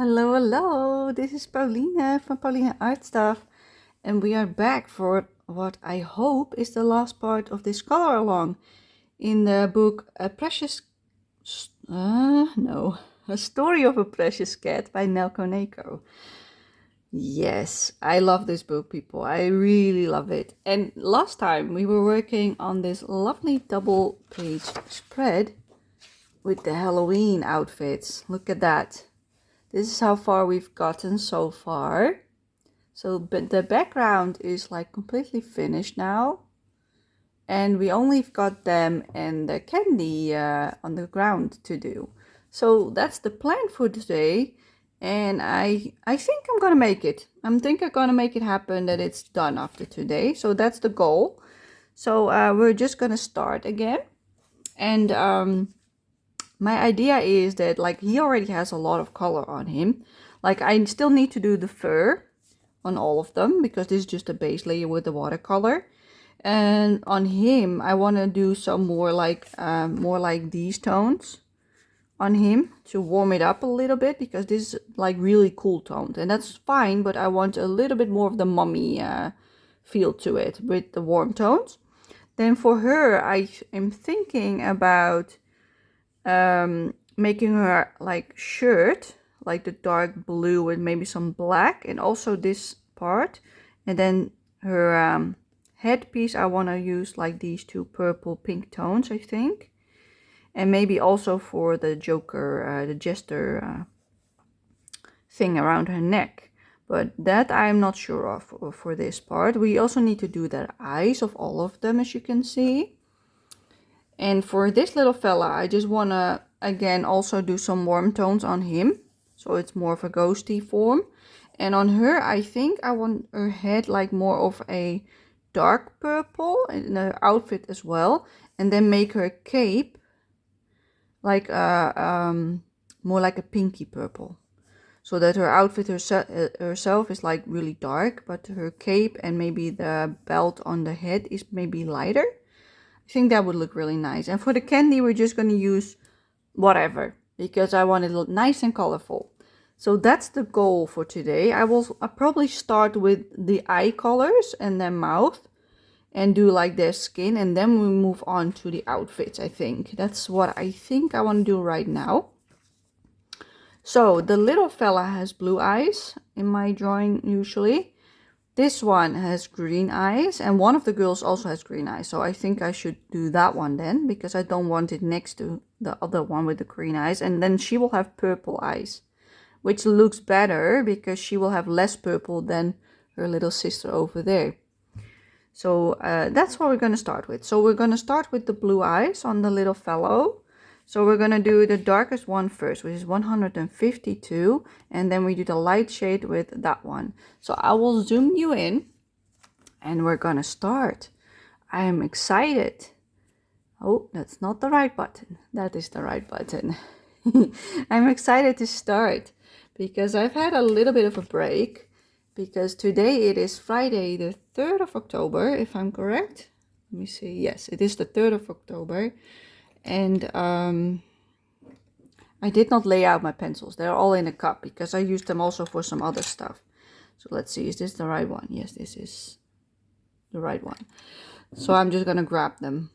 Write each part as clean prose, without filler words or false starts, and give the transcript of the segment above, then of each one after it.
Hello, hello. This is Pauline from Pauline Art Stuff, and we are back for what I hope is the last part of this color along in the book A Story of a Precious Cat by Nelco Neco. Yes, I love this book, people. I really love it. And last time we were working on this lovely double page spread with the Halloween outfits. Look at that. This is how far we've gotten so far. So but the background is like completely finished now. And we only got them and the candy on the ground to do. So that's the plan for today. And I think I'm gonna make it. I think I'm gonna make it happen that it's done after today. So that's the goal. So we're just gonna start again. And my idea is that like he already has a lot of color on him. Like I still need to do the fur on all of them because this is just a base layer with the watercolor. And on him, I want to do some more like these tones on him to warm it up a little bit because this is like really cool toned and that's fine. But I want a little bit more of the mummy feel to it with the warm tones. Then for her, I am thinking about making her like shirt like the dark blue with maybe some black and also this part, and then her headpiece I want to use like these two purple pink tones I think, and maybe also for the Joker the jester thing around her neck, but that I'm not sure of for this part. We also need to do the eyes of all of them, as you can see. And for this little fella, I just want to, again, also do some warm tones on him. So it's more of a ghosty form. And on her, I think I want her head like more of a dark purple in her outfit as well. And then make her cape like more like a pinky purple. So that her outfit herself is like really dark, but her cape and maybe the belt on the head is maybe lighter. I think that would look really nice. And for the candy, we're just going to use whatever because I want it to look nice and colorful. So that's the goal for today. I'll probably start with the eye colors and their mouth and do like their skin, and then we move on to the outfits. I think that's what I think I want to do right now. So the little fella has blue eyes in my drawing usually. This one has green eyes, and one of the girls also has green eyes. So I think I should do that one then, because I don't want it next to the other one with the green eyes. And then she will have purple eyes, which looks better because she will have less purple than her little sister over there. So that's what we're going to start with. So we're going to start with the blue eyes on the little fellow. So we're going to do the darkest one first, which is 152. And then we do the light shade with that one. So I will zoom you in and we're going to start. I am excited. Oh, that's not the right button. That is the right button. I'm excited to start because I've had a little bit of a break because today it is Friday the 3rd of October, if I'm correct. Let me see. Yes, it is the 3rd of October. And I did not lay out my pencils. They're all in a cup because I used them also for some other stuff. So let's see, is this the right one? Yes, this is the right one. So I'm just going to grab them.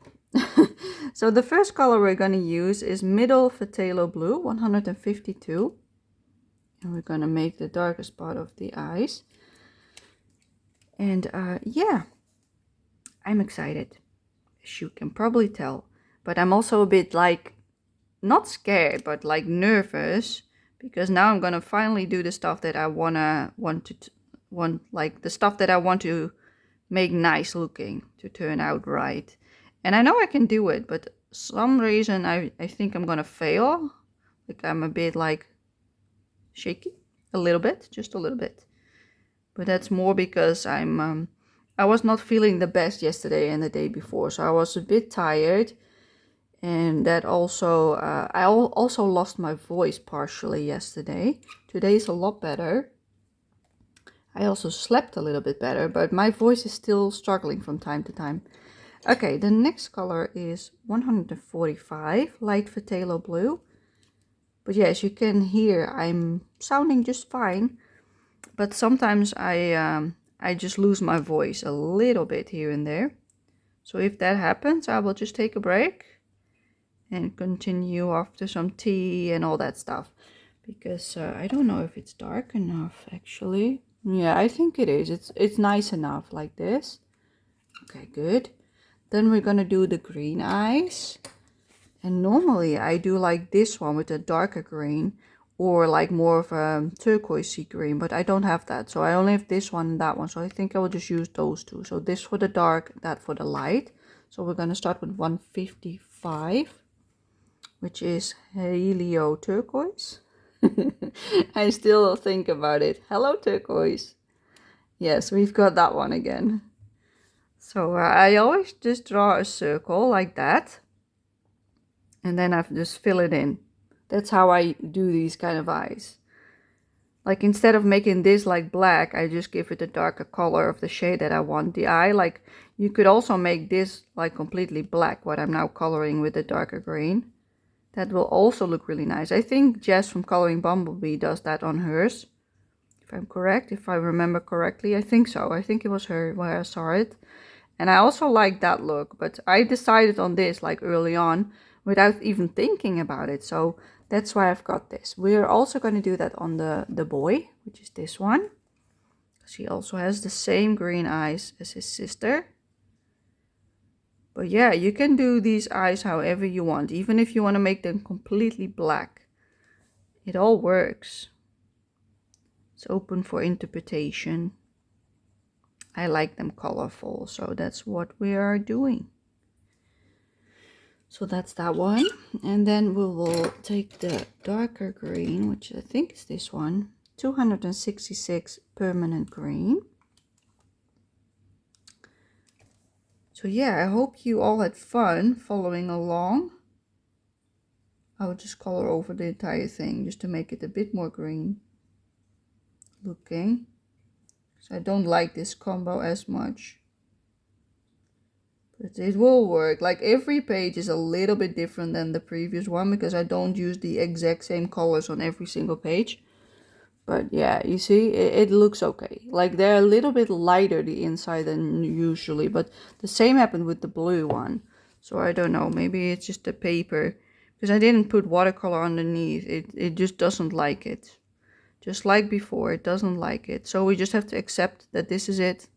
So the first color we're going to use is Middle Phthalo Blue, 152. And we're going to make the darkest part of the eyes. And yeah, I'm excited, as you can probably tell. But I'm also a bit like, not scared, but like nervous. Because now I'm going to finally do the stuff that I like the stuff that I want to make nice looking, to turn out right. And I know I can do it, but some reason I think I'm going to fail. Like I'm a bit like shaky, a little bit, just a little bit. But that's more because I was not feeling the best yesterday and the day before. So I was a bit tired. And that also, I also lost my voice partially yesterday. Today is a lot better. I also slept a little bit better, but my voice is still struggling from time to time. Okay, the next color is 145, light phthalo blue. But yeah, as you can hear, I'm sounding just fine. But sometimes I just lose my voice a little bit here and there. So if that happens, I will just take a break and continue after some tea and all that stuff. Because I don't know if it's dark enough actually. Yeah, I think it is. It's nice enough like this. Okay, good. Then we're gonna do the green eyes. And normally I do like this one with a darker green or like more of a turquoisey green, but I don't have that. So I only have this one and that one. So I think I will just use those two. So this for the dark, that for the light. So we're gonna start with 155, which is Helio Turquoise. I still think about it. Hello, turquoise. Yes, we've got that one again. So I always just draw a circle like that. And then I just fill it in. That's how I do these kind of eyes. Like instead of making this like black, I just give it a darker color of the shade that I want the eye. Like you could also make this like completely black, what I'm now coloring with the darker green. That will also look really nice. I think Jess from Coloring Bumblebee does that on hers. If I'm correct, if I remember correctly. I think so. I think it was her where I saw it. And I also like that look. But I decided on this like early on without even thinking about it. So that's why I've got this. We're also going to do that on the boy, which is this one. He also has the same green eyes as his sister. But yeah, you can do these eyes however you want, even if you want to make them completely black. It all works. It's open for interpretation. I like them colorful, so that's what we are doing. So that's that one. And then we will take the darker green, which I think is this one. 266 permanent green. So yeah, I hope you all had fun following along. I will just color over the entire thing just to make it a bit more green looking. So I don't like this combo as much. But it will work. Like every page is a little bit different than the previous one because I don't use the exact same colors on every single page. But yeah, you see, it looks okay. Like they're a little bit lighter the inside than usually, but the same happened with the blue one. So I don't know, maybe it's just the paper. Because I didn't put watercolor underneath, it just doesn't like it. Just like before, it doesn't like it. So we just have to accept that this is it.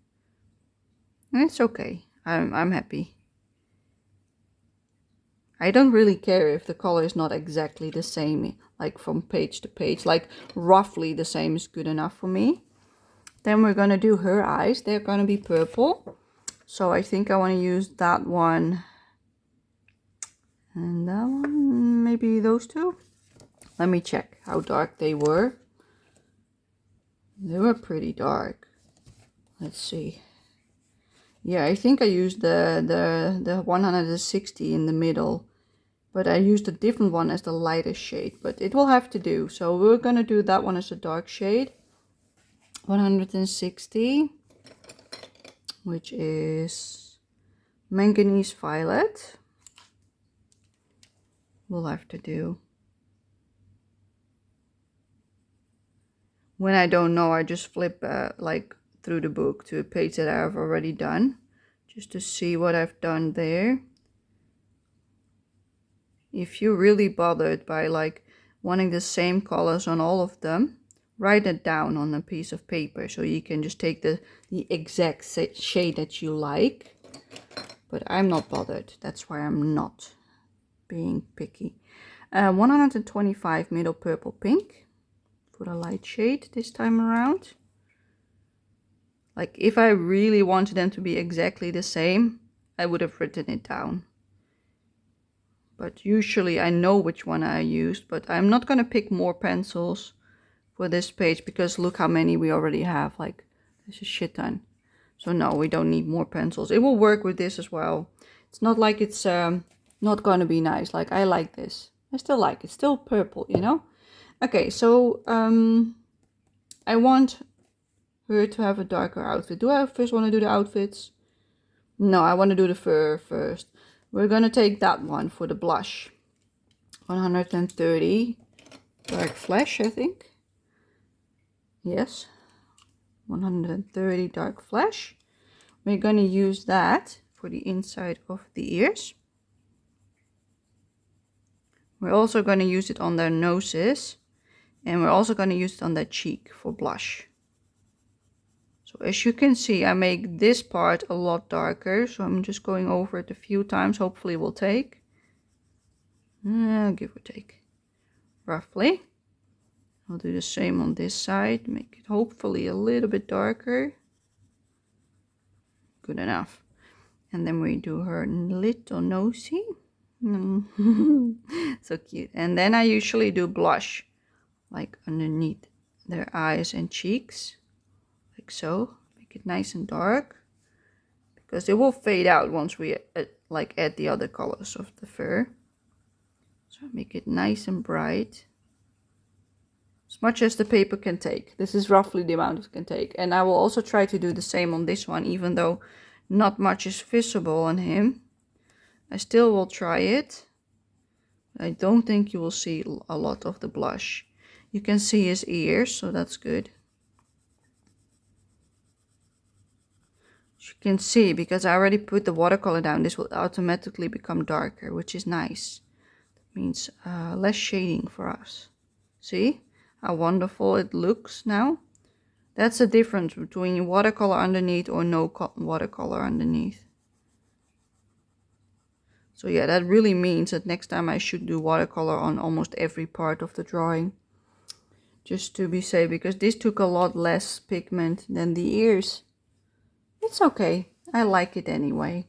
And it's okay, I'm happy. I don't really care if the color is not exactly the same, like from page to page, like roughly the same is good enough for me. Then we're gonna do her eyes. They're gonna be purple. So I think I want to use that one and that one, maybe those two. Let me check how dark they were. They were pretty dark. Let's see. Yeah, I think I used the 160 in the middle. But I used a different one as the lighter shade. But it will have to do. So we're going to do that one as a dark shade. 160. Which is manganese violet. We'll have to do. When I don't know, I just flip like through the book to a page that I've already done. Just to see what I've done there. If you're really bothered by like wanting the same colors on all of them, write it down on a piece of paper so you can just take the exact shade that you like. But I'm not bothered. That's why I'm not being picky. 125 middle purple pink for the light shade this time around. Like if I really wanted them to be exactly the same, I would have written it down. But usually I know which one I used, but I'm not going to pick more pencils for this page because look how many we already have. Like, there's a shit ton. So no, we don't need more pencils. It will work with this as well. It's not like it's not going to be nice. Like, I like this. I still like it. Still purple, you know? Okay, so I want her to have a darker outfit. Do I first want to do the outfits? No, I want to do the fur first. We're going to take that one for the blush. 130. dark flesh, I think. Yes, 130 dark flesh. We're going to use that for the inside of the ears. We're also going to use it on their noses, and we're also going to use it on their cheek for blush. So as you can see, I make this part a lot darker, so I'm just going over it a few times. Hopefully it will take, give or take, roughly. I'll do the same on this side, make it hopefully a little bit darker. Good enough. And then we do her little nosy. So cute. And then I usually do blush, like underneath their eyes and cheeks, like so. Make it nice and dark, because it will fade out once we add the other colors of the fur. So make it nice and bright, as much as the paper can take. This is roughly the amount it can take. And I will also try to do the same on this one, even though not much is visible on him. I still will try it. I don't think you will see a lot of the blush. You can see his ears, so that's good. As you can see, because I already put the watercolor down, this will automatically become darker, which is nice. That means less shading for us. See how wonderful it looks now? That's the difference between watercolor underneath or no watercolor underneath. So yeah, that really means that next time I should do watercolor on almost every part of the drawing. Just to be safe, because this took a lot less pigment than the ears. It's okay, I like it anyway.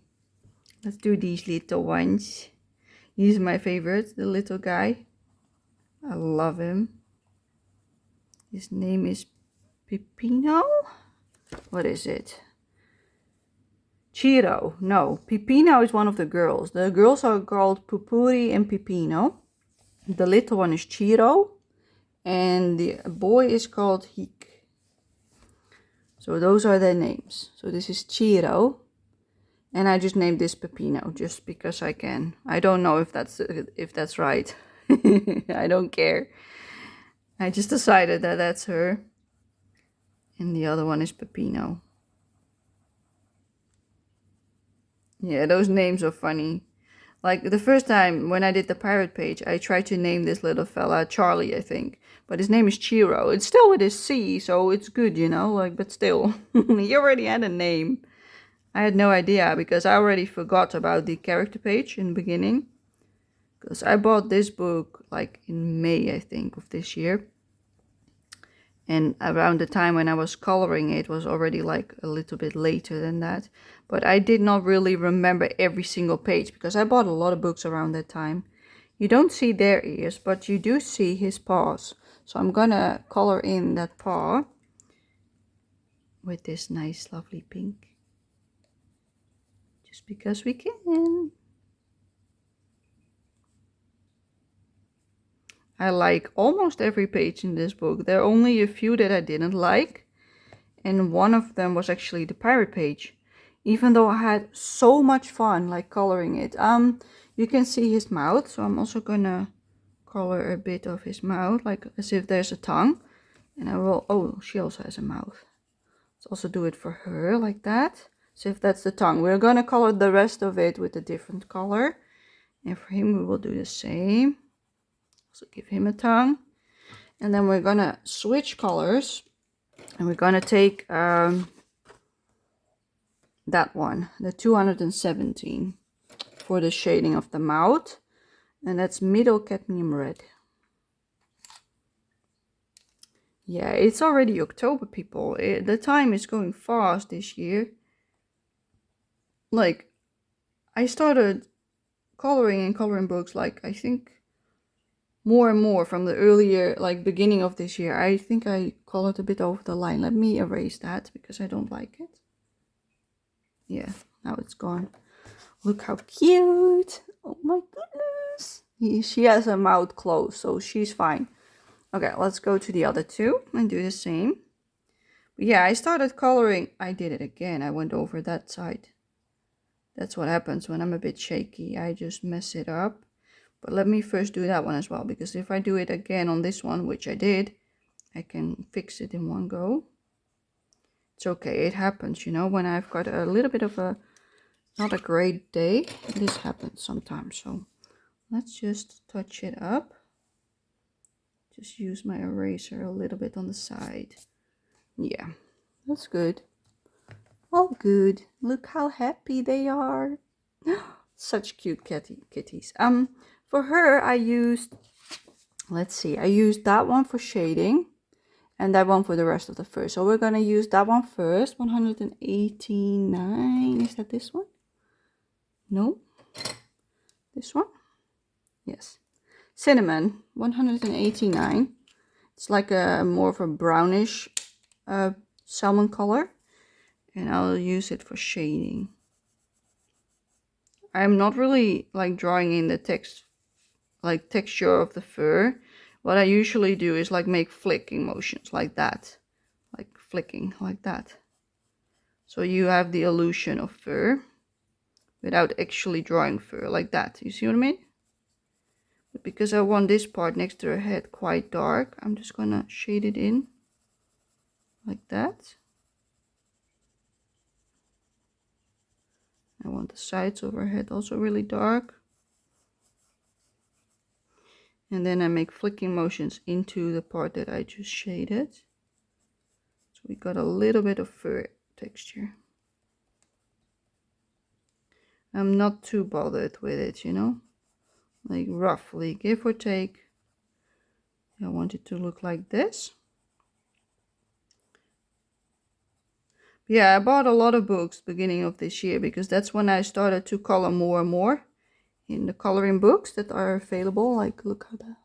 Let's do these little ones. He's my favorite, the little guy. I love him. His name is Pipino? What is it? Chiro. No, Pipino is one of the girls. The girls are called Pupuri and Pipino. The little one is Chiro. And the boy is called Hik. So those are their names. So this is Chiro. And I just named this Pepino just because I can. I don't know if that's right. I don't care. I just decided that that's her. And the other one is Pepino. Yeah, those names are funny. Like the first time when I did the pirate page, I tried to name this little fella Charlie, I think. But his name is Chiro. It's still with a C, so it's good, you know, like, but still. He already had a name. I had no idea because I already forgot about the character page in the beginning. Because I bought this book like in May, I think, of this year. And around the time when I was coloring it was already like a little bit later than that. But I did not really remember every single page because I bought a lot of books around that time. You don't see their ears, but you do see his paws. So I'm gonna color in that paw with this nice lovely pink. Just because we can. I like almost every page in this book. There are only a few that I didn't like. And one of them was actually the pirate page. Even though I had so much fun like coloring it. You can see his mouth. So I'm also gonna color a bit of his mouth. Like as if there's a tongue. And I will, oh, she also has a mouth. Let's also do it for her like that. So if that's the tongue. We're gonna color the rest of it with a different color. And for him we will do the same. So give him a tongue. And then we're gonna switch colors. And we're gonna take that one, the 217, for the shading of the mouth. And that's middle cadmium red. Yeah, it's already October, people. The time is going fast this year. Like, I started coloring books, like, I think more and more from the earlier, like, beginning of this year. I think I colored a bit over the line. Let me erase that because I don't like it. Yeah, now it's gone. Look how cute. Oh my goodness. She has her mouth closed, so she's fine. Okay, let's go to the other two and do the same. But yeah, I started coloring. I did it again. I went over that side. That's what happens when I'm a bit shaky. I just mess it up. But let me first do that one as well, because if I do it again on this one, which I did, I can fix it in one go. It's okay, it happens, you know, when I've got a little bit of a not a great day, this happens sometimes. So let's just touch it up. Just use my eraser a little bit on the side. Yeah, that's good. All good. Look how happy they are. Such cute kitties. For her I used, let's see, I used that one for shading and that one for the rest of the fur. So we're gonna use that one first. 189. Is that this one? No. This one? Yes. Cinnamon, 189. It's like a more of a brownish salmon color, and I'll use it for shading. I'm not really like drawing in the texture of the fur. What I usually do is like make flicking motions like that, like flicking like that. So you have the illusion of fur without actually drawing fur like that. You see what I mean? But because I want this part next to her head quite dark, I'm just gonna shade it in like that. I want the sides of her head also really dark. And then I make flicking motions into the part that I just shaded. So we got a little bit of fur texture. I'm not too bothered with it, you know, like roughly, give or take. I want it to look like this. Yeah, I bought a lot of books beginning of this year because that's when I started to color more and more in the coloring books that are available. Like, look how that,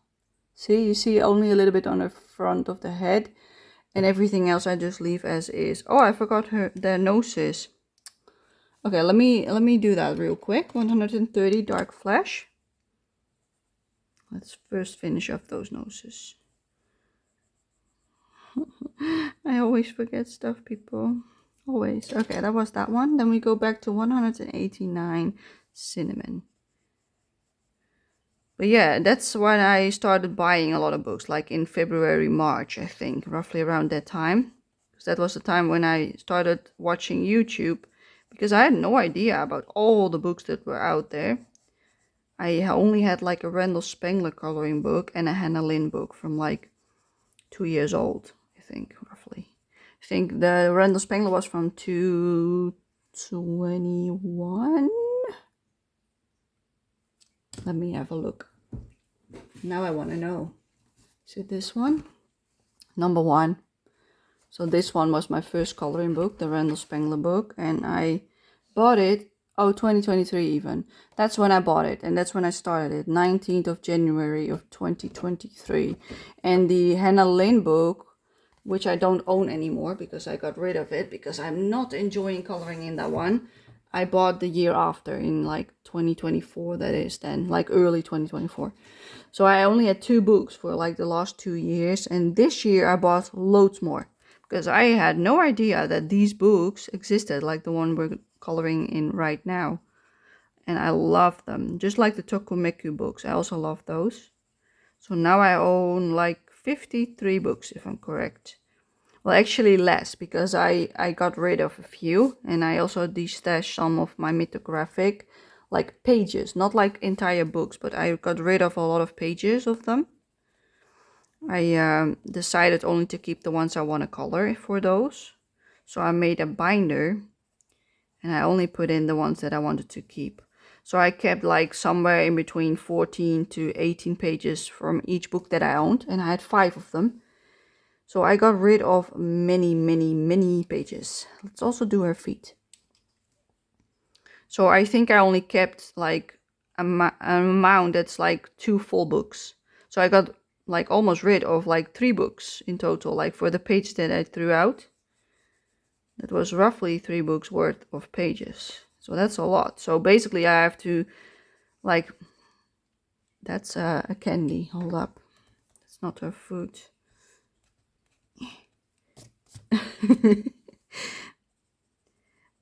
see, you see only a little bit on the front of the head, and everything else I just leave as is. Oh, I forgot their noses. Okay, let me do that real quick. 130 dark flash. Let's first finish off those noses. I always forget stuff, people. Always. Okay, that was that one. Then we go back to 189 cinnamon. But yeah, that's when I started buying a lot of books, like in February, March, I think, roughly around that time. Because that was the time when I started watching YouTube, because I had no idea about all the books that were out there. I only had like a Randall Spangler coloring book and a Hannah Lynn book from like 2 years old, I think, roughly. I think the Randall Spangler was from 221. Let me have a look. Now I want to know. Is it this one? Number 1. So this one was my first coloring book, the Randall Spangler book, and I bought it, 2023 even. That's when I bought it, and that's when I started it, 19th of January of 2023. And the Hannah Lynn book, which I don't own anymore because I got rid of it because I'm not enjoying coloring in that one. I bought the year after, in like 2024, that is then, like early 2024. So I only had 2 books for like the last 2 years, and this year I bought loads more because I had no idea that these books existed, like the one we're coloring in right now. And I love them, just like the Nelco Neco books. I also love those. So now I own like 53 books, if I'm correct. Well, actually less, because I got rid of a few, and I also destashed some of my mythographic, like pages, not like entire books, but I got rid of a lot of pages of them. I decided only to keep the ones I want to color for those. So I made a binder, and I only put in the ones that I wanted to keep. So I kept like somewhere in between 14 to 18 pages from each book that I owned, and I had 5 of them. So I got rid of many pages. Let's also do her feet. So I think I only kept like an amount that's like 2 full books. So I got like almost rid of like 3 books in total, like for the page that I threw out. That was roughly 3 books worth of pages. So that's a lot. So basically I have to like, that's a candy, hold up. That's not her food.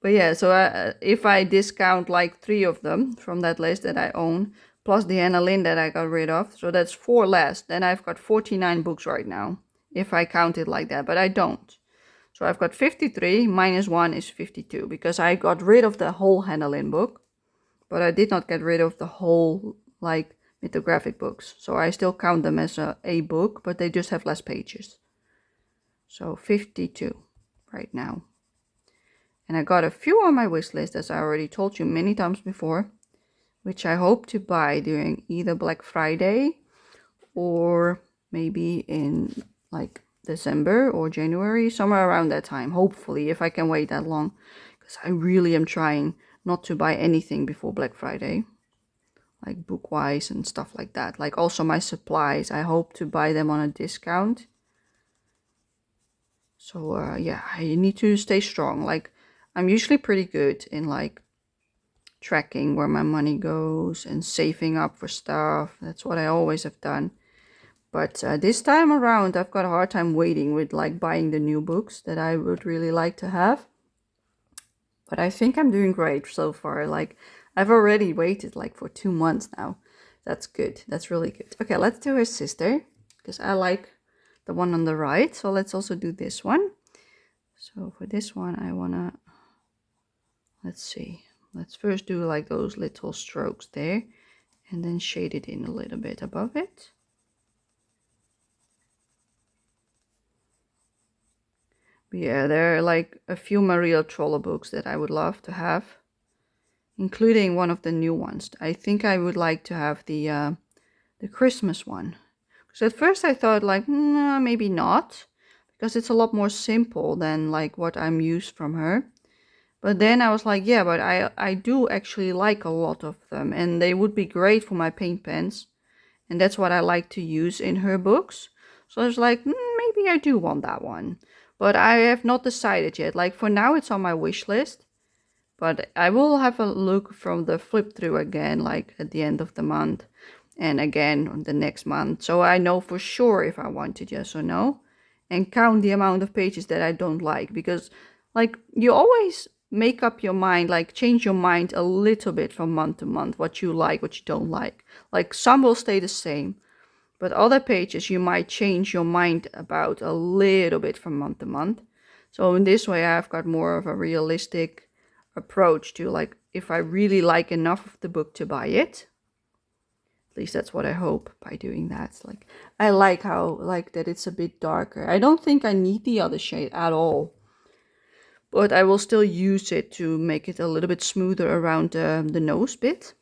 But yeah, so if I discount like 3 of them from that list that I own, plus the Anna Lynn that I got rid of. So that's 4 less. Then I've got 49 books right now, if I count it like that, but I don't. So I've got 53 minus 1 is 52 because I got rid of the whole Hannah Lynn book, but I did not get rid of the whole like mythographic books. So I still count them as a book, but they just have less pages. So 52 right now. And I got a few on my wish list, as I already told you many times before, which I hope to buy during either Black Friday or maybe in like December or January, somewhere around that time, hopefully, if I can wait that long, because I really am trying not to buy anything before Black Friday, like book-wise and stuff like that. Like also my supplies, I hope to buy them on a discount. So yeah, I need to stay strong. Like I'm usually pretty good in like tracking where my money goes and saving up for stuff. That's what I always have done. But this time around, I've got a hard time waiting with like buying the new books that I would really like to have. But I think I'm doing great so far. Like I've already waited like for 2 months now. That's good. That's really good. Okay, let's do her sister because I like the one on the right. So let's also do this one. So for this one, I wanna, let's see. Let's first do like those little strokes there and then shade it in a little bit above it. Yeah, there are like a few Maria Trolle books that I would love to have, including one of the new ones. I think I would like to have the Christmas one. Because at first I thought like, nah, maybe not, because it's a lot more simple than like what I'm used from her. But then I was like, yeah, but I do actually like a lot of them, and they would be great for my paint pens. And that's what I like to use in her books. So I was like, maybe I do want that one. But I have not decided yet. Like for now, it's on my wish list. But I will have a look from the flip through again, like at the end of the month. And again on the next month. So I know for sure if I want it, yes or no. And count the amount of pages that I don't like. Because like you always make up your mind, like change your mind a little bit from month to month. What you like, what you don't like. Like some will stay the same. But other pages you might change your mind about a little bit from month to month. So in this way I've got more of a realistic approach to like if I really like enough of the book to buy it. At least that's what I hope by doing that. Like I like how like that it's a bit darker. I don't think I need the other shade at all. But I will still use it to make it a little bit smoother around the nose bit.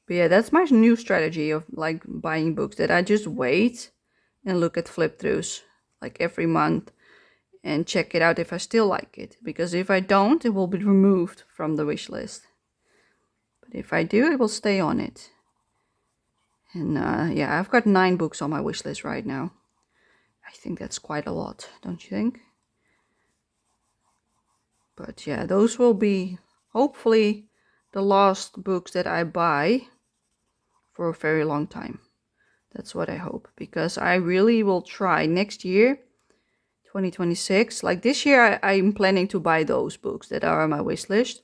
But yeah, that's my new strategy of like buying books, that I just wait and look at flip throughs like every month and check it out if I still like it. Because if I don't, it will be removed from the wish list. But if I do, it will stay on it. And yeah, I've got 9 books on my wish list right now. I think that's quite a lot, don't you think? But yeah, those will be hopefully the last books that I buy for a very long time. That's what I hope, because I really will try next year, 2026. Like this year, I'm planning to buy those books that are on my wish list.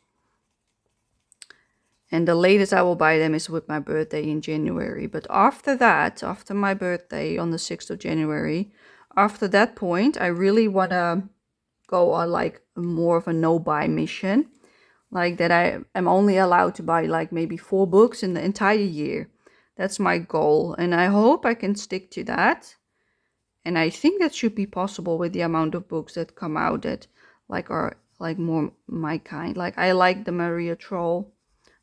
And the latest I will buy them is with my birthday in January. But after that, after my birthday on the 6th of January, after that point, I really want to go on like more of a no-buy mission. Like that I am only allowed to buy like maybe 4 books in the entire year. That's my goal, and I hope I can stick to that. And I think that should be possible with the amount of books that come out that like are like more my kind. Like I like the Maria Troll,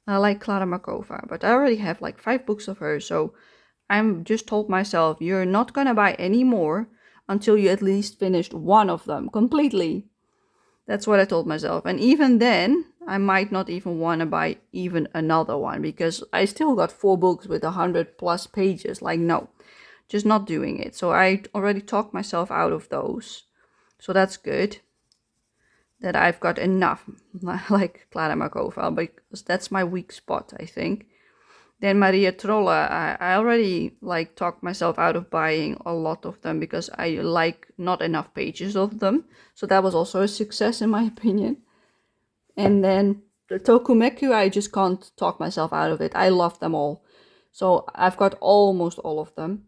I like Clara Markova, but I already have like 5 books of her. So I'm just told myself, you're not gonna buy any more until you at least finished one of them completely. That's what I told myself. And even then, I might not even want to buy even another one, because I still got 4 books with 100+ pages. Like, no, just not doing it. So I already talked myself out of those. So that's good that I've got enough, like Clara Markova, because that's my weak spot, I think. Then Maria Trolle, I already like talked myself out of buying a lot of them because I like not enough pages of them. So that was also a success in my opinion. And then The Tokumeku, I just can't talk myself out of it. I love them all. So I've got almost all of them.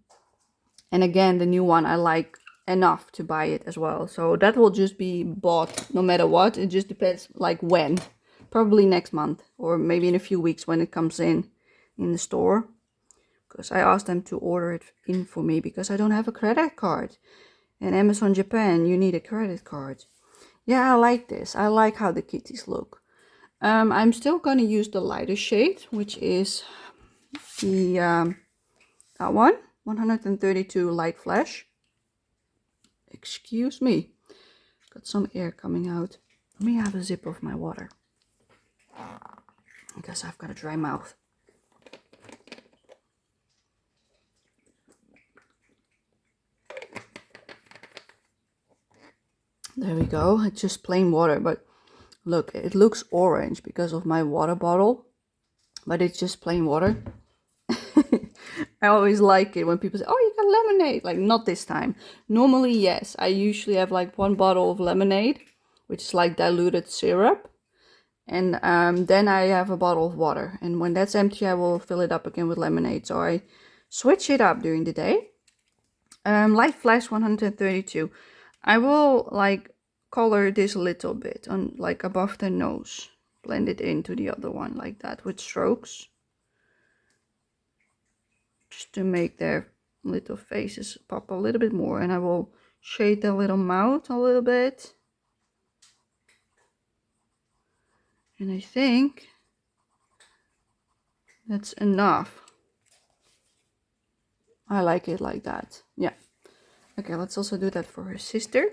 And again, the new one I like enough to buy it as well. So that will just be bought no matter what. It just depends like when. Probably next month or maybe in a few weeks when it comes in the store. Because I asked them to order it in for me because I don't have a credit card. In Amazon Japan, you need a credit card. Yeah, I like this. I like how the kitties look. I'm still going to use the lighter shade, which is the that one, 132 Light Flash. Excuse me. Got some air coming out. Let me have a sip of my water. Because I've got a dry mouth. There we go. It's just plain water, but look, it looks orange because of my water bottle, but it's just plain water. I always like it when people say, oh, you got lemonade. Like, not this time. Normally, yes. I usually have like one bottle of lemonade, which is like diluted syrup. And then I have a bottle of water. And when that's empty, I will fill it up again with lemonade. So I switch it up during the day. Light Flash 132. I will like color this a little bit on like above the nose. Blend it into the other one like that with strokes. Just to make their little faces pop a little bit more. And I will shade their little mouth a little bit. And I think that's enough. I like it like that. Yeah. Okay, let's also do that for her sister.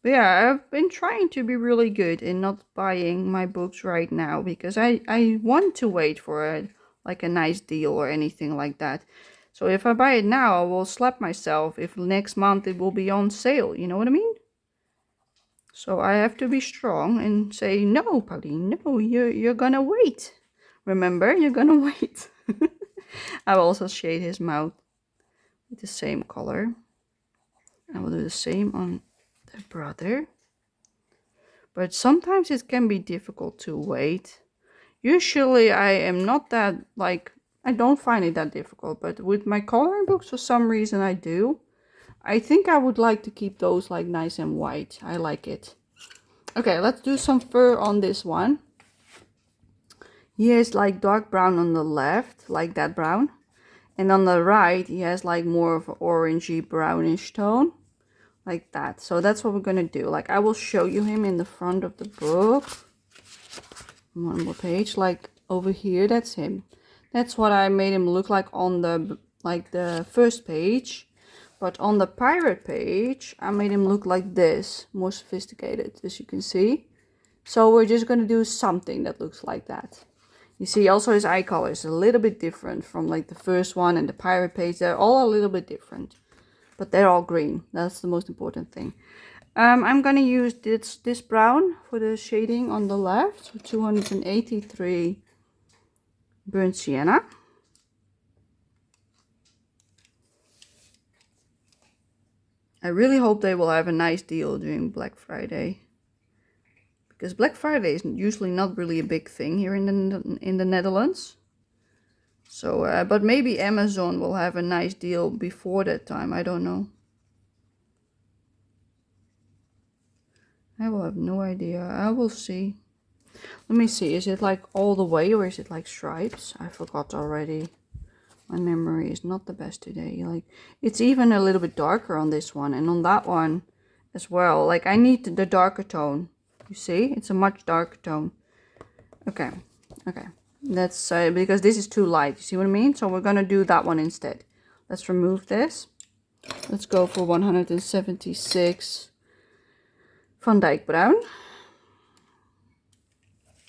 But yeah, I've been trying to be really good in not buying my books right now because I want to wait for like a nice deal or anything like that. So if I buy it now, I will slap myself if next month it will be on sale. You know what I mean? So I have to be strong and say, no, Pauline, no, you're gonna wait. Remember, you're gonna wait. I will also shade his mouth with the same color. I will do the same on the brother. But sometimes it can be difficult to wait. Usually I am not that, like, I don't find it that difficult. But with my coloring books, for some reason I do. I think I would like to keep those like nice and white. I like it. Okay, let's do some fur on this one. He has like dark brown on the left, like that brown. And on the right, he has like more of an orangey brownish tone. Like that. So that's what we're going to do. Like I will show you him in the front of the book. One more page. Like over here, that's him. That's what I made him look like on the first page. But on the pirate page, I made him look like this. More sophisticated, as you can see. So we're just going to do something that looks like that. You see also his eye color is a little bit different from like the first one and the pirate page. They're all a little bit different. But they're all green. That's the most important thing. I'm going to use this brown for the shading on the left. So 283 burnt sienna. I really hope they will have a nice deal during Black Friday. Because Black Friday is usually not really a big thing here in the Netherlands. So, but maybe Amazon will have a nice deal before that time. I don't know. I will have no idea. I will see. Let me see. Is it like all the way or is it like stripes? I forgot already. My memory is not the best today. Like it's even a little bit darker on this one and on that one as well. Like I need the darker tone. You see? It's a much darker tone. Okay. Okay. That's because this is too light. You see what I mean? So we're going to do that one instead. Let's remove this. Let's go for 176 Van Dyke Brown.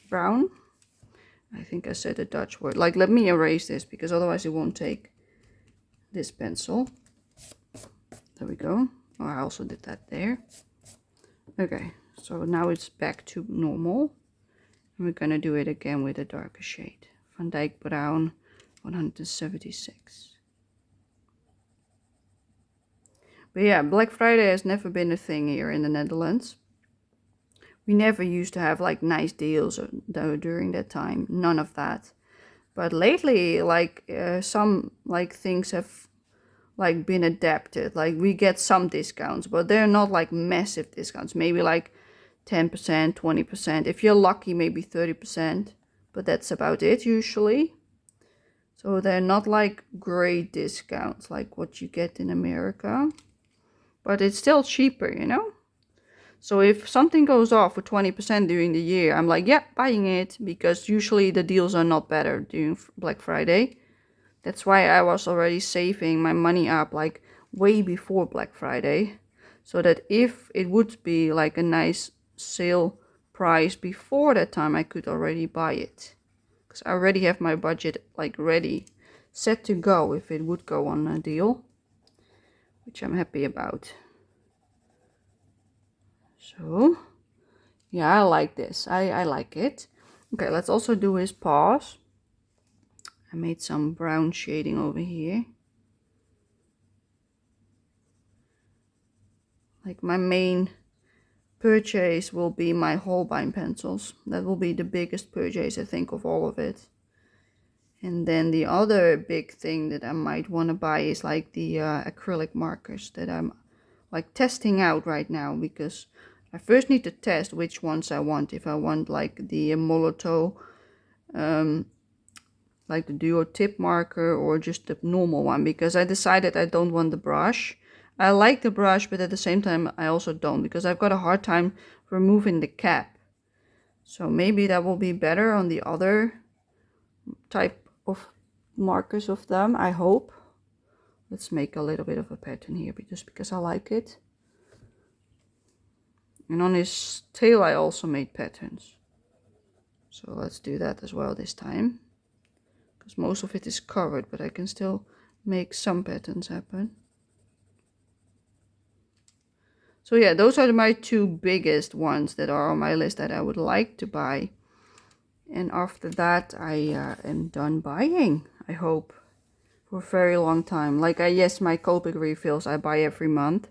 Brown. I think I said a Dutch word. Like, let me erase this because otherwise it won't take this pencil. There we go. Oh, I also did that there. Okay, so now it's back to normal. And we're going to do it again with a darker shade. Van Dyke Brown 176. But yeah, Black Friday has never been a thing here in the Netherlands. We never used to have like nice deals during that time. None of that. But lately, like some like things have like been adapted. Like we get some discounts, but they're not like massive discounts. Maybe like 10%, 20%. If you're lucky, maybe 30%. But that's about it usually. So they're not like great discounts like what you get in America. But it's still cheaper, you know? So if something goes off for 20% during the year, I'm like, yeah, buying it. Because usually the deals are not better during Black Friday. That's why I was already saving my money up like way before Black Friday. So that if it would be like a nice sale price before that time, I could already buy it. Because I already have my budget like ready, set to go if it would go on a deal. Which I'm happy about. So, yeah, I like this. I like it. Okay, let's also do his paws. I made some brown shading over here. Like my main purchase will be my Holbein pencils. That will be the biggest purchase, I think, of all of it. And then the other big thing that I might want to buy is like the acrylic markers that I'm like testing out right now, because I first need to test which ones I want. If I want like the Molotow, like the duo tip marker, or just the normal one, because I decided I don't want the brush. I like the brush, but at the same time I also don't, because I've got a hard time removing the cap. So maybe that will be better on the other type of markers of them, I hope. Let's make a little bit of a pattern here, just because I like it. And on his tail I also made patterns. So let's do that as well this time. Because most of it is covered, but I can still make some patterns happen. So yeah, those are my two biggest ones that are on my list that I would like to buy. And after that, I am done buying, I hope, for a very long time. Like, yes, my Copic refills I buy every month,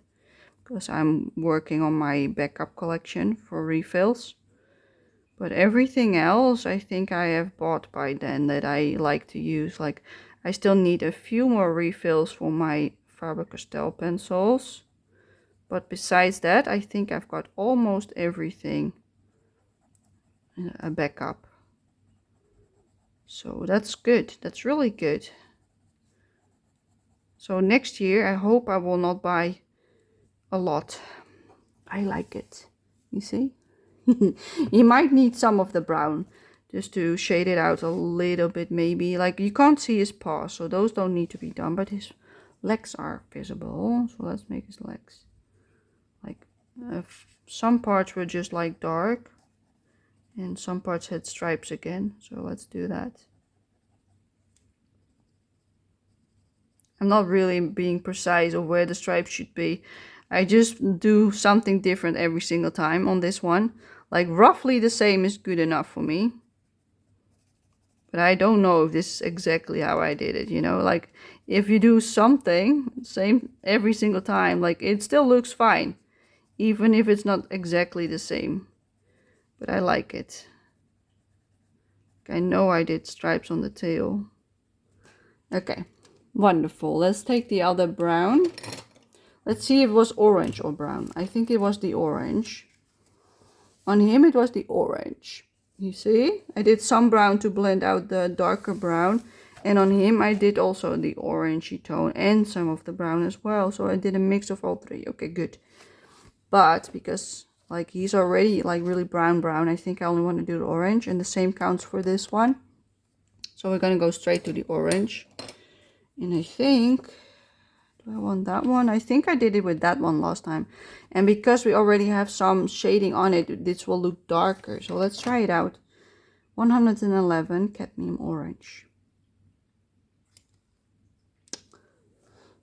because I'm working on my backup collection for refills. But everything else, I think I have bought by then that I like to use. Like, I still need a few more refills for my Faber-Castell pencils. But besides that, I think I've got almost everything a backup. So that's good. That's really good. So next year, I hope I will not buy a lot. I like it. You see? You might need some of the brown just to shade it out a little bit, maybe. Like, you can't see his paws, so those don't need to be done, but his legs are visible. So let's make his legs. Like, some parts were just like dark, and some parts had stripes again. So let's do that. I'm not really being precise of where the stripes should be. I just do something different every single time on this one. Like, roughly the same is good enough for me. But I don't know if this is exactly how I did it, you know? Like, if you do something same every single time, like, it still looks fine. Even if it's not exactly the same. But I like it. I know I did stripes on the tail. Okay, wonderful. Let's take the other brown. Let's see if it was orange or brown. I think it was the orange. On him it was the orange. You see? I did some brown to blend out the darker brown. And on him I did also the orangey tone and some of the brown as well. So I did a mix of all three. Okay, good. But because like he's already like really brown, I think I only want to do the orange. And the same counts for this one. So we're going to go straight to the orange. And I think, do I want that one? I think I did it with that one last time. And because we already have some shading on it, this will look darker. So let's try it out. 111 cadmium orange.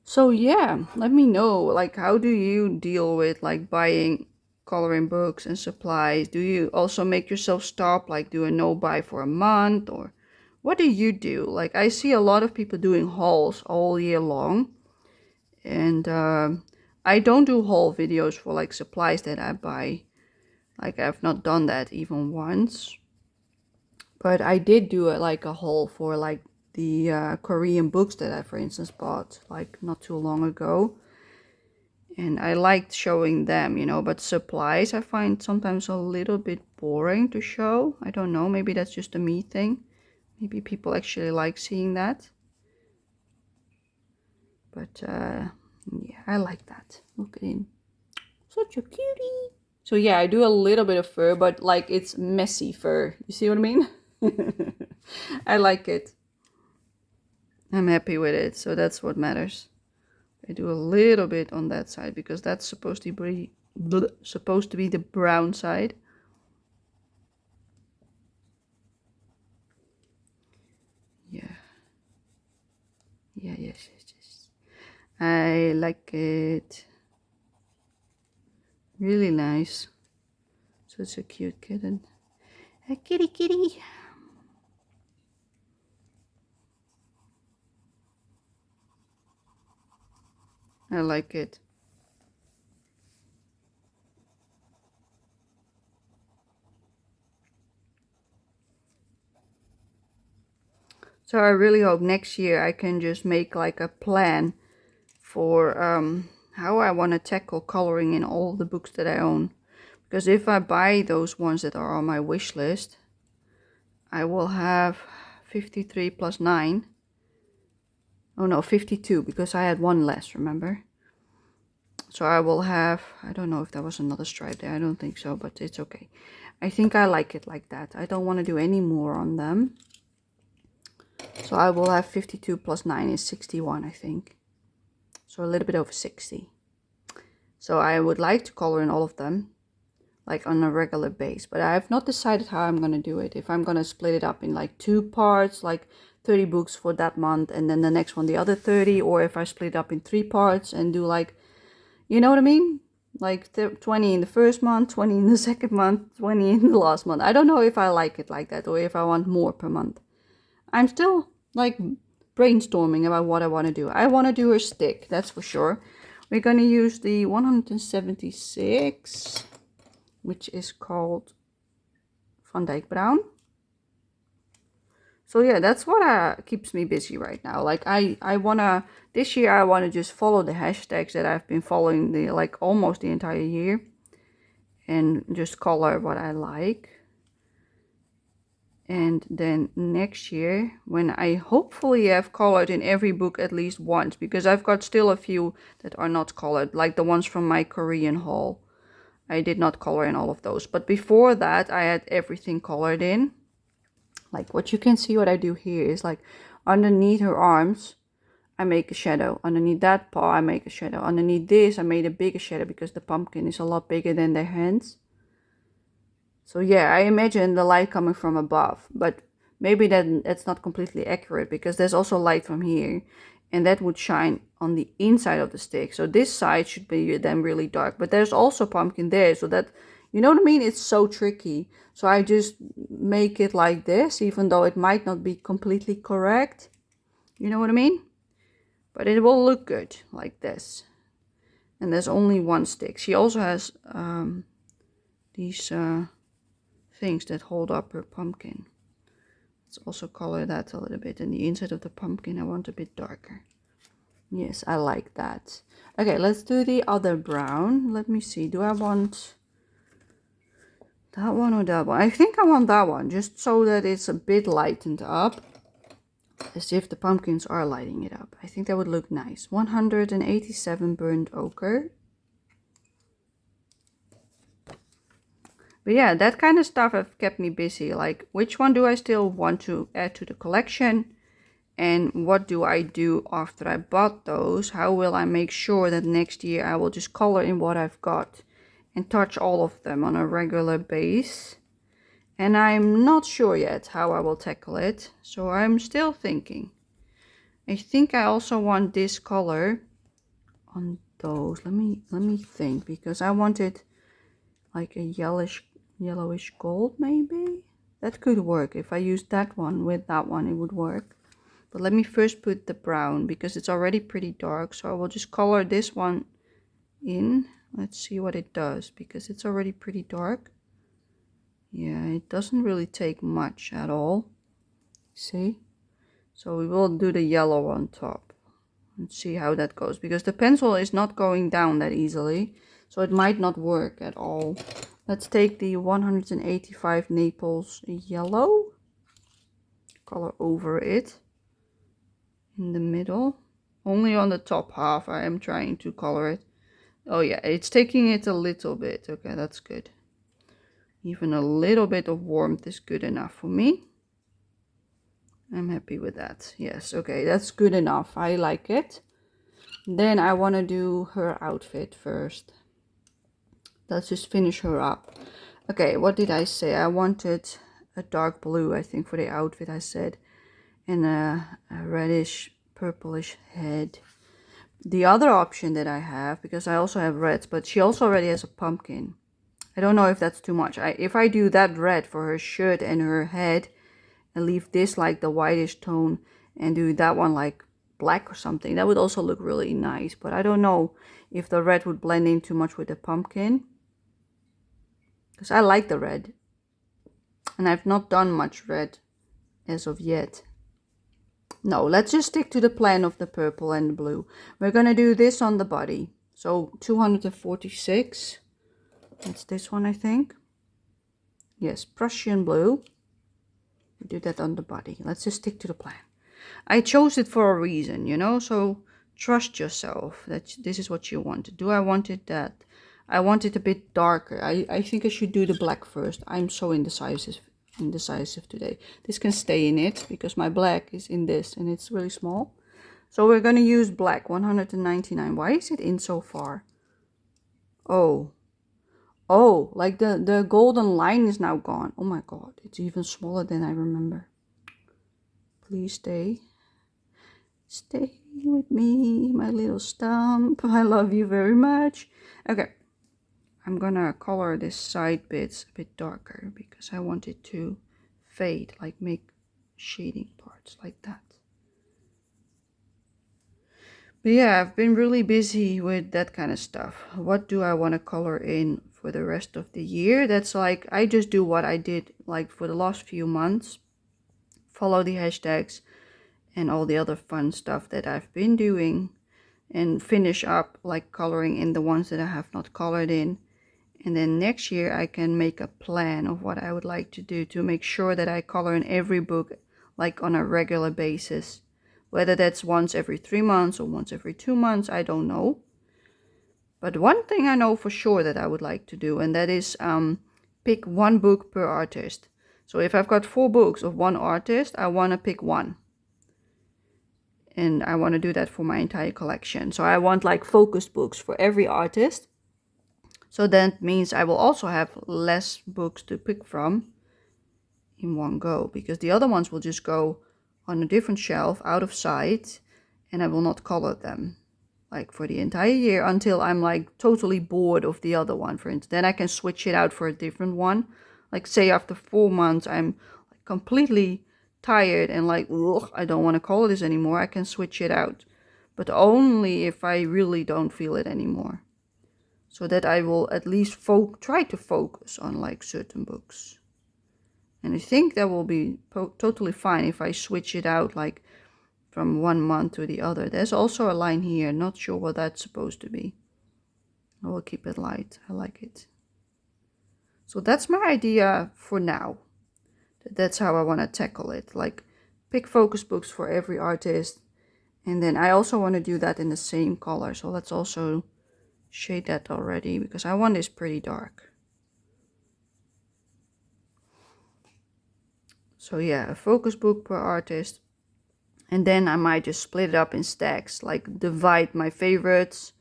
So yeah, let me know, like, how do you deal with like buying coloring books and supplies? Do you also make yourself stop, like do a no buy for a month, or what do you do? Like, I see a lot of people doing hauls all year long, and I don't do haul videos for like supplies that I buy. Like I've not done that even once. But I did do like a haul for like the Korean books that I, for instance, bought like not too long ago. And I liked showing them, you know, but supplies I find sometimes a little bit boring to show. I don't know, maybe that's just a me thing. Maybe people actually like seeing that. But yeah, I like that. Look at him. Such a cutie. So yeah, I do a little bit of fur, but like it's messy fur. You see what I mean? I like it. I'm happy with it, so that's what matters. I do a little bit on that side because that's supposed to be the brown side. Yeah. Yeah, yes, yes, yes. I like it. Really nice. Such a cute kitten. A kitty kitty. I like it. So I really hope next year I can just make like a plan for how I want to tackle coloring in all the books that I own. Because if I buy those ones that are on my wish list, I will have 53 plus 9. Oh no, 52 because I had one less, remember? So I will have, I don't know if there was another stripe there. I don't think so, but it's okay. I think I like it like that. I don't want to do any more on them. So I will have 52 plus 9 is 61, I think. So a little bit over 60. So I would like to color in all of them, like on a regular base. But I have not decided how I'm going to do it. If I'm going to split it up in like 2 parts, like 30 books for that month, and then the next one the other 30. Or if I split it up in 3 parts and do like, you know what I mean? Like 20 in the first month, 20 in the second month, 20 in the last month. I don't know if I like it like that or if I want more per month. I'm still like brainstorming about what I want to do. I want to do a stick, that's for sure. We're going to use the 176, which is called Van Dyke Brown. So yeah, that's what keeps me busy right now. Like I wanna, this year I wanna just follow the hashtags that I've been following the like almost the entire year, and just color what I like. And then next year, when I hopefully have colored in every book at least once, because I've got still a few that are not colored, like the ones from my Korean haul. I did not color in all of those, but before that I had everything colored in. Like what you can see, what I do here is like underneath her arms, I make a shadow. Underneath that paw, I make a shadow. Underneath this, I made a bigger shadow because the pumpkin is a lot bigger than their hands. So yeah, I imagine the light coming from above, but maybe that's not completely accurate because there's also light from here, and that would shine on the inside of the stick. So this side should be then really dark, but there's also pumpkin there, so that, you know what I mean? It's so tricky. So I just make it like this, even though it might not be completely correct. You know what I mean? But it will look good like this. And there's only one stick. She also has these things that hold up her pumpkin. Let's also color that a little bit. And the inside of the pumpkin I want a bit darker. Yes, I like that. Okay, let's do the other brown. Let me see. Do I want that one or that one? I think I want that one, just so that it's a bit lightened up. As if the pumpkins are lighting it up. I think that would look nice. 187 burnt ochre. But yeah, that kind of stuff have kept me busy. Like, which one do I still want to add to the collection? And what do I do after I bought those? How will I make sure that next year I will just color in what I've got and touch all of them on a regular base? And I'm not sure yet how I will tackle it. So I'm still thinking. I think I also want this color on those. Let me think, because I wanted like a yellowish gold maybe. That could work. If I use that one with that one, it would work. But let me first put the brown because it's already pretty dark. So I will just color this one in. Let's see what it does because it's already pretty dark. Yeah, it doesn't really take much at all. See? So we will do the yellow on top and see how that goes, because the pencil is not going down that easily, so it might not work at all. Let's take the 185 Naples yellow, color over it in the middle. Only on the top half I am trying to color it. Oh yeah, it's taking it a little bit. Okay, that's good. Even a little bit of warmth is good enough for me. I'm happy with that. Yes, okay, that's good enough. I like it. Then I want to do her outfit first. Let's just finish her up. Okay, what did I say? I wanted a dark blue, I think, for the outfit, I said. And a reddish, purplish head. The other option that I have, because I also have reds, but she also already has a pumpkin. I don't know if that's too much. If I do that red for her shirt and her head, and leave this like the whitish tone, and do that one like black or something, that would also look really nice. But I don't know if the red would blend in too much with the pumpkin, because I like the red, and I've not done much red as of yet. No, let's just stick to the plan of the purple and the blue. We're gonna do this on the body. So 246, that's this one, I think. Yes, Prussian blue. We do that on the body. Let's just stick to the plan. I chose it for a reason, you know, so trust yourself that this is what you want. Do I want it that? I want it a bit darker. I think I should do the black first. I'm so indecisive today. This can stay in it because my black is in this and it's really small. So we're going to use black, 199. Why is it in so far? Oh, like the golden line is now gone. Oh my God, it's even smaller than I remember. Please stay. Stay with me, my little stump. I love you very much. Okay, I'm gonna color this side bits a bit darker because I want it to fade, like make shading parts like that. But yeah, I've been really busy with that kind of stuff. What do I want to color in for the rest of the year? That's like, I just do what I did like for the last few months. Follow the hashtags and all the other fun stuff that I've been doing, and finish up like coloring in the ones that I have not colored in. And then next year I can make a plan of what I would like to do to make sure that I color in every book like on a regular basis. Whether that's once every 3 months or once every 2 months, I don't know. But one thing I know for sure that I would like to do, and that is pick one book per artist. So if I've got 4 books of one artist, I want to pick one. And I want to do that for my entire collection. So I want like focused books for every artist. So that means I will also have less books to pick from in one go, because the other ones will just go on a different shelf out of sight, and I will not color them like for the entire year until I'm like totally bored of the other one, for instance. Then I can switch it out for a different one. Like say after 4 months I'm like completely tired and like, ugh, I don't want to color this anymore. I can switch it out, but only if I really don't feel it anymore. So that I will at least try to focus on like certain books. And I think that will be totally fine if I switch it out like from 1 month to the other. There's also a line here, not sure what that's supposed to be. I will keep it light, I like it. So that's my idea for now. That's how I want to tackle it, like pick focus books for every artist. And then I also want to do that in the same color, so let's also shade that already because I want this pretty dark. So yeah, a focus book per artist. And then I might just split it up in stacks, like divide my favorites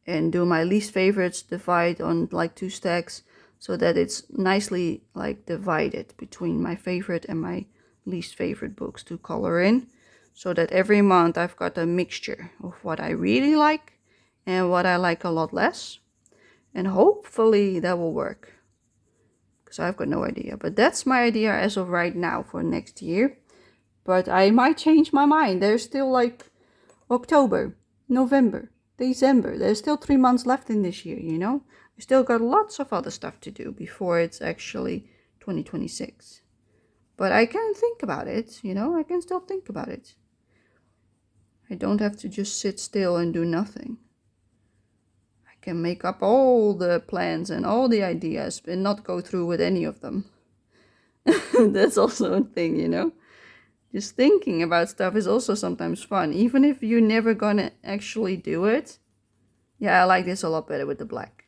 and do my least favorites, divide on like 2 stacks, so that it's nicely like divided between my favorite and my least favorite books to color in, so that every month I've got a mixture of what I really like and what I like a lot less. And hopefully that will work, because I've got no idea. But that's my idea as of right now for next year. But I might change my mind. There's still like October, November, December. There's still 3 months left in this year, you know. We still got lots of other stuff to do before it's actually 2026. But I can think about it, you know, I can still think about it. I don't have to just sit still and do nothing. I can make up all the plans and all the ideas and not go through with any of them. That's also a thing, you know. Just thinking about stuff is also sometimes fun, even if you're never gonna actually do it. Yeah, I like this a lot better with the black.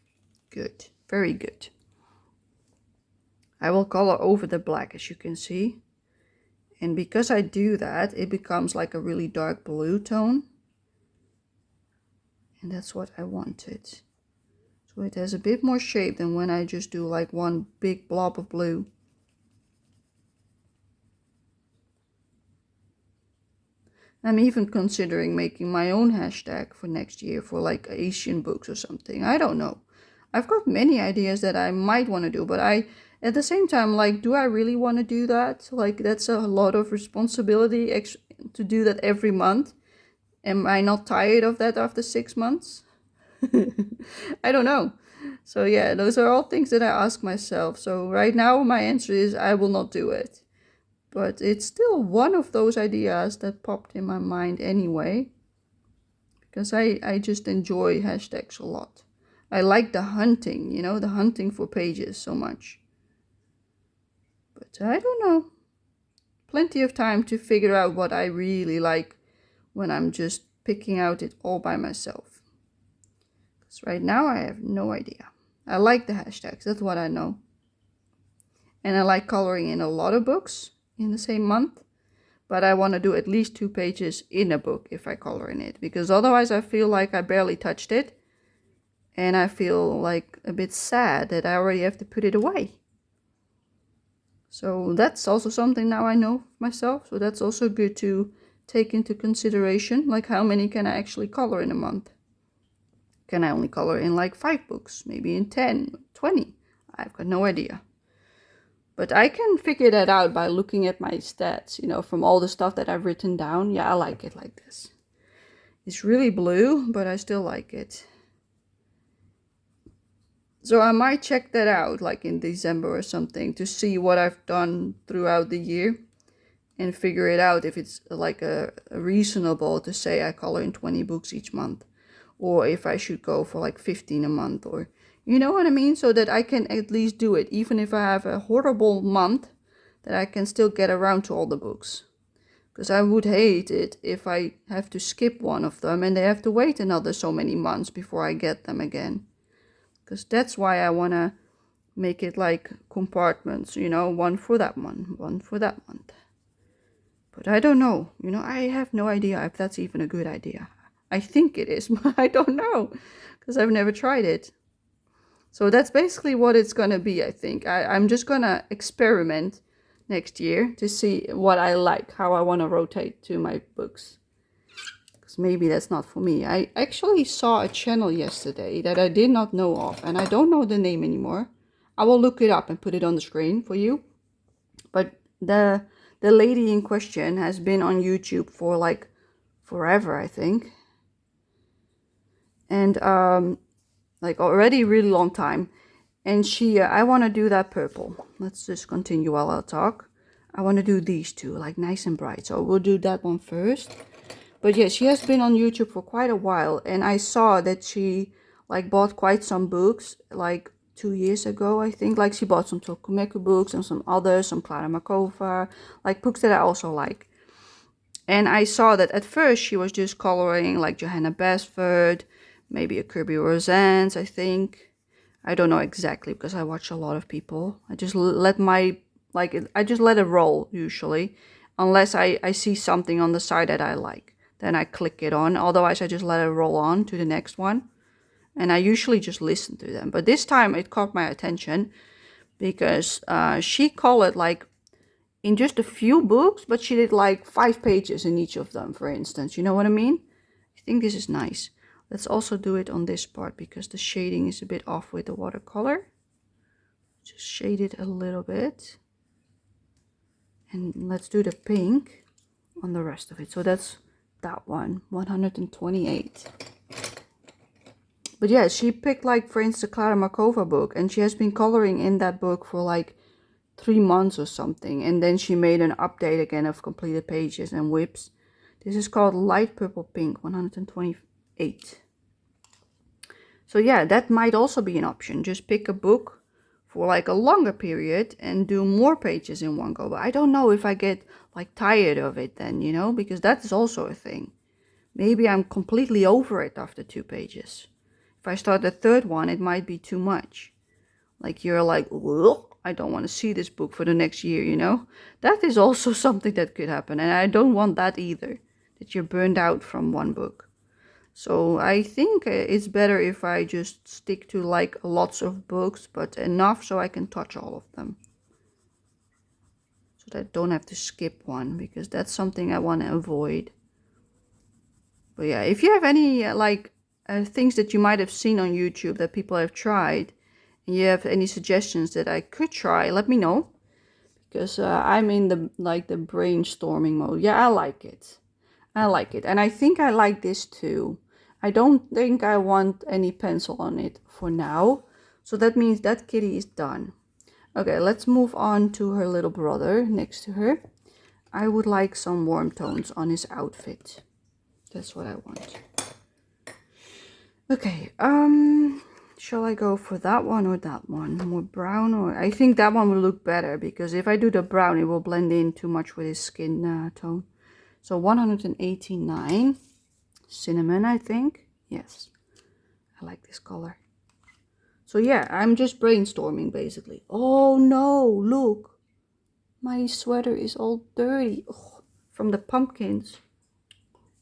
Good, very good. I will color over the black, as you can see. And because I do that, it becomes like a really dark blue tone. And that's what I wanted. So it has a bit more shape than when I just do like one big blob of blue. I'm even considering making my own hashtag for next year for like Asian books or something. I don't know. I've got many ideas that I might want to do, but at the same time, like, do I really want to do that? Like, that's a lot of responsibility to do that every month. Am I not tired of that after 6 months? I don't know. So yeah, those are all things that I ask myself. So right now my answer is I will not do it. But it's still one of those ideas that popped in my mind anyway. Because I just enjoy hashtags a lot. I like the hunting, you know, the hunting for pages so much. But I don't know. Plenty of time to figure out what I really like when I'm just picking out it all by myself. Because right now I have no idea. I like the hashtags, that's what I know. And I like coloring in a lot of books in the same month. But I want to do at least 2 pages in a book if I color in it. Because otherwise I feel like I barely touched it. And I feel like a bit sad that I already have to put it away. So that's also something now I know myself. So that's also good to take into consideration. Like, how many can I actually color in a month? Can I only color in like 5 books? Maybe in 10, 20? I've got no idea. But I can figure that out by looking at my stats, you know, from all the stuff that I've written down. Yeah, I like it like this. It's really blue, but I still like it. So I might check that out like in December or something to see what I've done throughout the year and figure it out if it's like a reasonable to say I color in 20 books each month, or if I should go for like 15 a month, or you know what I mean, so that I can at least do it even if I have a horrible month, that I can still get around to all the books. Because I would hate it if I have to skip one of them and they have to wait another so many months before I get them again. Because that's why I want to make it like compartments, you know, one for that one for that month. But I don't know, you know, I have no idea if that's even a good idea. I think it is, but I don't know, because I've never tried it. So that's basically what it's going to be, I think. I'm just going to experiment next year to see what I like, how I want to rotate to my books. Because maybe that's not for me. I actually saw a channel yesterday that I did not know of, and I don't know the name anymore. I will look it up and put it on the screen for you. But the lady in question has been on YouTube for like forever, I think. And like already a really long time. And I want to do that purple. Let's just continue while I talk. I want to do these two, like nice and bright. So we'll do that one first. But yeah, she has been on YouTube for quite a while. And I saw that she like bought quite some books, like 2 years ago, I think. Like she bought some Nelco Neco books and some others, some Clara Markova, like books that I also like. And I saw that at first she was just coloring like Johanna Basford, maybe a Kirby Rosans, I think. I don't know exactly because I watch a lot of people. I just let it roll usually, unless I see something on the side that I like. Then I click it on. Otherwise, I just let it roll on to the next one. And I usually just listen to them. But this time it caught my attention because she colored like in just a few books, but she did like 5 pages in each of them, for instance. You know what I mean? I think this is nice. Let's also do it on this part because the shading is a bit off with the watercolor. Just shade it a little bit. And let's do the pink on the rest of it. So that's that one, 128. But yeah, she picked like, for instance, the Clara Markova book. And she has been coloring in that book for like 3 months or something, and then she made an update again of completed pages and whips. This is called Light Purple Pink 128. So yeah, that might also be an option. Just pick a book for like a longer period and do more pages in one go. But I don't know if I get like tired of it then, you know, because that is also a thing. Maybe I'm completely over it after 2 pages. If I start the third one, it might be too much. Like you're like, ugh, I don't want to see this book for the next year, you know? That is also something that could happen. And I don't want that either, that you're burned out from one book. So I think it's better if I just stick to like lots of books, but enough so I can touch all of them. So that I don't have to skip one, because that's something I want to avoid. But yeah, if you have any things that you might have seen on YouTube that people have tried, and you have any suggestions that I could try, let me know. Because I'm in the brainstorming mode. Yeah, I like it. I like it. And I think I like this too. I don't think I want any pencil on it for now. So that means that kitty is done. Okay, let's move on to her little brother next to her. I would like some warm tones on his outfit. That's what I want. Okay, shall I go for that one or that one? More brown, or I think that one will look better, because if I do the brown, it will blend in too much with his skin tone. So 189, cinnamon, I think. Yes, I like this color. So yeah, I'm just brainstorming basically. Oh no, look, my sweater is all dirty. Ugh, from the pumpkins.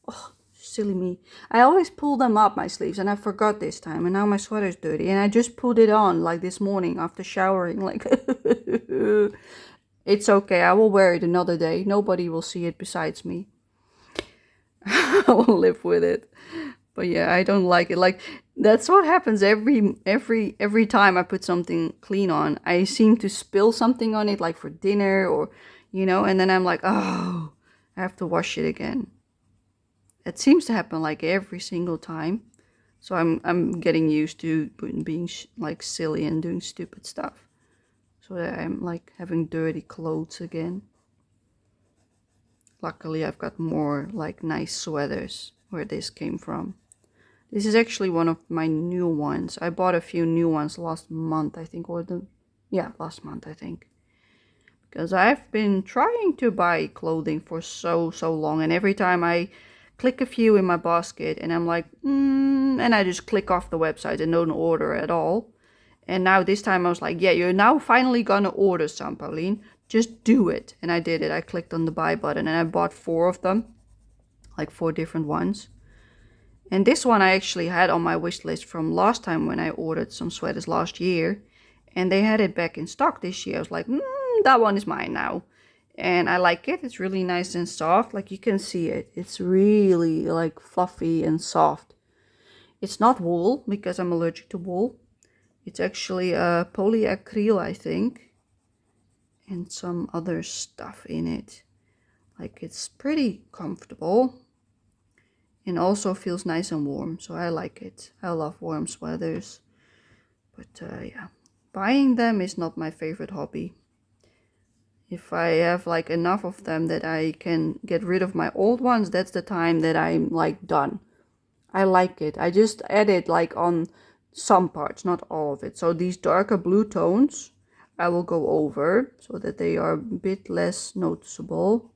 Oh, silly me. I always pull them up, my sleeves, and I forgot this time, and now my sweater's dirty, and I just put it on like this morning after showering, like it's okay, I will wear it another day. Nobody will see it besides me. I will live with it. But yeah, I don't like it. Like, that's what happens every time I put something clean on. I seem to spill something on it, like for dinner, or you know, and then I'm like, oh, I have to wash it again. It seems to happen like every single time. So I'm getting used to being like silly and doing stupid stuff. So that I'm like having dirty clothes again. Luckily I've got more like nice sweaters where this came from. This is actually one of my new ones. I bought a few new ones last month, I think, last month, I think. Because I've been trying to buy clothing for so long, and every time I click a few in my basket and I'm like, and I just click off the website and don't order at all. And now this time I was like, yeah, you're now finally gonna order some, Pauline. Just do it. And I did it. I clicked on the buy button and I bought 4 of them, like 4 different ones. And this one I actually had on my wish list from last time when I ordered some sweaters last year. And they had it back in stock this year. I was like, that one is mine now. And I like it. It's really nice and soft. Like you can see it. It's really like fluffy and soft. It's not wool because I'm allergic to wool. It's actually polyacryl, I think. And some other stuff in it. Like it's pretty comfortable. And also feels nice and warm. So I like it. I love warm sweaters. But yeah. Buying them is not my favorite hobby. If I have like enough of them that I can get rid of my old ones, that's the time that I'm like done. I like it. I just add it like on some parts, not all of it. So these darker blue tones, I will go over so that they are a bit less noticeable.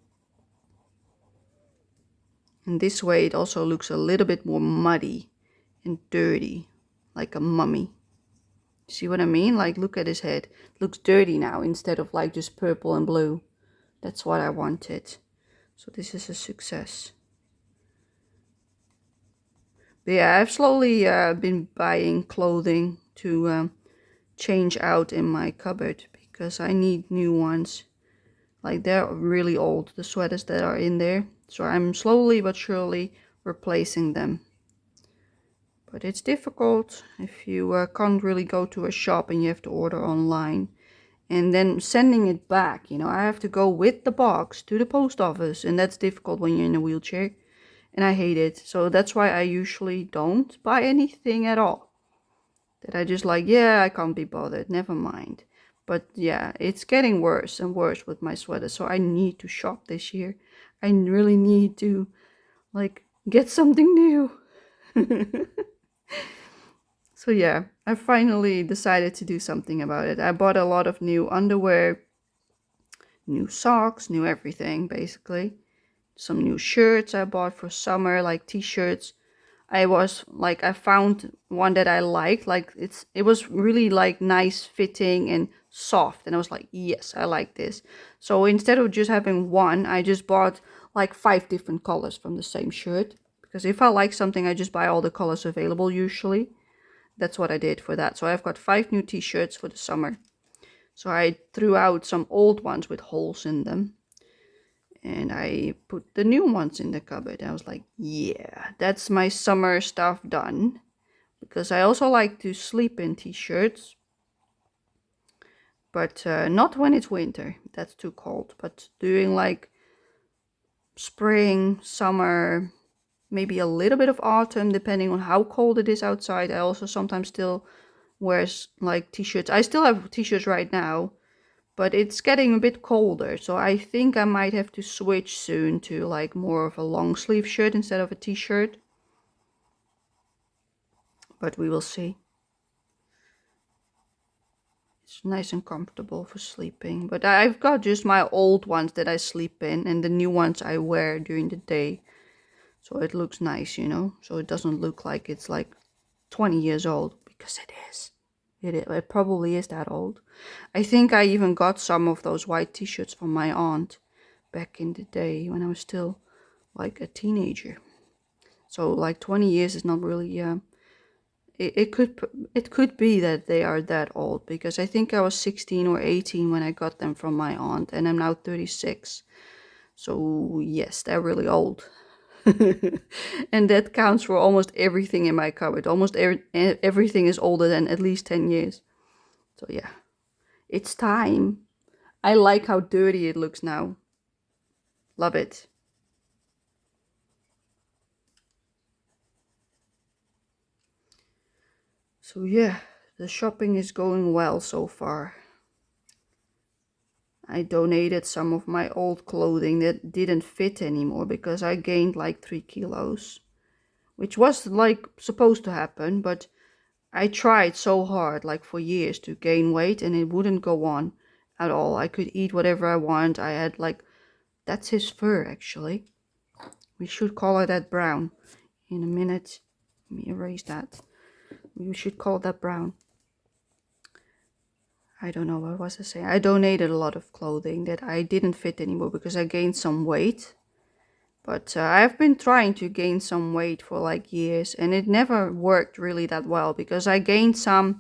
And this way it also looks a little bit more muddy and dirty, like a mummy. See what I mean? Like, look at his head. It looks dirty now instead of like just purple and blue. That's what I wanted. So this is a success. But yeah, I've slowly been buying clothing to change out in my cupboard because I need new ones. Like, they're really old, the sweaters that are in there. So I'm slowly but surely replacing them. But it's difficult if you can't really go to a shop and you have to order online. And then sending it back, you know, I have to go with the box to the post office. And that's difficult when you're in a wheelchair. And I hate it. So that's why I usually don't buy anything at all. That I just like, yeah, I can't be bothered. Never mind. But yeah, it's getting worse and worse with my sweater. So I need to shop this year. I really need to like get something new. So yeah, I finally decided to do something about it. I bought a lot of new underwear, new socks, new everything basically. Some new shirts I bought for summer, like t-shirts. I found one that I liked. Like it was really like nice fitting and soft. And I was like, yes, I like this. So instead of just having one, I just bought like 5 different colors from the same shirt. Because if I like something, I just buy all the colors available usually. That's what I did for that. So I've got 5 new t-shirts for the summer. So I threw out some old ones with holes in them. And I put the new ones in the cupboard. I was like, yeah, that's my summer stuff done. Because I also like to sleep in t-shirts. But not when it's winter. That's too cold. But doing like spring, summer, maybe a little bit of autumn, depending on how cold it is outside. I also sometimes still wears like t-shirts. I still have t-shirts right now, but it's getting a bit colder, so I think I might have to switch soon to like more of a long sleeve shirt instead of a t-shirt. But we will see. It's nice and comfortable for sleeping. But I've got just my old ones that I sleep in and the new ones I wear during the day. So it looks nice, you know? So it doesn't look like it's like 20 years old, because it is. It probably is that old. I think I even got some of those white t-shirts from my aunt back in the day when I was still like a teenager. So like 20 years is not really it could be that they are that old, because I think I was 16 or 18 when I got them from my aunt, and I'm now 36. So yes, they're really old. And that counts for almost everything in my cupboard. Almost everything is older than at least 10 years. So yeah, it's time. I like how dirty it looks now. Love it. So yeah, the shopping is going well so far. I donated some of my old clothing that didn't fit anymore because I gained like 3 kilos, which was like supposed to happen, but I tried so hard, like for years, to gain weight and it wouldn't go on at all. I could eat whatever I want. I had like, that's his fur actually. We should color that brown in a minute. Let me erase that. We should call that brown. I don't know, what was I saying? I donated a lot of clothing that I didn't fit anymore because I gained some weight. But I've been trying to gain some weight for like years, and it never worked really that well because I gained some,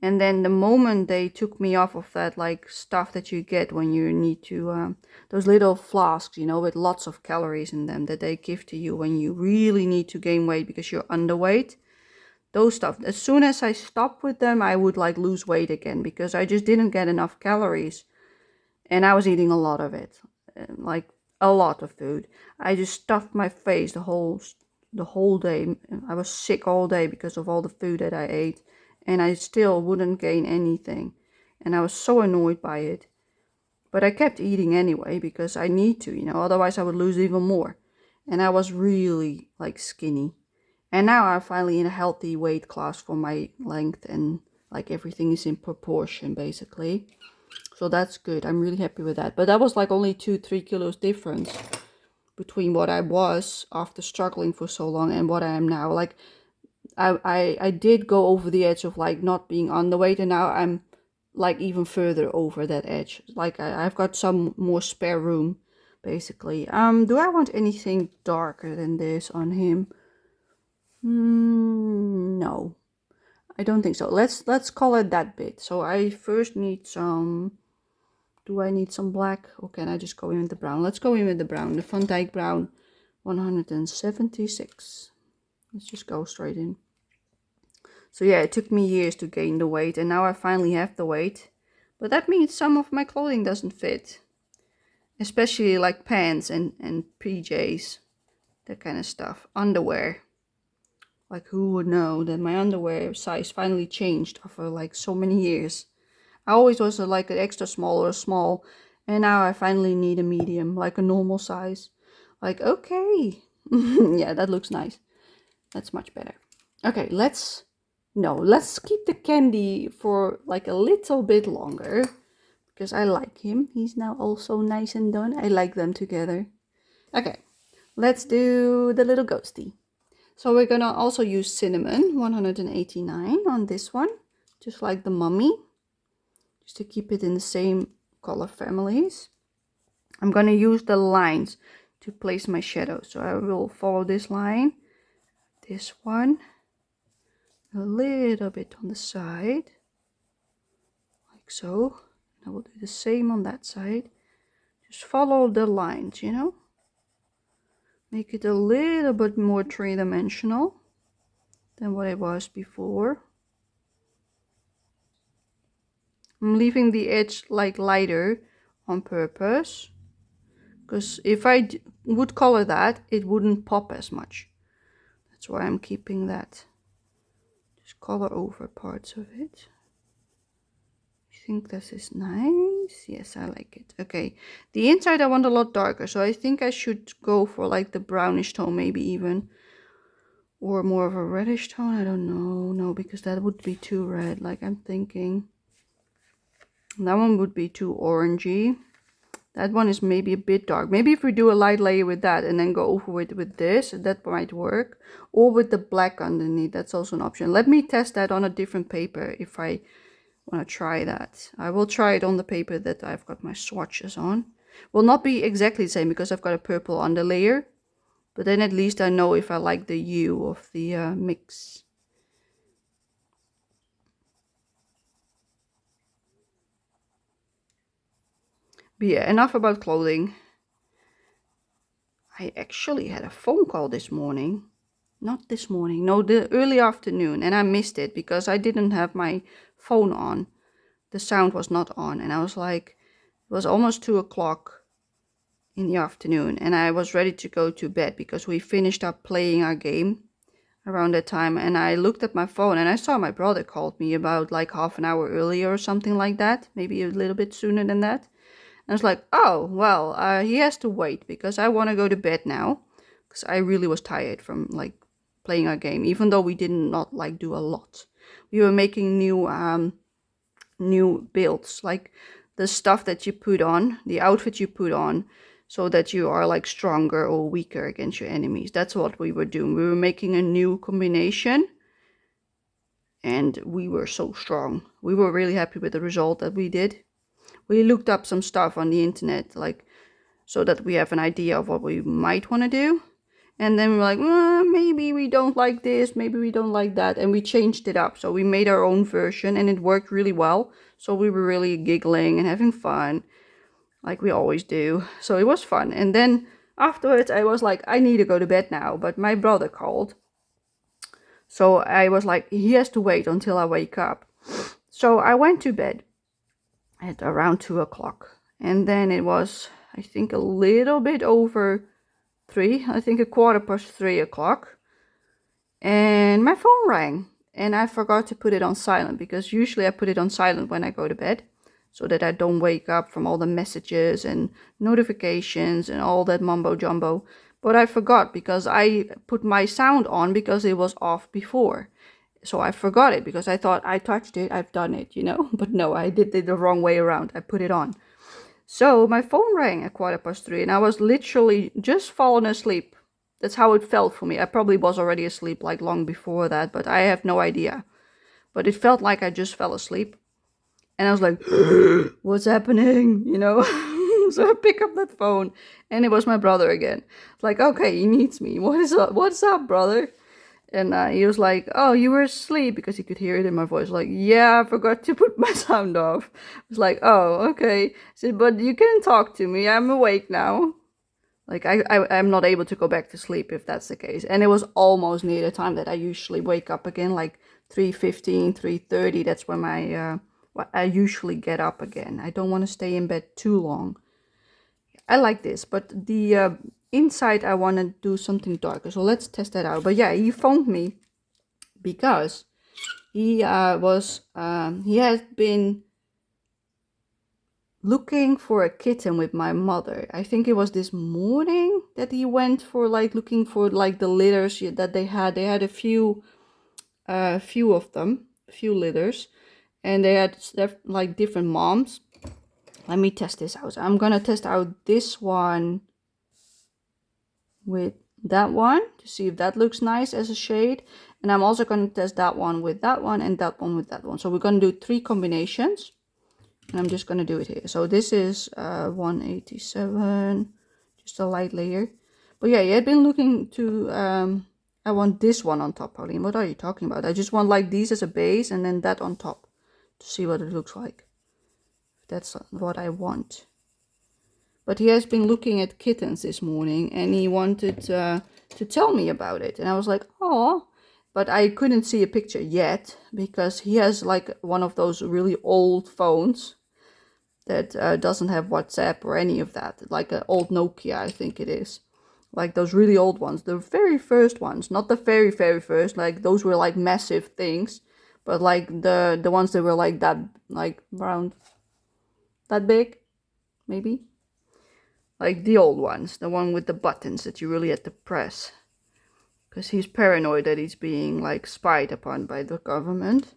and then the moment they took me off of that like stuff that you get when you need to, those little flasks, you know, with lots of calories in them that they give to you when you really need to gain weight because you're underweight. Those stuff. As soon as I stopped with them, I would like lose weight again because I just didn't get enough calories, and I was eating a lot of it, like a lot of food. I just stuffed my face the whole day. I was sick all day because of all the food that I ate, and I still wouldn't gain anything, and I was so annoyed by it. But I kept eating anyway because I need to, you know, otherwise I would lose even more. And I was really like skinny. And now I'm finally in a healthy weight class for my length, and like everything is in proportion basically. So that's good. I'm really happy with that. But that was like only 2-3 kilos difference between what I was after struggling for so long and what I am now. Like I did go over the edge of like not being underweight, and now I'm like even further over that edge. Like I've got some more spare room basically. Do I want anything darker than this on him? No, I don't think so. Let's call it that bit. So I first need some. Do I need some black, or can I just go in with the brown? Let's go in with the brown, the Van Dyke brown 176. Let's just go straight in. So yeah, it took me years to gain the weight, and now I finally have the weight. But that means some of my clothing doesn't fit. Especially like pants and PJs, that kind of stuff. Underwear. Like who would know that my underwear size finally changed after like so many years. I always was like an extra small or a small, and now I finally need a medium, like a normal size. Like, okay. Yeah, that looks nice. That's much better. Okay, let's keep the candy for like a little bit longer, because I like him. He's now also nice and done. I like them together. Okay, let's do the little ghosty. So we're gonna also use cinnamon 189 on this one, just like the mummy, just to keep it in the same color families. I'm gonna use the lines to place my shadow. So I will follow this line, this one, a little bit on the side, like so. I will do the same on that side. Just follow the lines, you know. Make it a little bit more three-dimensional than what it was before. I'm leaving the edge like lighter on purpose, because if I would color that, it wouldn't pop as much. That's why I'm keeping that. Just color over parts of it. I think this is nice. Yes, I like it. Okay, the inside I want a lot darker, so I think I should go for like the brownish tone, maybe even, or more of a reddish tone. I don't know. No, because that would be too red. Like, I'm thinking that one would be too orangey. That one is maybe a bit dark. Maybe if we do a light layer with that and then go over it with this, that might work. Or with the black underneath, that's also an option. Let me test that on a different paper if I want to try that. I will try it on the paper that I've got my swatches on. Will not be exactly the same because I've got a purple underlayer. But then at least I know if I like the hue of the mix. But yeah, enough about clothing. I actually had a phone call this morning. Not this morning, no, the early afternoon, and I missed it because I didn't have my phone on. The sound was not on, and I was like, it was almost 2 o'clock in the afternoon, and I was ready to go to bed because we finished up playing our game around that time, and I looked at my phone and I saw my brother called me about like half an hour earlier or something like that, maybe a little bit sooner than that. And I was like, oh, well, he has to wait because I want to go to bed now, because I really was tired from like playing our game, even though we did not like do a lot. We were making new builds, like the stuff that you put on, the outfit you put on, so that you are like stronger or weaker against your enemies. That's what we were doing. We were making a new combination, and we were so strong. We were really happy with the result that we did. We looked up some stuff on the internet, like, so that we have an idea of what we might want to do. And then we were like, maybe we don't like this, maybe we don't like that. And we changed it up. So we made our own version and it worked really well. So we were really giggling and having fun, like we always do. So it was fun. And then afterwards I was like, I need to go to bed now. But my brother called. So I was like, he has to wait until I wake up. So I went to bed at around 2 o'clock. And then it was, I think, a little bit over 3, I think a quarter past 3 o'clock, and my phone rang, and I forgot to put it on silent, because usually I put it on silent when I go to bed so that I don't wake up from all the messages and notifications and all that mumbo jumbo. But I forgot because I put my sound on because it was off before. So I forgot it because I thought I touched it, I've done it, you know. But no, I did it the wrong way around. I put it on. So my phone rang at quarter past 3, and I was literally just fallen asleep. That's how it felt for me. I probably was already asleep like long before that, but I have no idea. But it felt like I just fell asleep. And I was like, what's happening? You know? So I pick up that phone, and it was my brother again. It's like, okay, he needs me. What is up? What's up, brother? And he was like, oh, you were asleep, because he could hear it in my voice. Like, yeah, I forgot to put my sound off. I was like, oh, okay. I said, but you can talk to me. I'm awake now. Like, I'm not able to go back to sleep if that's the case. And it was almost near the time that I usually wake up again, like 3:15, 3:30. That's when I usually get up again. I don't want to stay in bed too long. I like this, but the inside I want to do something darker. So let's test that out. But yeah, he phoned me because he had been looking for a kitten with my mother. I think it was this morning that he went for like looking for like the litters that they had. They had a few of them, a few litters, and they had like different moms. Let me test this out. I'm gonna test out this one with that one to see if that looks nice as a shade, and I'm also going to test that one with that one and that one with that one. So we're going to do 3 combinations, and I'm just going to do it here. So this is 187, just a light layer. But yeah, you had been looking to I want this one on top, Pauline. What are you talking about? I just want like these as a base and then that on top to see what it looks like. That's what I want. But he has been looking at kittens this morning, and he wanted to tell me about it. And I was like, oh, but I couldn't see a picture yet because he has like one of those really old phones that doesn't have WhatsApp or any of that. Like an old Nokia, I think it is. Like those really old ones, the very first ones, not the very, very first. Like those were like massive things, but like the ones that were like that, like around that big, maybe. Like the old ones, the one with the buttons that you really had to press. Because he's paranoid that he's being like spied upon by the government.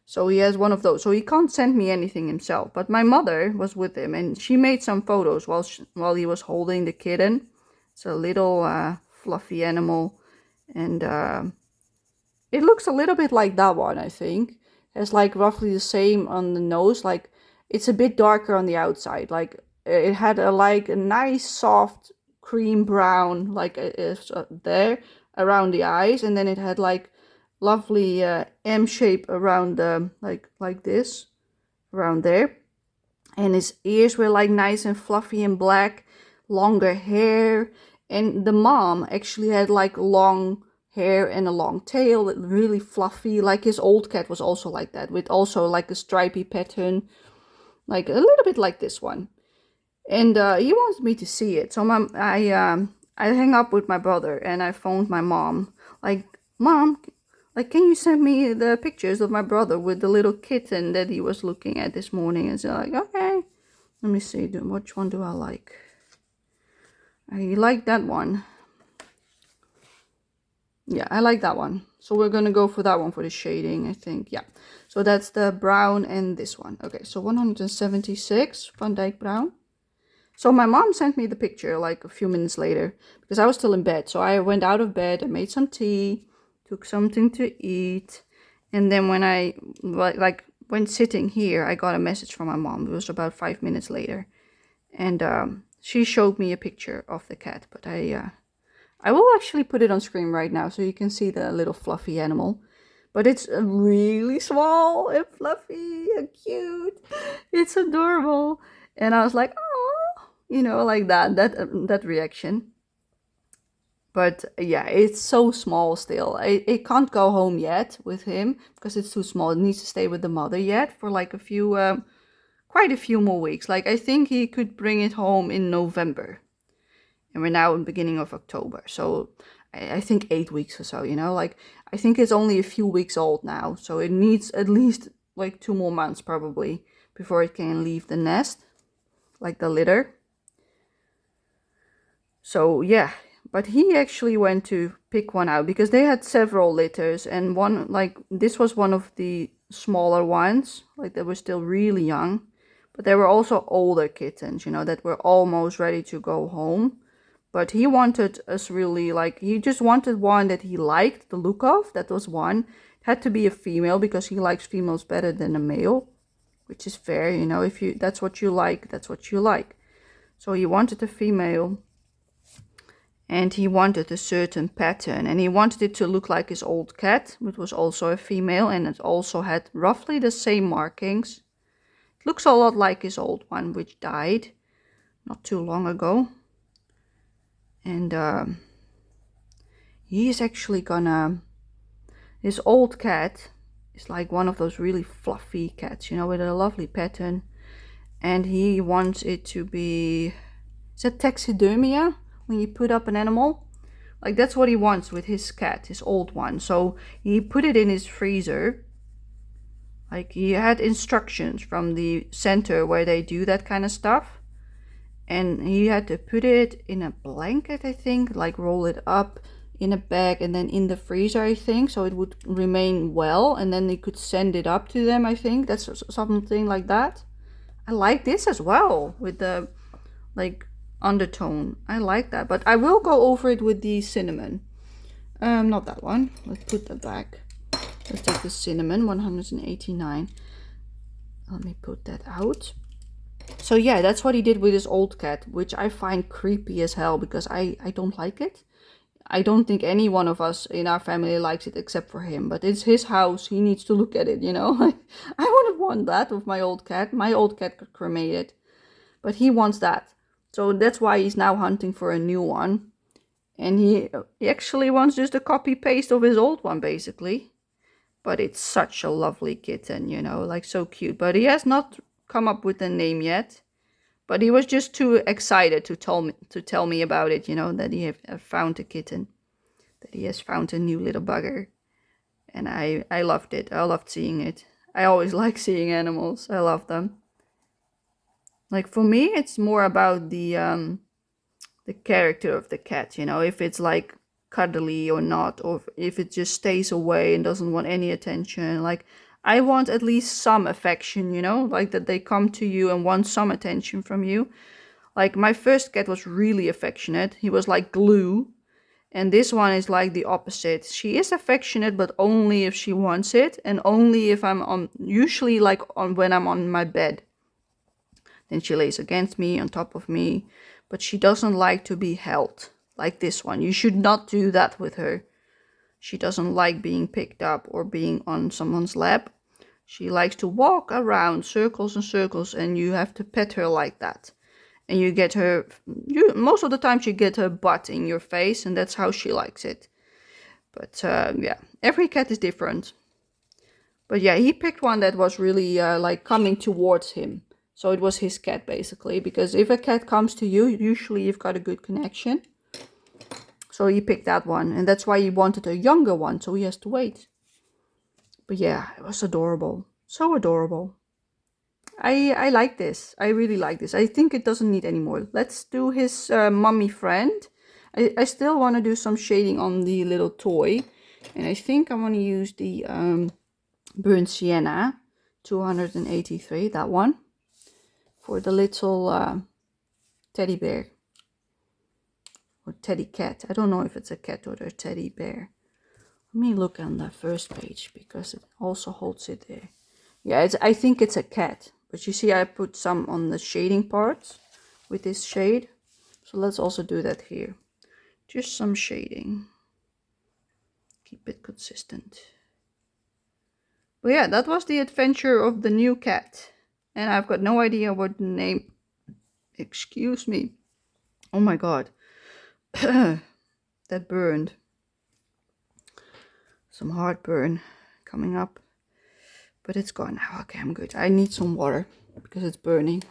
So he has one of those. So he can't send me anything himself. But my mother was with him and she made some photos while he was holding the kitten. It's a little fluffy animal. And it looks a little bit like that one, I think. It's like roughly the same on the nose. Like it's a bit darker on the outside. Like it had like a nice soft cream brown like there around the eyes, and then it had like lovely M shape around the like this around there, and his ears were like nice and fluffy and black, longer hair, and the mom actually had like long hair and a long tail, really fluffy, like his old cat was also like that, with also like a stripy pattern, like a little bit like this one. And he wants me to see it. So I hang up with my brother and I phoned my mom. Like, Mom, like, can you send me the pictures of my brother with the little kitten that he was looking at this morning? And so like, okay. Let me see, which one do I like? I like that one. Yeah, I like that one. So we're going to go for that one for the shading, I think. Yeah. So that's the brown and this one. Okay, so 176 Van Dyke Brown. So my mom sent me the picture like a few minutes later because I was still in bed. So I went out of bed, I made some tea, took something to eat. And then when I went sitting here, I got a message from my mom. It was about 5 minutes later. And she showed me a picture of the cat. But I will actually put it on screen right now so you can see the little fluffy animal. But it's really small and fluffy and cute. It's adorable. And I was like, oh. You know, like that reaction. But yeah, it's so small still. It can't go home yet with him because it's too small. It needs to stay with the mother yet for like a few, quite a few more weeks. Like I think he could bring it home in November. And we're now in the beginning of October. So I think 8 weeks or so, you know. Like I think it's only a few weeks old now. So it needs at least like 2 more months probably before it can leave the nest. Like the litter. So yeah, but he actually went to pick one out because they had several litters, and one, like this was one of the smaller ones, like they were still really young, but there were also older kittens, you know, that were almost ready to go home. But he wanted us really, like he just wanted one that he liked the look of. That was one. It had to be a female because he likes females better than a male, which is fair, you know, if you that's what you like, that's what you like. So he wanted a female. And he wanted a certain pattern, and he wanted it to look like his old cat, which was also a female, and it also had roughly the same markings. It looks a lot like his old one, which died not too long ago. And he is actually gonna... His old cat is like one of those really fluffy cats, you know, with a lovely pattern. And he wants it to be... Is that taxidermia? When you put up an animal, like that's what he wants with his cat, his old one. So he put it in his freezer. Like he had instructions from the center where they do that kind of stuff. And he had to put it in a blanket, I think, like roll it up in a bag and then in the freezer, I think, so it would remain well, and then they could send it up to them, I think. That's something like that. I like this as well with the like undertone. I like that, but I will go over it with the cinnamon. Not that one. Let's put that back. Let's take the cinnamon, 189. Let me put that out. So yeah, that's what he did with his old cat, which I find creepy as hell because I don't like it. I don't think any one of us in our family likes it except for him, but it's his house. He needs to look at it, you know. I wouldn't want that with my old cat. My old cat got cremated, but he wants that. So that's why he's now hunting for a new one. And he actually wants just a copy paste of his old one, basically. But it's such a lovely kitten, you know, like so cute. But he has not come up with a name yet. But he was just too excited to tell me about it, you know, that he have found a kitten, that he has found a new little bugger. And I loved it. I loved seeing it. I always like seeing animals. I love them. Like for me, it's more about the character of the cat, you know, if it's like cuddly or not, or if it just stays away and doesn't want any attention. Like I want at least some affection, you know, like that they come to you and want some attention from you. Like my first cat was really affectionate. He was like glue. And this one is like the opposite. She is affectionate, but only if she wants it, and only if I'm on, usually like on when I'm on my bed. Then she lays against me, on top of me, but she doesn't like to be held like this one. You should not do that with her. She doesn't like being picked up or being on someone's lap. She likes to walk around circles and circles, and you have to pet her like that. And you get her, most of the time you get her butt in your face, and that's how she likes it. But yeah, every cat is different. But yeah, he picked one that was really like coming towards him. So it was his cat basically, because if a cat comes to you, usually you've got a good connection. So he picked that one, and that's why he wanted a younger one, so he has to wait. But yeah, it was adorable. So adorable. I like this. I really like this. I think it doesn't need any more. Let's do his mummy friend. I still want to do some shading on the little toy. And I think I want to use the burnt sienna 283, that one, for the little teddy bear or teddy cat. I don't know if it's a cat or a teddy bear. Let me look on the first page because it also holds it there. Yeah, I think it's a cat, but you see I put some on the shading parts with this shade. So let's also do that here. Just some shading. Keep it consistent. But yeah, that was the adventure of the new cat. And I've got no idea what the name... Excuse me. Oh my god. That burned. Some heartburn coming up. But it's gone now. Okay, I'm good. I need some water because it's burning.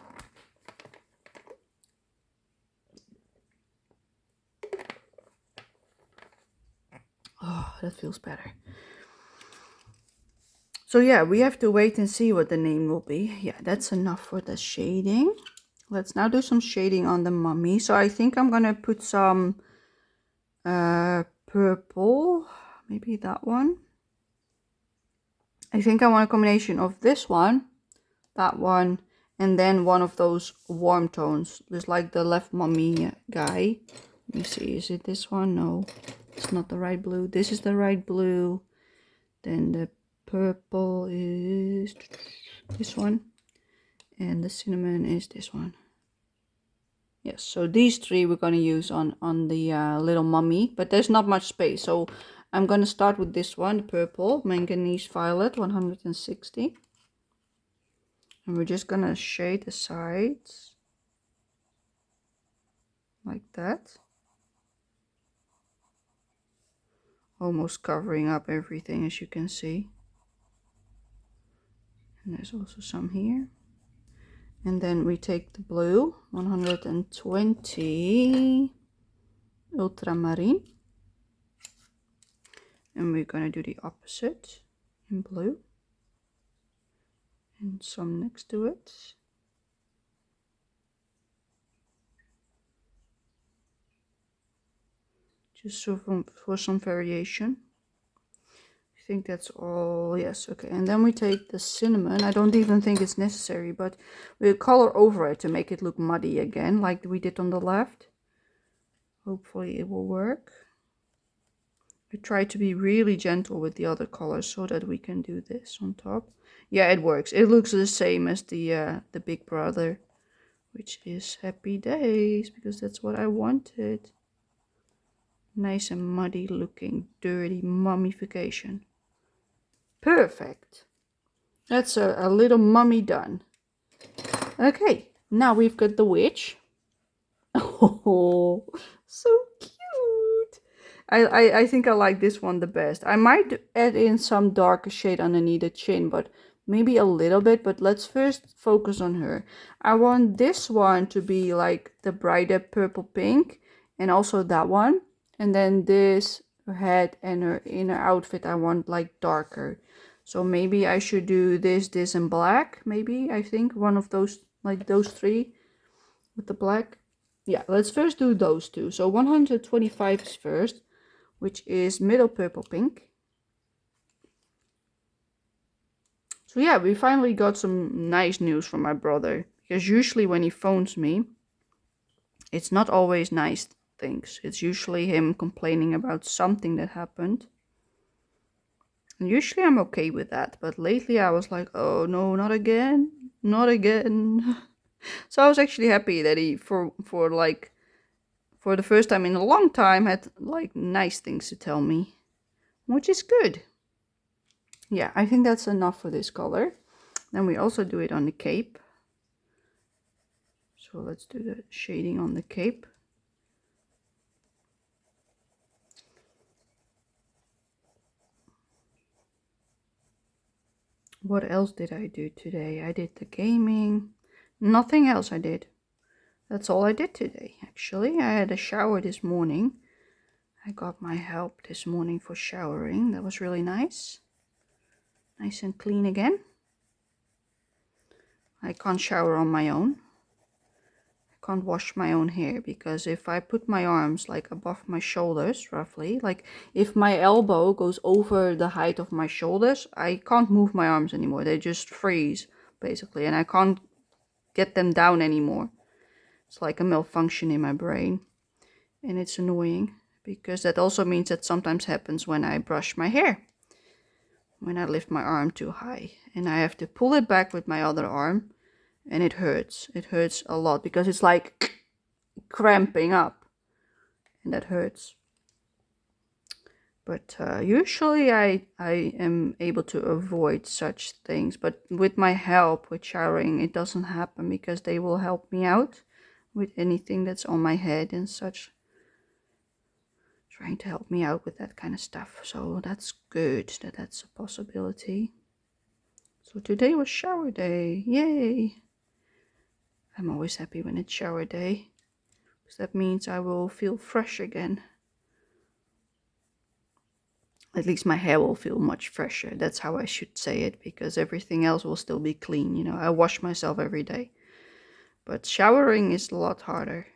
Oh, that feels better. So yeah, we have to wait and see what the name will be. Yeah, that's enough for the shading. Let's now do some shading on the mummy. So I think I'm gonna put some purple, maybe that one. I think I want a combination of this one, that one, and then one of those warm tones, just like the left mummy guy. Let me see, is it this one? No, it's not the right blue. This is the right blue. Then the purple is this one, and the cinnamon is this one. Yes, so these three we're going to use on the little mummy, but there's not much space, so I'm going to start with this one, the purple, manganese violet, 160. And we're just going to shade the sides like that, almost covering up everything, as you can see. And there's also some here. And then we take the blue, 120 ultramarine, and we're going to do the opposite in blue. And some next to it. Just so for some variation. I think that's all. Yes, okay. And then we take the cinnamon. I don't even think it's necessary, but we'll color over it to make it look muddy again, like we did on the left. Hopefully it will work. I try to be really gentle with the other colors so that we can do this on top. Yeah, it works. It looks the same as the big brother, which is happy days, because that's what I wanted. Nice and muddy looking, dirty mummification. Perfect. That's a little mummy done. Okay, now we've got the witch. Oh, so cute. I think I like this one the best. I might add in some darker shade underneath the chin, but maybe a little bit. But let's first focus on her. I want this one to be like the brighter purple pink, and also that one. And then this, her head and her inner outfit, I want like darker. So maybe I should do this and black. Maybe, I think one of those, like those three with the black. Yeah, let's first do those two. So 125 is first, which is middle purple pink. So yeah, we finally got some nice news from my brother, because usually when he phones me, it's not always nice things. It's usually him complaining about something that happened. And usually I'm okay with that, but lately I was like, oh no, not again, not again. So I was actually happy that he, for the first time in a long time, had like nice things to tell me, which is good. Yeah, I think that's enough for this color. Then we also do it on the cape. So let's do the shading on the cape. What else did I do today? I did the gaming. Nothing else I did. That's all I did today, actually. I had a shower this morning. I got my help this morning for showering. That was really nice. Nice and clean again. I can't shower on my own. I can't wash my own hair, because if I put my arms like above my shoulders, roughly, like if my elbow goes over the height of my shoulders, I can't move my arms anymore. They just freeze, basically, and I can't get them down anymore. It's like a malfunction in my brain, and it's annoying, because that also means that sometimes happens when I brush my hair, when I lift my arm too high, and I have to pull it back with my other arm, and it hurts. It hurts a lot, because it's like cramping up, and that hurts. But usually I am able to avoid such things, but with my help with showering, it doesn't happen, because they will help me out with anything that's on my head and such, trying to help me out with that kind of stuff. So that's good that that's a possibility. So today was shower day. Yay! I'm always happy when it's shower day, because that means I will feel fresh again. At least my hair will feel much fresher. That's how I should say it, because everything else will still be clean. You know, I wash myself every day, but showering is a lot harder.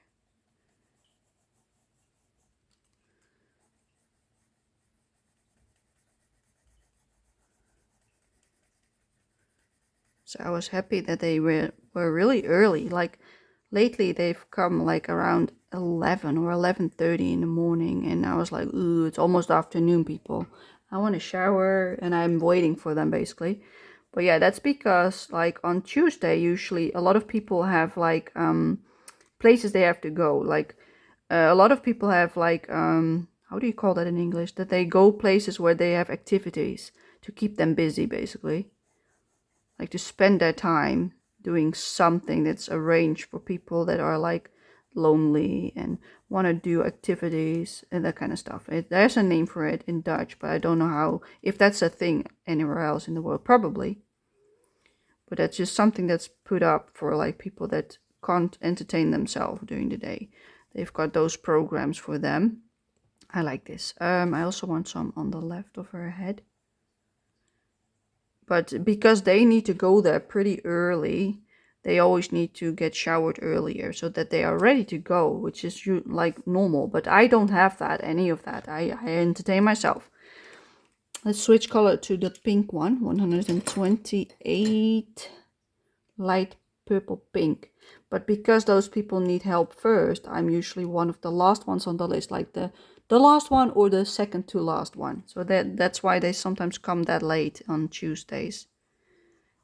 So I was happy that they were really early. Like lately they've come like around 11 or 11:30 in the morning, and I was like, ooh, it's almost afternoon, people. I want to shower, and I'm waiting for them, basically. But yeah, that's because like on Tuesday, usually a lot of people have like places they have to go. Like a lot of people have like how do you call that in English? That they go places where they have activities to keep them busy, basically. Like to spend their time doing something that's arranged for people that are like lonely and want to do activities and that kind of stuff. There's a name for it in Dutch, but I don't know how, if that's a thing anywhere else in the world, probably. But that's just something that's put up for like people that can't entertain themselves during the day. They've got those programs for them. I like this. I also want some on the left of her head, But because they need to go there pretty early, they always need to get showered earlier so that they are ready to go, which is like normal. But I don't have any of that. I entertain myself. Let's switch color to the pink one, 128 light purple pink. But because those people need help first, I'm usually one of the last ones on the list, like the last one or the second to last one. So that's why they sometimes come that late on Tuesdays.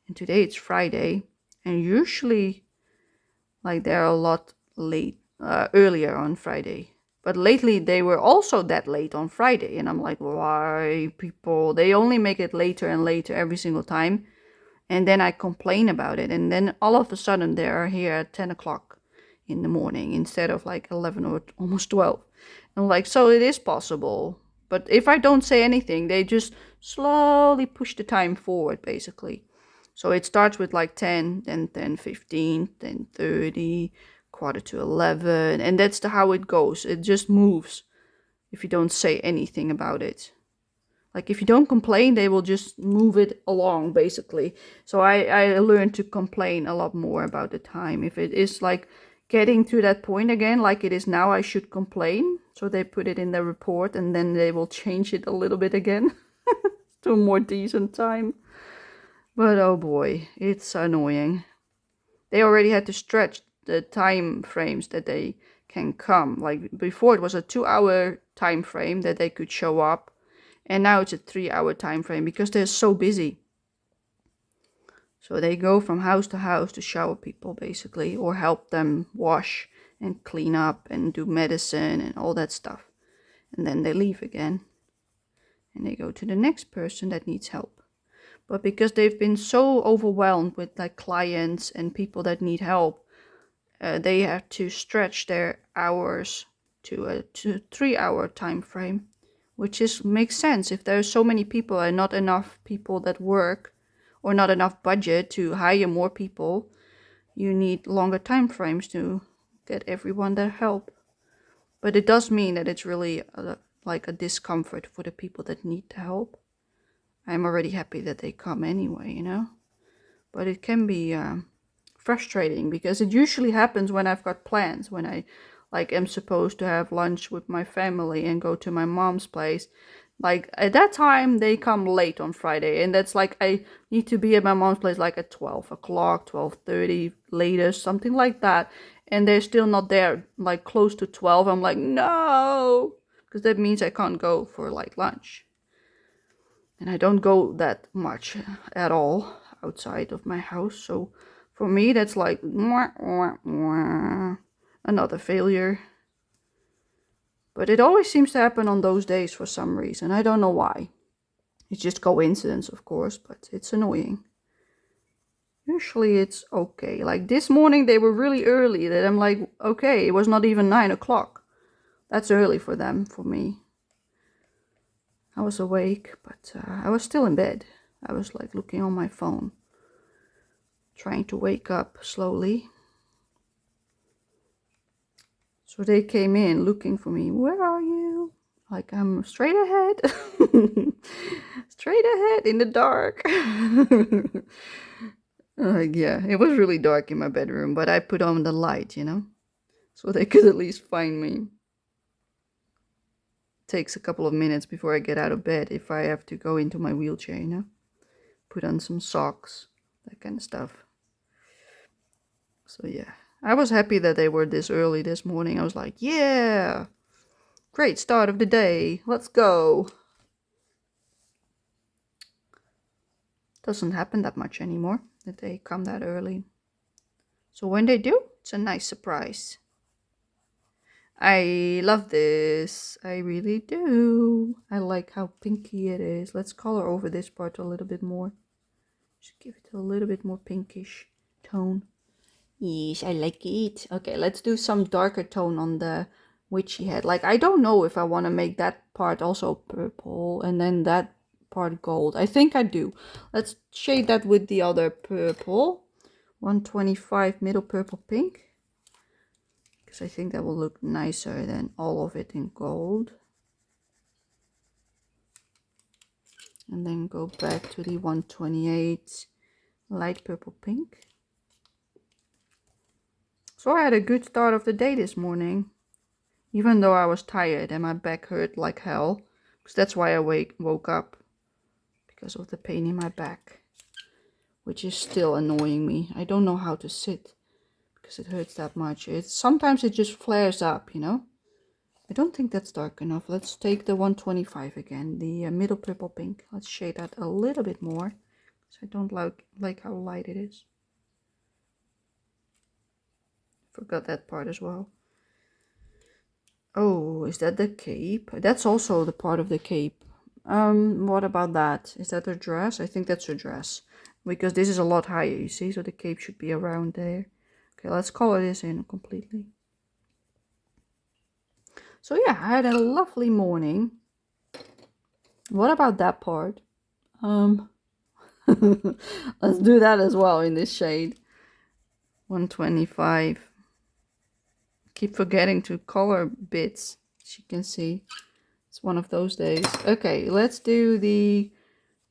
And today it's Friday, and usually like they're a lot earlier on Friday. But lately they were also that late on Friday, and I'm like, why people? They only make it later and later every single time, and then I complain about it, and then all of a sudden they are here at 10 o'clock in the morning instead of like 11 or almost 12. And like, so it is possible, but if I don't say anything, they just slowly push the time forward, basically. So it starts with like 10, then 10:15, then 30, quarter to 11, and that's how it goes. It just moves if you don't say anything about it. Like if you don't complain, they will just move it along, basically. So I learned to complain a lot more about the time. If it is like getting to that point again, like it is now, I should complain. So they put it in the report, and then they will change it a little bit again to a more decent time. But oh boy, it's annoying. They already had to stretch the time frames that they can come. Like before it was a 2-hour time frame that they could show up, and now it's a 3-hour time frame because they're so busy. So they go from house to house to shower people, basically, or help them wash and clean up and do medicine and all that stuff. And then they leave again, and they go to the next person that needs help. But because they've been so overwhelmed with like clients and people that need help, they have to stretch their hours to a 3-hour time frame, which makes sense. If there's so many people and not enough people that work, or not enough budget to hire more people, you need longer time frames to get everyone their help. But it does mean that it's really like a discomfort for the people that need the help. I'm already happy that they come anyway, you know. But it can be frustrating because it usually happens when I've got plans, when I like am supposed to have lunch with my family and go to my mom's place. Like at that time they come late on Friday, and that's like I need to be at my mom's place like at 12 o'clock, 12:30 latest, something like that, and they're still not there like close to 12. I'm like, no, because that means I can't go for like lunch. And I don't go that much at all outside of my house, so for me that's like another failure. But it always seems to happen on those days for some reason. I don't know why. It's just coincidence, of course, but it's annoying. Usually it's okay. Like this morning they were really early, that I'm like, okay, it was not even 9 o'clock. That's early for them, for me. I was awake, but I was still in bed. I was like looking on my phone, trying to wake up slowly. So they came in looking for me. Where are you? Like I'm straight ahead. Straight ahead in the dark. Yeah, it was really dark in my bedroom, but I put on the light, you know, so they could at least find me. Takes a couple of minutes before I get out of bed if I have to go into my wheelchair, you know, put on some socks, that kind of stuff. So yeah, I was happy that they were this early this morning. I was like, yeah, great start of the day, let's go. Doesn't happen that much anymore that they come that early. So when they do, it's a nice surprise. I love this. I really do. I like how pinky it is. Let's color over this part a little bit more. Just give it a little bit more pinkish tone. Yes, I like it. Okay, let's do some darker tone on the witchy head. Like, I don't know if I want to make that part also purple and then that part gold. I think I do. Let's shade that with the other purple. 125 middle purple pink. Because I think that will look nicer than all of it in gold. And then go back to the 128 light purple pink. So I had a good start of the day this morning, even though I was tired and my back hurt like hell, because that's why I woke up, because of the pain in my back, which is still annoying me. I don't know how to sit because it hurts that much. Sometimes it just flares up, you know. I don't think that's dark enough. Let's take the 125 again, the middle purple pink. Let's shade that a little bit more, because I don't like how light it is. Forgot that part as well. Oh, is that the cape? That's also the part of the cape. What about that? Is that her dress? I think that's her dress, because this is a lot higher, you see, so the cape should be around there. Okay, let's color this in completely. So yeah, I had a lovely morning. What about that part? Let's do that as well in this shade. 125. Keep forgetting to color bits, as you can see. It's one of those days. Okay, let's do the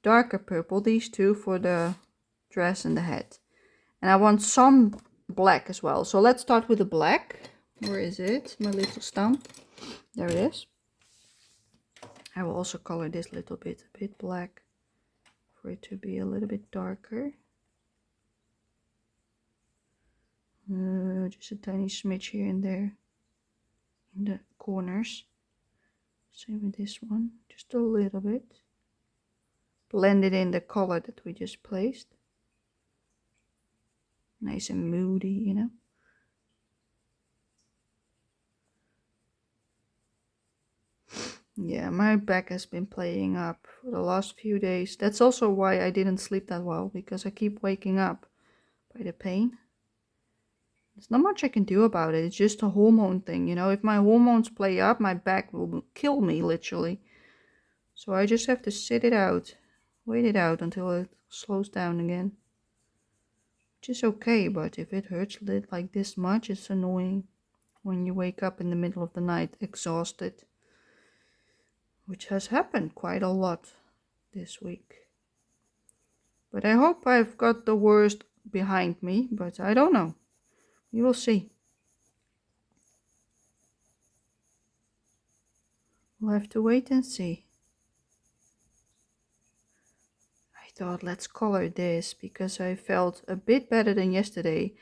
darker purple, these two, for the dress and the head. And I want some black as well. So let's start with the black. Where is it? My little stump. There it is. I will also color this little bit, a bit black, for it to be a little bit darker. Just a tiny smidge here and there in the corners. Same with this one, just a little bit. Blend it in the color that we just placed. Nice and moody, you know. Yeah, my back has been playing up for the last few days. That's also why I didn't sleep that well, because I keep waking up by the pain. There's not much I can do about it. It's just a hormone thing, you know. If my hormones play up, my back will kill me, literally. So I just have to sit it out. Wait it out until it slows down again. Which is okay, but if it hurts like this much, it's annoying. When you wake up in the middle of the night exhausted. Which has happened quite a lot this week. But I hope I've got the worst behind me, but I don't know. We will see. We'll have to wait and see. I thought, let's color this because I felt a bit better than yesterday.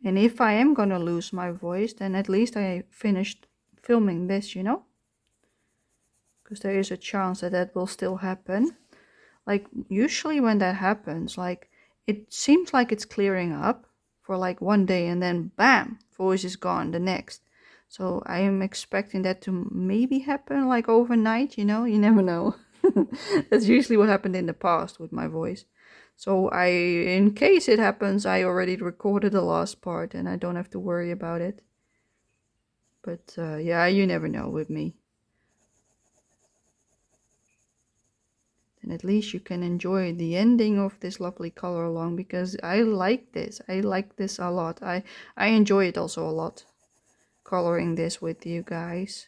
And if I am gonna lose my voice, then at least I finished filming this, you know? Because there is a chance that that will still happen. Like, usually when that happens, like, it seems like it's clearing up for like one day and then bam, voice is gone the next. So I am expecting that to maybe happen like overnight, you know, you never know. That's usually what happened in the past with my voice. So in case it happens, I already recorded the last part and I don't have to worry about it. But yeah, you never know with me. And at least you can enjoy the ending of this lovely color along, because I like this. I like this a lot. I enjoy it also a lot, coloring this with you guys.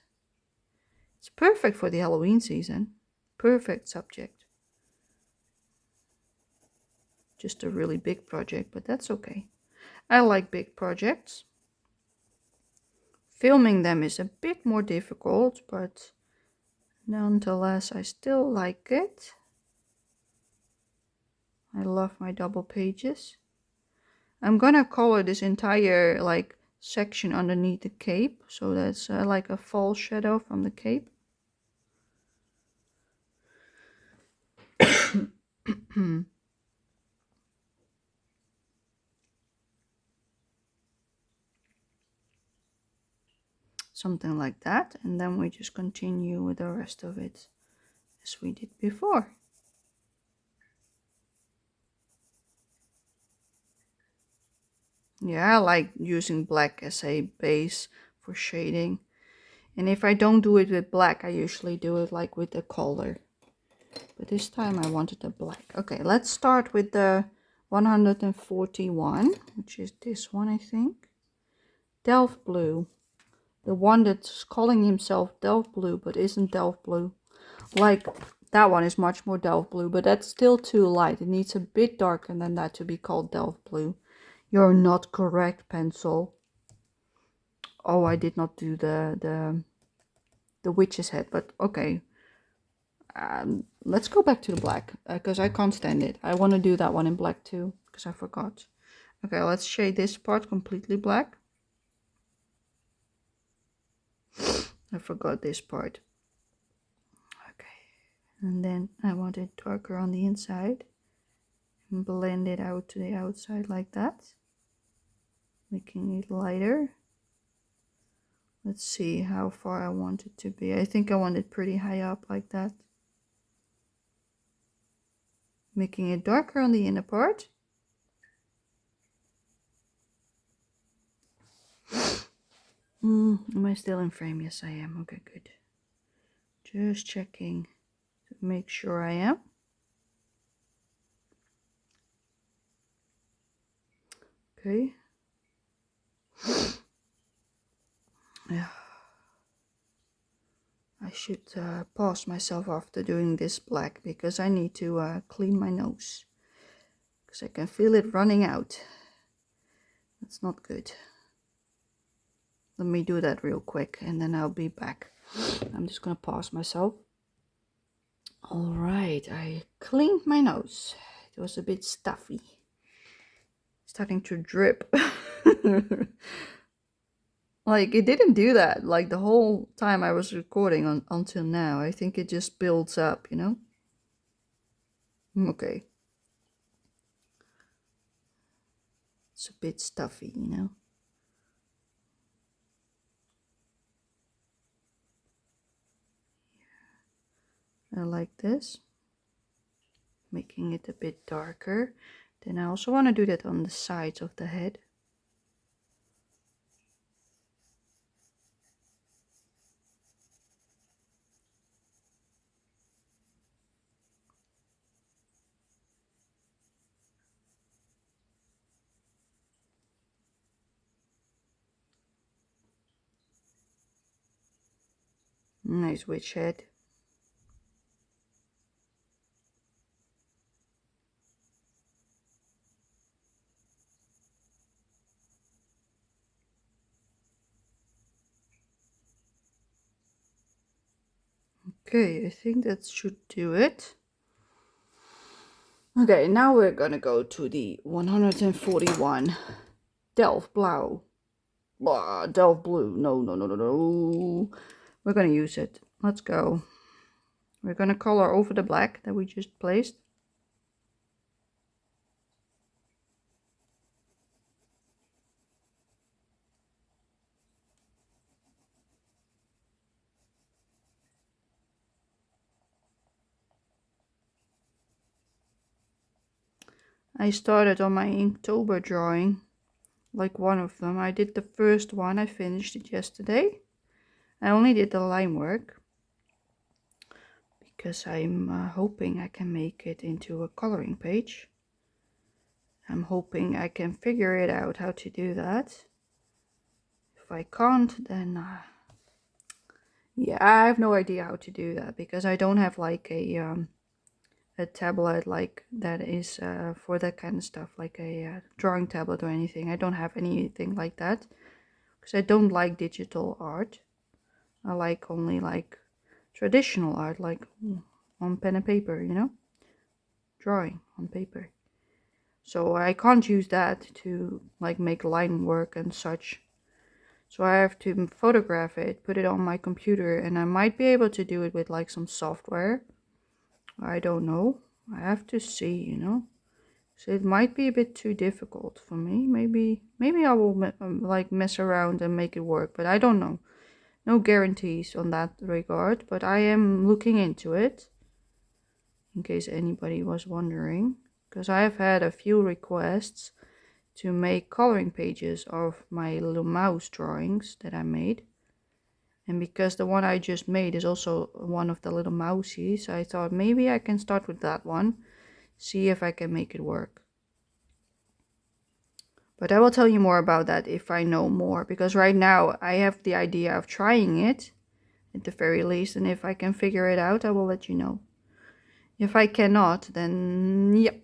It's perfect for the Halloween season. Perfect subject. Just a really big project, but that's okay. I like big projects. Filming them is a bit more difficult, but nonetheless, I still like it. I love my double pages. I'm gonna color this entire like section underneath the cape, so that's like a false shadow from the cape. Something like that, and then we just continue with the rest of it as we did before. Yeah, I like using black as a base for shading. And if I don't do it with black, I usually do it like with the color. But this time I wanted the black. Okay, let's start with the 141, which is this one, I think. Delft Blue. The one that's calling himself Delft Blue, but isn't Delft Blue. Like, That one is much more Delft Blue, but that's still too light. It needs a bit darker than that to be called Delft Blue. You're not correct, pencil. Oh, I did not do the witch's head, but okay. Let's go back to the black, because I can't stand it. I want to do that one in black too, because I forgot. Okay, let's shade this part completely black. I forgot this part. Okay, and then I want it darker on the inside. And blend it out to the outside like that. Making it lighter. Let's see how far I want it to be. I think I want it pretty high up like that. Making it darker on the inner part. Am I still in frame? Yes, I am. Okay, good. Just checking to make sure I am. Okay. Yeah. I should pause myself after doing this black, because I need to clean my nose. Because I can feel it running out. That's not good. Let me do that real quick and then I'll be back. I'm just gonna pause myself. All right, I cleaned my nose. It was a bit stuffy. Starting to drip. Like, it didn't do that like the whole time I was recording until now. I think it just builds up, you know? Okay. It's a bit stuffy, you know? I like this. Making it a bit darker. Then I also want to do that on the sides of the head. Nice witch head. Okay, I think that should do it. Okay, now we're gonna go to the 141 Delft Blauw. Delft Blue. No. We're gonna use it. Let's go. We're gonna color over the black that we just placed. I started on my Inktober drawing, like one of them. I did the first one, I finished it yesterday. I only did the line work because I'm hoping I can make it into a coloring page. I'm hoping I can figure it out how to do that. If I can't, then yeah, I have no idea how to do that, because I don't have like a tablet like that is for that kind of stuff, like a drawing tablet or anything. I don't have anything like that because I don't like digital art. I like only like traditional art, like on pen and paper, you know, drawing on paper. So I can't use that to like make line work and such. So I have to photograph it, put it on my computer, and I might be able to do it with like some software. I don't know. I have to see, you know. So it might be a bit too difficult for me. Maybe I will like mess around and make it work, but I don't know. No guarantees on that regard, but I am looking into it, in case anybody was wondering, because I have had a few requests to make coloring pages of my little mouse drawings that I made. And because the one I just made is also one of the little mousies, I thought maybe I can start with that one, see if I can make it work. But I will tell you more about that if I know more, because right now I have the idea of trying it at the very least, and if I can figure it out, I will let you know. If I cannot, then yep.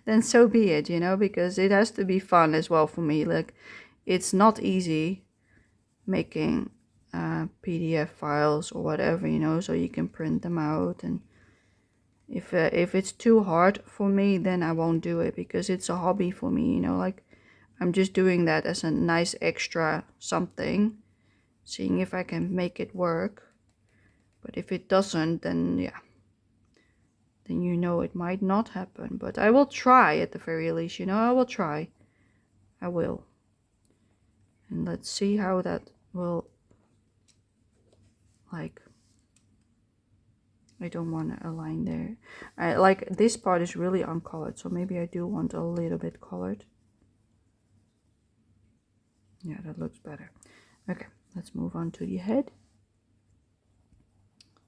Then so be it, you know, because it has to be fun as well for me. Like, it's not easy making PDF files or whatever, you know, so you can print them out. And if it's too hard for me, then I won't do it, because it's a hobby for me, you know, like I'm just doing that as a nice extra something, seeing if I can make it work. But if it doesn't, then yeah, then you know it might not happen. But I will try at the very least, you know, I will try. I will. And let's see how that will, like, I don't want to align there. I like this part is really uncolored, so maybe I do want a little bit colored. Yeah, that looks better. Okay, let's move on to the head.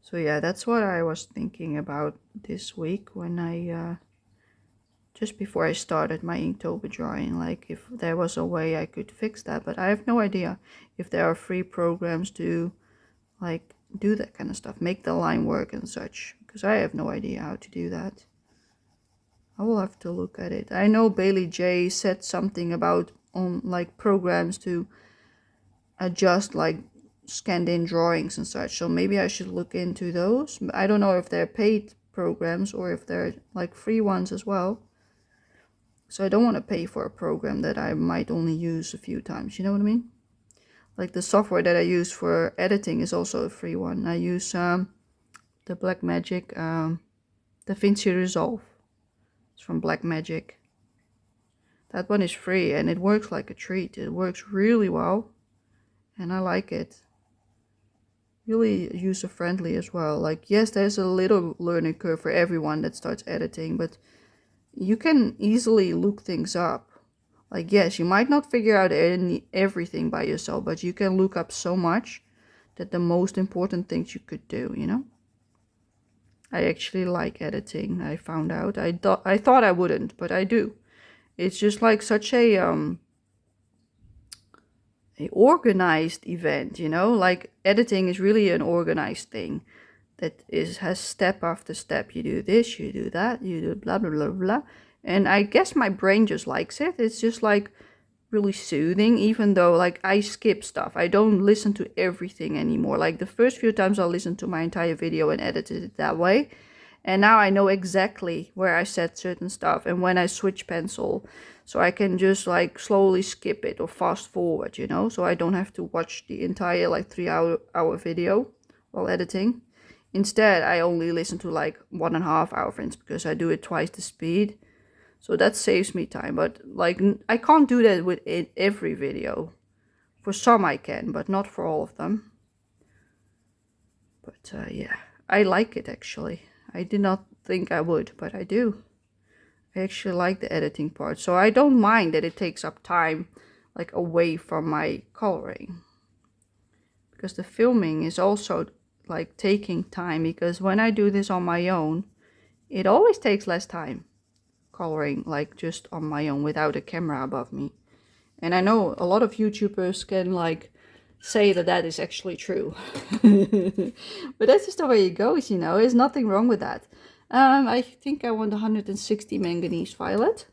So yeah, that's what I was thinking about this week when I just before I started my Inktober drawing, like if there was a way I could fix that. But I have no idea if there are free programs to like do that kind of stuff, make the line work and such, because I have no idea how to do that. I will have to look at it. I know Bailey J said something about on like programs to adjust like scanned in drawings and such, so maybe I should look into those. I don't know if they're paid programs or if they're like free ones as well. So I don't want to pay for a program that I might only use a few times, you know what I mean? Like the software that I use for editing is also a free one. I use the Blackmagic DaVinci Resolve. It's from Blackmagic. That one is free and it works like a treat. It works really well and I like it. Really user friendly as well. Like, yes, there's a little learning curve for everyone that starts editing, but you can easily look things up. Like, yes, you might not figure out everything by yourself, but you can look up so much that the most important things you could do, you know? I actually like editing, I found out. I thought I wouldn't, but I do. It's just like such a organized event, you know? Like editing is really an organized thing that has step after step. You do this, you do that, you do blah blah blah blah. And I guess my brain just likes it. It's just like really soothing, even though like I skip stuff. I don't listen to everything anymore. Like the first few times I listened to my entire video and edited it that way. And now I know exactly where I set certain stuff and when I switch pencil. So I can just like slowly skip it or fast forward, you know, so I don't have to watch the entire like 3 hour video while editing. Instead, I only listen to like 1.5 hour, friends, because I do it twice the speed. So that saves me time. But like, I can't do that with every video. For some I can, but not for all of them. But yeah, I like it actually. I did not think I would, but I do. I actually like the editing part. So I don't mind that it takes up time, like away from my coloring. Because the filming is also like taking time, because when I do this on my own, it always takes less time coloring, like just on my own without a camera above me. And I know a lot of YouTubers can like say that that is actually true. But that's just the way it goes, you know. There's nothing wrong with that. I think I want 160 manganese violet.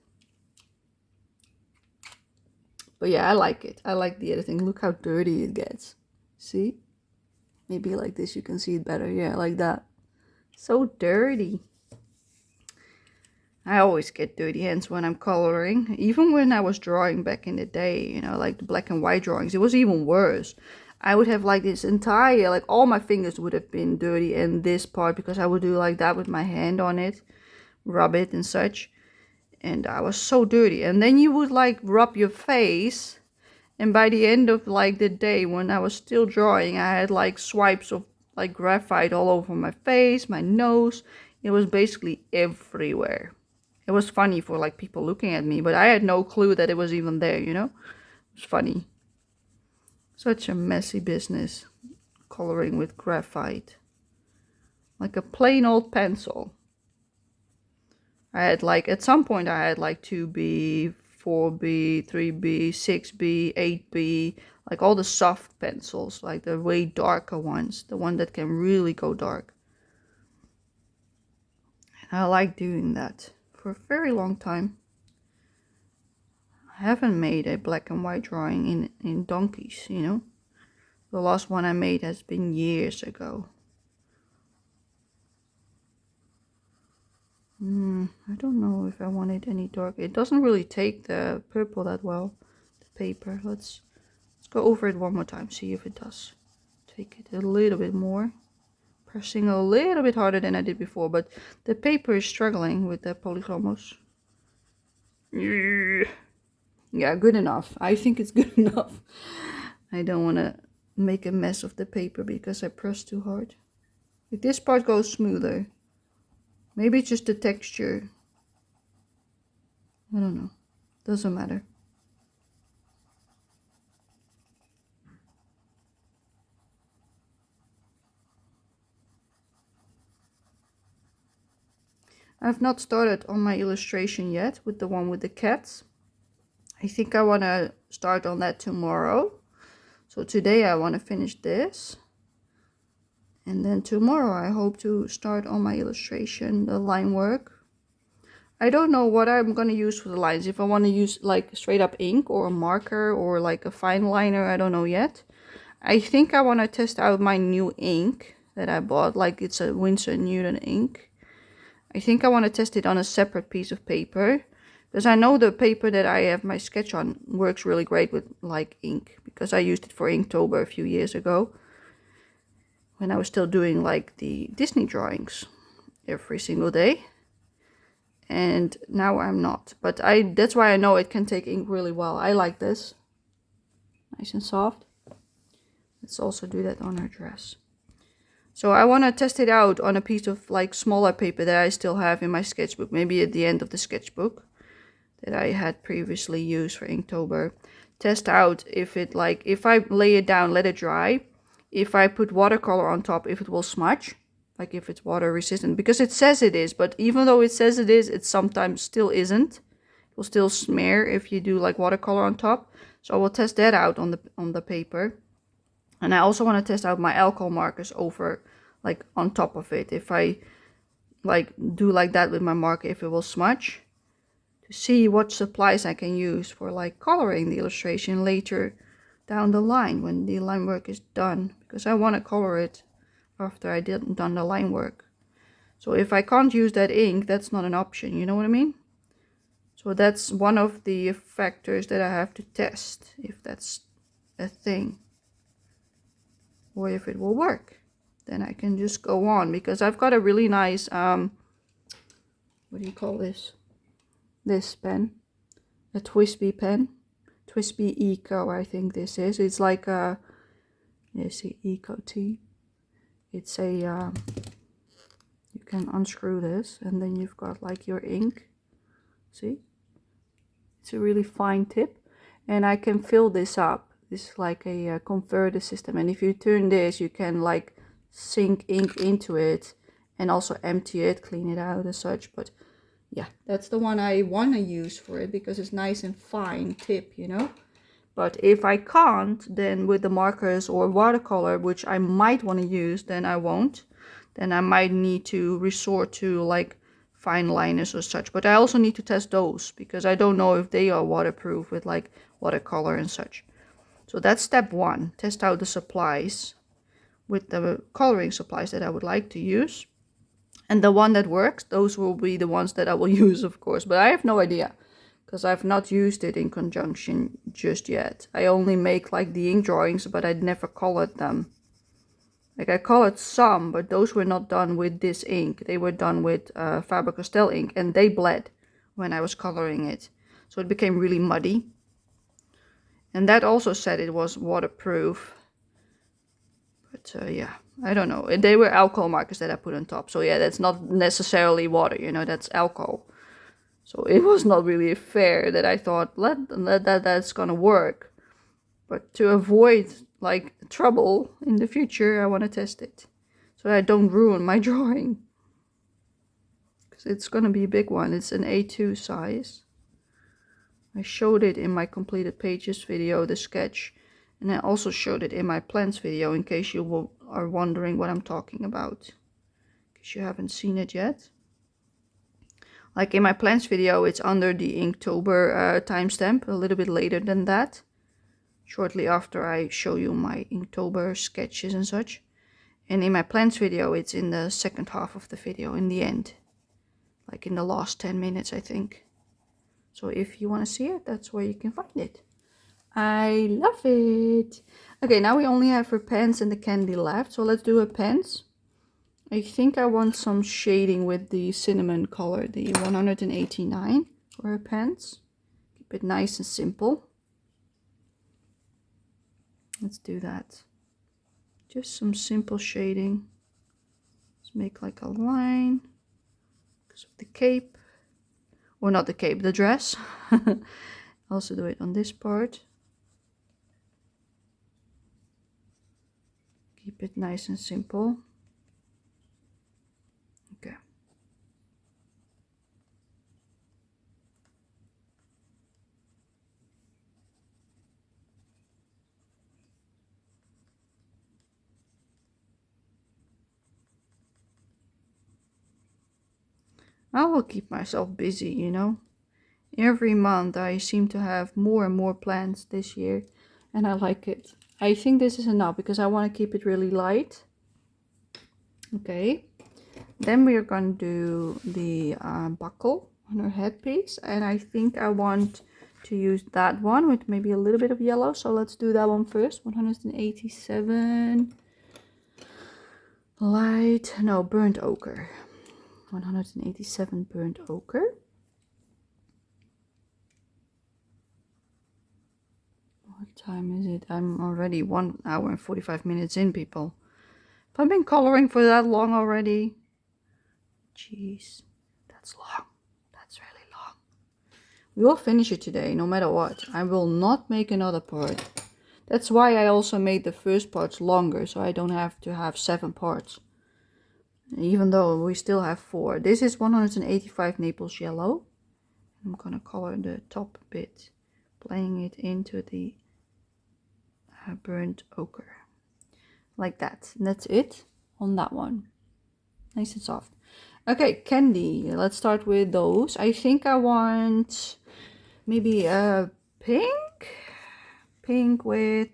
But yeah, I like it. I like the editing. Look how dirty it gets. See? Maybe like this you can see it better. Yeah, like that. So dirty. I always get dirty hands when I'm coloring. Even when I was drawing back in the day, you know, like the black and white drawings, it was even worse. I would have like this entire, like all my fingers would have been dirty in this part, because I would do like that with my hand on it, rub it and such. And I was so dirty. And then you would like rub your face. And by the end of like the day, when I was still drawing, I had like swipes of like graphite all over my face, my nose. It was basically everywhere. It was funny for like people looking at me, but I had no clue that it was even there, you know? It was funny. Such a messy business, coloring with graphite. Like a plain old pencil. I had like, at some point I had like 2B, 4B, 3B, 6B, 8B, like all the soft pencils, like the way darker ones, the one that can really go dark. I like doing that for a very long time. I haven't made a black and white drawing in donkeys, you know. The last one I made has been years ago. I don't know if I want it any darker. It doesn't really take the purple that well, the paper. Let's go over it one more time, see if it does take it a little bit more. Pressing a little bit harder than I did before, but the paper is struggling with the polychromos. Yeah, good enough. I think it's good enough. I don't want to make a mess of the paper because I pressed too hard. If this part goes smoother, maybe it's just the texture. I don't know. Doesn't matter. I've not started on my illustration yet with the one with the cats. I think I want to start on that tomorrow. So today I want to finish this. And then tomorrow I hope to start on my illustration, the line work. I don't know what I'm going to use for the lines. If I want to use like straight up ink or a marker or like a fine liner, I don't know yet. I think I want to test out my new ink that I bought. Like it's a Winsor & Newton ink. I think I want to test it on a separate piece of paper. Because I know the paper that I have my sketch on works really great with like ink. Because I used it for Inktober a few years ago. When I was still doing like the Disney drawings every single day. And now I'm not. But that's why I know it can take ink really well. I like this. Nice and soft. Let's also do that on her dress. So I want to test it out on a piece of like smaller paper that I still have in my sketchbook. Maybe at the end of the sketchbook that I had previously used for Inktober. Test out if it like, if I lay it down, let it dry. If I put watercolor on top, if it will smudge. Like if it's water resistant. Because it says it is, but even though it says it is, it sometimes still isn't. It will still smear if you do like watercolor on top. So I will test that out on the paper. And I also want to test out my alcohol markers over, like on top of it. If I like do like that with my marker, if it will smudge. To see what supplies I can use for like coloring the illustration later down the line when the line work is done. Because I want to color it after I done the line work. So if I can't use that ink, that's not an option, you know what I mean? So that's one of the factors that I have to test, if that's a thing. Or if it will work. Then I can just go on, because I've got a really nice, what do you call this? This pen. A Twisby pen. Twisby Eco, I think this is. It's like a, let's see, Eco T. It's a, you can unscrew this and then you've got like your ink. See? It's a really fine tip. And I can fill this up. This is like a converter system. And if you turn this, you can like sink ink into it and also empty it, clean it out as such. But yeah, that's the one I want to use for it because it's nice and fine tip, you know. But if I can't, then with the markers or watercolor, which I might want to use, then I won't. Then I might need to resort to like fine liners or such. But I also need to test those because I don't know if they are waterproof with like watercolor and such. So that's step one. Test out the supplies with the coloring supplies that I would like to use. And the one that works, those will be the ones that I will use, of course. But I have no idea. Because I've not used it in conjunction just yet. I only make like the ink drawings, but I never colored them. Like I colored some, but those were not done with this ink. They were done with Faber-Castell ink, and they bled when I was coloring it. So it became really muddy. And that also said it was waterproof. But yeah, I don't know. They were alcohol markers that I put on top. So yeah, that's not necessarily water, you know, that's alcohol. So it was not really fair that I thought, that's gonna work. But to avoid like trouble in the future, I want to test it. So I don't ruin my drawing. Because it's gonna be a big one. It's an A2 size. I showed it in my completed pages video, the sketch. And I also showed it in my plans video in case you are wondering what I'm talking about. In case you haven't seen it yet. Like in my plans video, it's under the Inktober timestamp, a little bit later than that. Shortly after I show you my Inktober sketches and such. And in my plans video, it's in the second half of the video, in the end. Like in the last 10 minutes, I think. So if you want to see it, that's where you can find it. I love it. Okay, now we only have her pens and the candy left. So let's do her pens. I think I want some shading with the cinnamon color, the 189 for her pens. Keep it nice and simple. Let's do that. Just some simple shading. Let's make like a line because of the cape. Or not the cape, the dress. Also do it on this part. Keep it nice and simple. Okay. I will keep myself busy, you know. Every month I seem to have more and more plans this year, and I like it. I think this is enough because I want to keep it really light. Okay, then we are going to do the buckle on her headpiece, and I think I want to use that one with maybe a little bit of yellow. So let's do that one first. 187 light, no, burnt ochre. 187 burnt ochre. What time is it? I'm already 1 hour and 45 minutes in, people. Have I been coloring for that long already? Jeez, that's long. That's really long. We will finish it today, no matter what. I will not make another part. That's why I also made the first parts longer, so I don't have to have 7 parts. Even though we still have 4. This is 185 Naples yellow. I'm gonna color the top bit, playing it into the burnt ochre. Like that. And that's it on that one. Nice and soft. Okay, candy. Let's start with those. I think I want maybe a pink. Pink with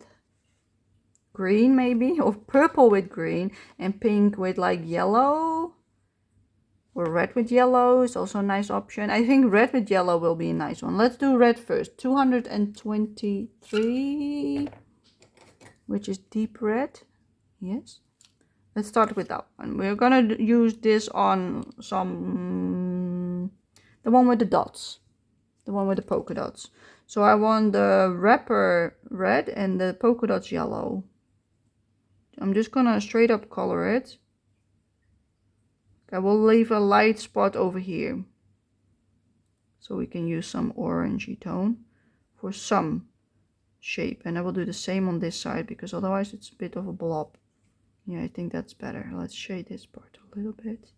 green maybe. Or purple with green. And pink with like yellow. Or red with yellow is also a nice option. I think red with yellow will be a nice one. Let's do red first. 223. Which is deep red. Yes. Let's start with that one. We're gonna use this on some, the one with the dots, the one with the polka dots. So I want the wrapper red and the polka dots yellow. I'm just gonna straight up color it. I will leave a light spot over here, so we can use some orangey tone for some shape. And I will do the same on this side because otherwise it's a bit of a blob. Yeah, I think that's better. Let's shade this part a little bit.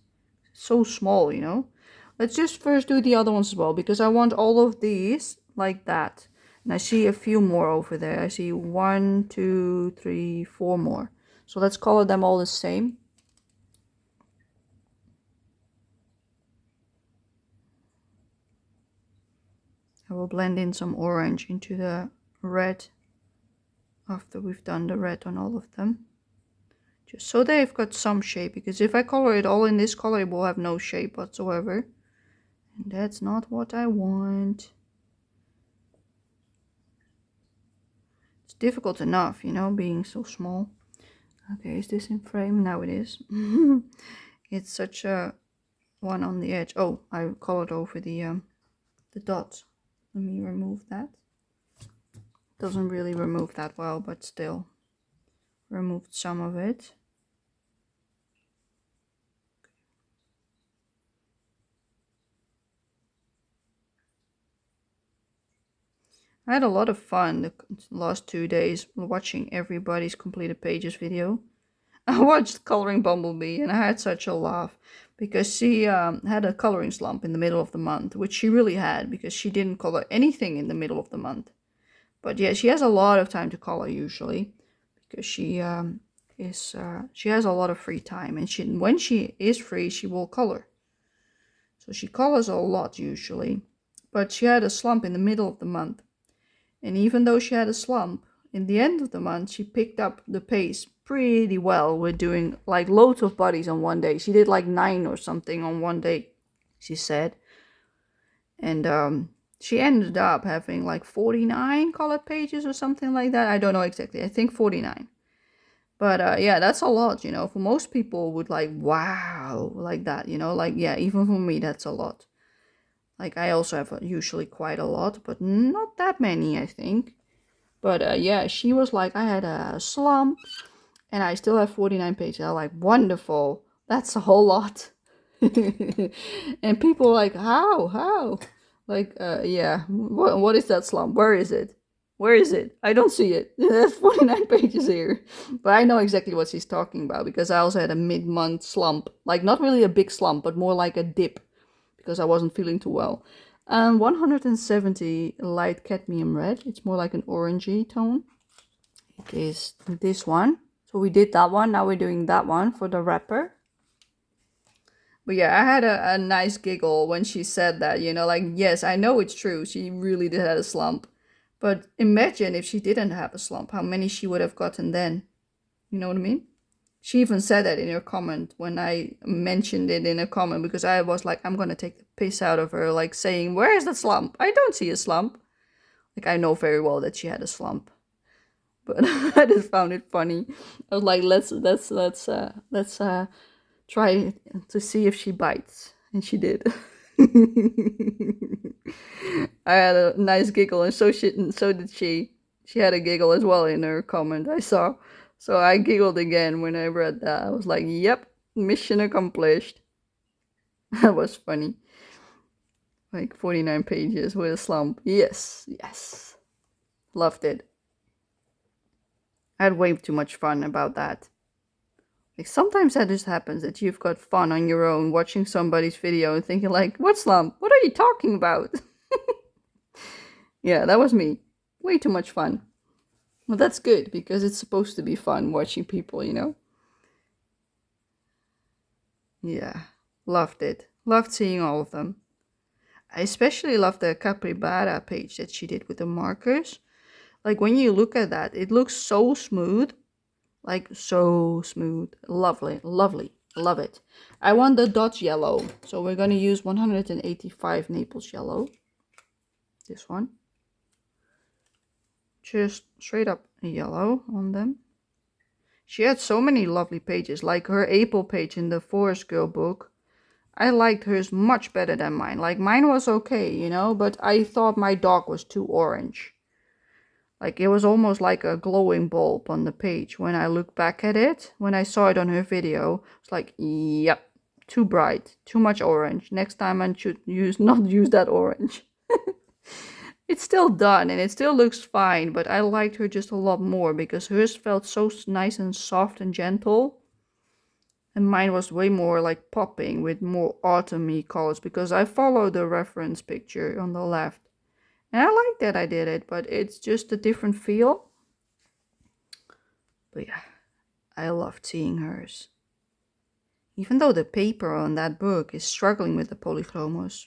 It's so small, you know. Let's just first do the other ones as well, because I want all of these like that. And I see a few more over there. I see 1, 2, 3, 4 more. So let's color them all the same. I will blend in some orange into the red after we've done the red on all of them. Just so they've got some shape, because if I color it all in this color, it will have no shape whatsoever. And that's not what I want. It's difficult enough, you know, being so small. Okay, is this in frame? Now it is. It's such a one on the edge. Oh, I colored over the dot. Let me remove that. Doesn't really remove that well, but still removed some of it. I had a lot of fun the last 2 days watching everybody's completed pages video. I watched Coloring Bumblebee and I had such a laugh because she had a coloring slump in the middle of the month, which she really had because she didn't color anything in the middle of the month. But yeah, she has a lot of time to color usually because she has a lot of free time, and when she is free, she will color. So she colors a lot usually. But she had a slump in the middle of the month. And even though she had a slump, in the end of the month, she picked up the pace pretty well with doing like loads of bodies on one day. She did like 9 or something on one day, she said. And she ended up having like 49 colored pages or something like that. I don't know exactly. I think 49. But yeah, that's a lot, you know. For most people would like, wow, like that, you know. Like, yeah, even for me, that's a lot. Like, I also have usually quite a lot, but not that many, I think. But yeah, she was like, I had a slump and I still have 49 pages. I'm like, wonderful. That's a whole lot. And people were like, how? Like, yeah, what is that slump? Where is it? Where is it? I don't see it. There's 49 pages here. But I know exactly what she's talking about because I also had a mid-month slump. Like, not really a big slump, but more like a dip because I wasn't feeling too well. 170 light cadmium red. It's more like an orangey tone. It is this one. So we did that one. Now we're doing that one for the wrapper. But yeah, I had a nice giggle when she said that, you know, like, yes, I know it's true. She really did have a slump. But imagine if she didn't have a slump, how many she would have gotten then. You know what I mean? She even said that in her comment when I mentioned it in a comment because I was like, I'm going to take the piss out of her, like saying, where is the slump? I don't see a slump. Like, I know very well that she had a slump. But I just found it funny. I was like, let's try to see if she bites, and she did. I had a nice giggle, and so did she. She had a giggle as well in her comment I saw. So I giggled again when I read that. I was like, "Yep, mission accomplished." That was funny. Like 49 pages with a slump. Yes, loved it. I had way too much fun about that. Like sometimes that just happens that you've got fun on your own watching somebody's video and thinking like, what slump? What are you talking about? Yeah, that was me. Way too much fun. Well, that's good because it's supposed to be fun watching people, you know? Yeah, loved it. Loved seeing all of them. I especially loved the capybara page that she did with the markers. Like when you look at that, it looks so smooth. Like so smooth. Lovely, lovely. Love it. I want the Dutch yellow. So we're going to use 185 Naples yellow. This one. Just straight up yellow on them. She had so many lovely pages. Like her April page in the Forest Girl book. I liked hers much better than mine. Like mine was okay, you know. But I thought my dog was too orange. Like it was almost like a glowing bulb on the page. When I look back at it, when I saw it on her video, it's like, yep, too bright, too much orange. Next time I should not use that orange. It's still done and it still looks fine, but I liked her just a lot more because hers felt so nice and soft and gentle. And mine was way more like popping with more autumny colors because I followed the reference picture on the left. And I like that I did it, but it's just a different feel. But yeah, I loved seeing hers. Even though the paper on that book is struggling with the polychromos.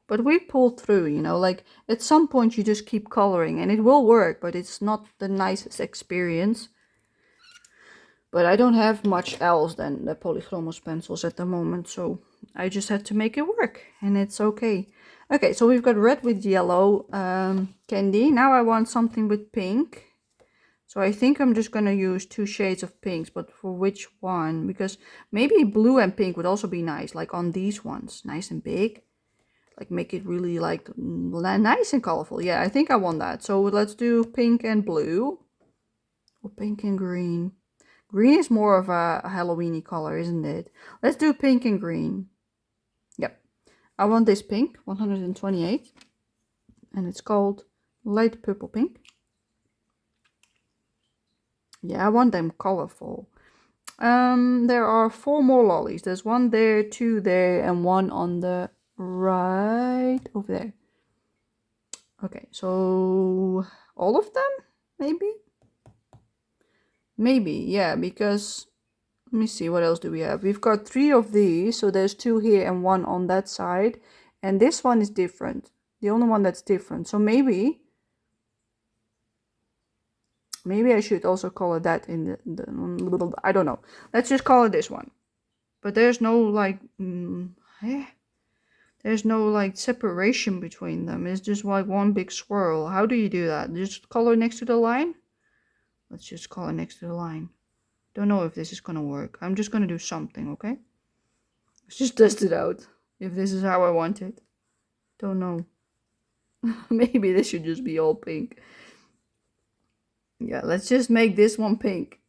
But we pulled through, you know, like at some point you just keep coloring and it will work, but it's not the nicest experience. But I don't have much else than the polychromos pencils at the moment, so I just had to make it work and it's okay. Okay, so we've got red with yellow candy. Now I want something with pink. So I think I'm just going to use 2 shades of pinks, but for which one? Because maybe blue and pink would also be nice, like on these ones. Nice and big. Like make it really like nice and colorful. Yeah, I think I want that. So let's do pink and blue. Or pink and green. Green is more of a Halloween-y color, isn't it? Let's do pink and green. Yep. I want this pink, 128. And it's called light purple pink. Yeah, I want them colorful. There are 4 more lollies. There's 1 there, 2 there, and 1 on the right over there. Okay, so all of them, maybe? Maybe, yeah, because Let me see, what else do we have? We've got 3 of these, so there's 2 here and 1 on that side. And this one is different. The only one that's different. So maybe I should also color that in the I don't know. Let's just color this one. But there's no like there's no like separation between them. It's just like one big swirl. How do you do that? Just color next to the line? Let's just color next to the line. Don't know if this is gonna work. I'm just gonna do something, okay? Let's just test it out. If this is how I want it. Don't know. Maybe this should just be all pink. Yeah, let's just make this one pink.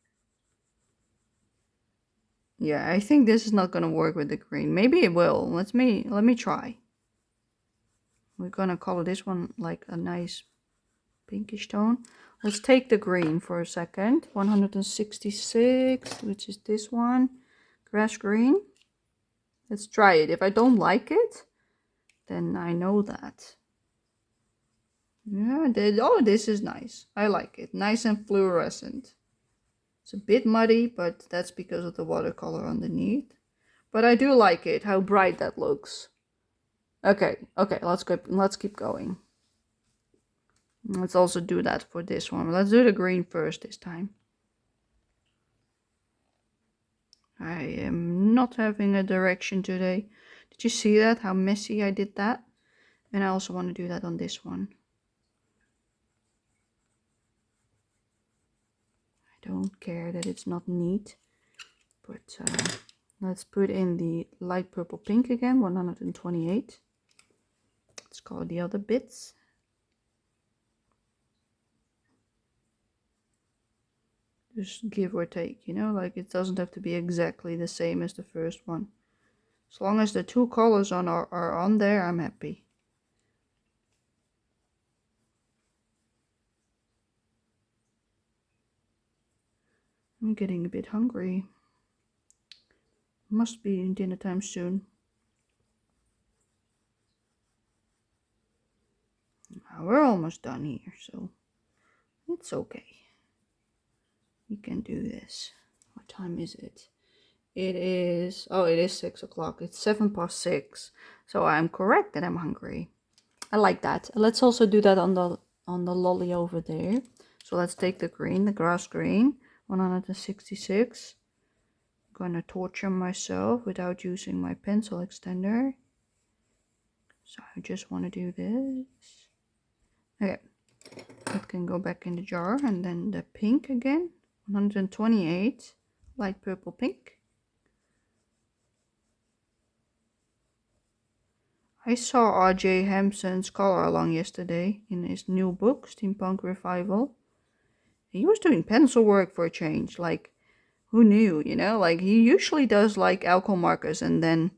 Yeah, I think this is not gonna work with the green. Maybe it will. Let me try. We're gonna color this one like a nice pinkish tone. Let's take the green for a second. 166, which is this one. Grass green. Let's try it. If I don't like it, then I know that. Yeah, oh, this is nice. I like it. Nice and fluorescent. It's a bit muddy, but that's because of the watercolor underneath. But I do like it, how bright that looks. Okay, let's keep going. Let's also do that for this one. Let's do the green first this time. I am not having a direction today. Did you see that? How messy I did that? And I also want to do that on this one. I don't care that it's not neat. But let's put in the light purple pink again, 128. Let's color the other bits. Just give or take, you know, like it doesn't have to be exactly the same as the first one. As long as the 2 colors are on there, I'm happy. I'm getting a bit hungry. Must be dinner time soon. We're almost done here, so it's okay. We can do this. What time is it? It is 6 o'clock. It's 6:07. So I'm correct that I'm hungry. I like that. Let's also do that on the lolly over there. So let's take the green, the grass green, 166. I'm gonna torture myself without using my pencil extender. So I just want to do this. Okay, it can go back in the jar. And then the pink again, 128, light purple pink. I saw R.J. Hampson's color along yesterday in his new book, Steampunk Revival. He was doing pencil work for a change. Like, who knew, you know? Like, he usually does like alcohol markers and then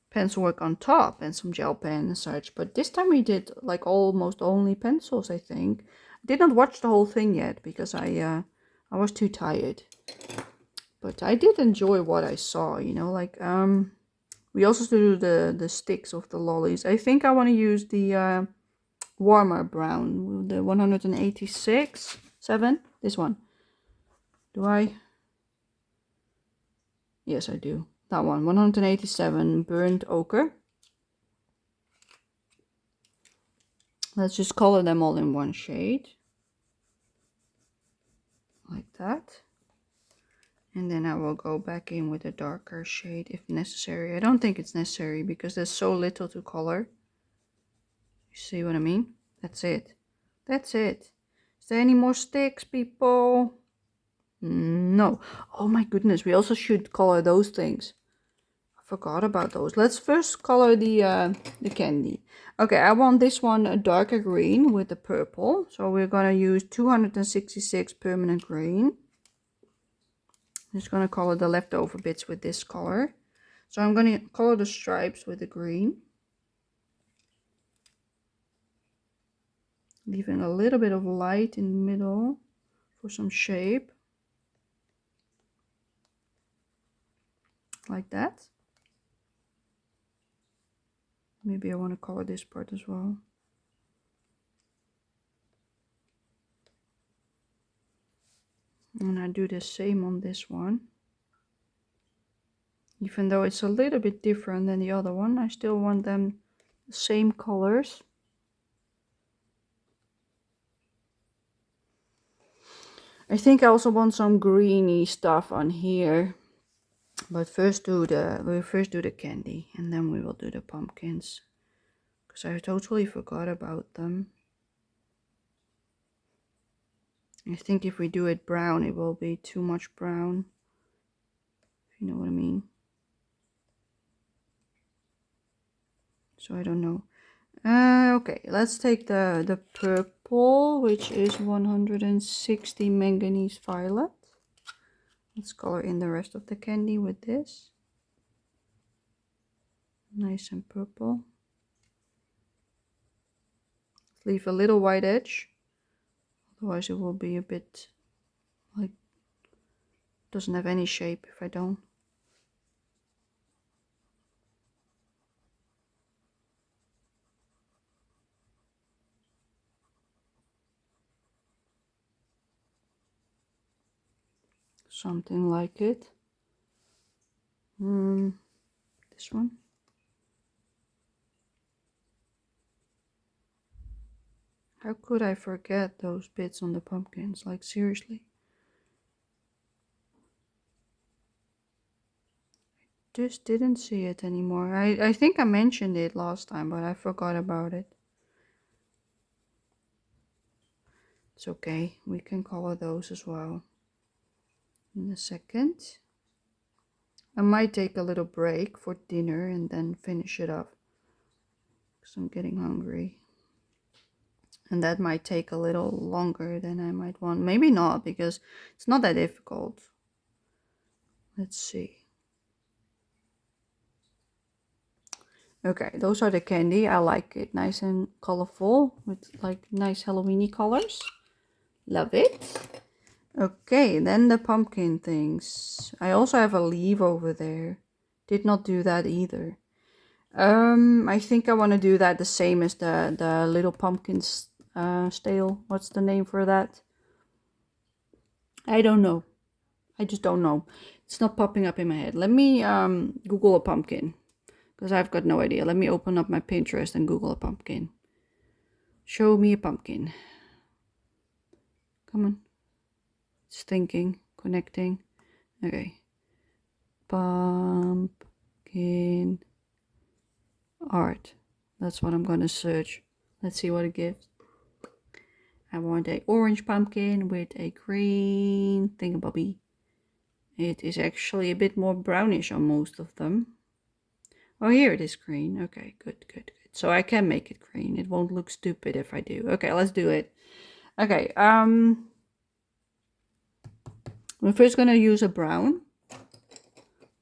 pencil work on top and some gel pen and such. But this time he did like almost only pencils, I think. I did not watch the whole thing yet because I was too tired. But I did enjoy what I saw, you know, like we also do the sticks of the lollies. I think I want to use the warmer brown, the 186, 7, this one. Do I? Yes, I do. That one, 187 burnt ochre. Let's just color them all in one shade. Like that. And then I will go back in with a darker shade if necessary. I don't think it's necessary because there's so little to color. You see what I mean? That's it. That's it. Is there any more sticks, people? No. Oh my goodness, we also should color those things. I forgot about those. Let's first color the candy. Okay, I want this one a darker green with the purple. So we're gonna use 266 permanent green. I'm just gonna color the leftover bits with this color. So I'm gonna color the stripes with the green. Leaving a little bit of light in the middle for some shape. Like that. Maybe I want to color this part as well. And I do the same on this one. Even though it's a little bit different than the other one, I still want them the same colors. I think I also want some greeny stuff on here. But we'll first do the candy, and then we will do the pumpkins. Because I totally forgot about them. I think if we do it brown, it will be too much brown. If you know what I mean. So I don't know. Okay, let's take the purple, which is 160 manganese violet. Let's color in the rest of the candy with this. Nice and purple. Leave a little white edge. Otherwise it will be a bit like, doesn't have any shape if I don't. Something like it. This one. How could I forget those bits on the pumpkins? Like, seriously. Just didn't see it anymore. I think I mentioned it last time, but I forgot about it. It's okay. We can color those as well in a second. I might take a little break for dinner and then finish it up. Because I'm getting hungry. And that might take a little longer than I might want. Maybe not, because it's not that difficult. Let's see. Okay, those are the candy. I like it. Nice and colorful with like nice Halloweeny colors. Love it. Okay, then the pumpkin things. I also have a leaf over there. Did not do that either. I think I want to do that the same as the little pumpkins stale. What's the name for that? I don't know. I just don't know. It's not popping up in my head. Let me Google a pumpkin. Because I've got no idea. Let me open up my Pinterest and Google a pumpkin. Show me a pumpkin. Come on. It's thinking, connecting. Okay. Pumpkin art. That's what I'm gonna search. Let's see what it gives. I want a orange pumpkin with a green thingamabobby. It is actually a bit more brownish on most of them. Oh, here it is green. Okay, good. So I can make it green. It won't look stupid if I do. Okay, let's do it. Okay, we're first gonna use a brown.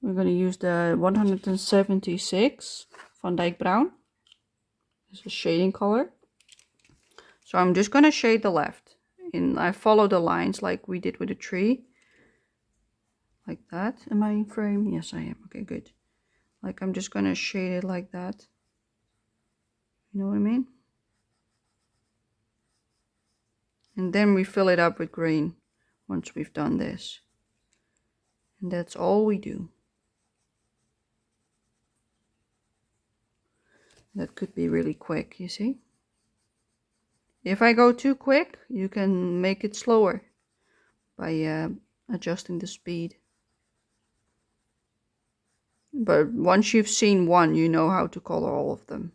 We're gonna use the 176 Van Dyke Brown. This is a shading color. So I'm just gonna shade the left. And I follow the lines like we did with the tree. Like that. Am I in frame? Yes, I am. Okay, good. Like I'm just gonna shade it like that. You know what I mean? And then we fill it up with green once we've done this. And that's all we do. That could be really quick, you see? If I go too quick, you can make it slower by adjusting the speed. But once you've seen one, you know how to color all of them.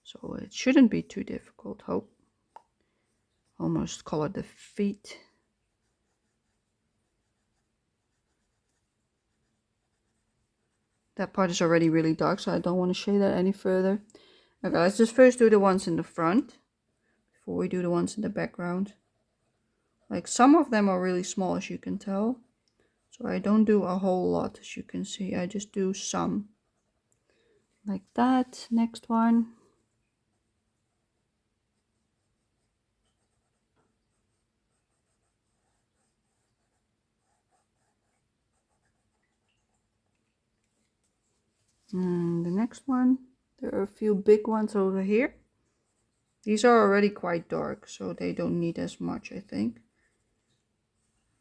So it shouldn't be too difficult. Hope. Almost colored the feet. That part is already really dark, so I don't want to shade that any further. Okay, let's just first do the ones in the front before we do the ones in the background. Like some of them are really small, as you can tell. So I don't do a whole lot, as you can see. I just do some. Like that. Next one. And the next one. There are a few big ones over here. These are already quite dark, so they don't need as much, I think.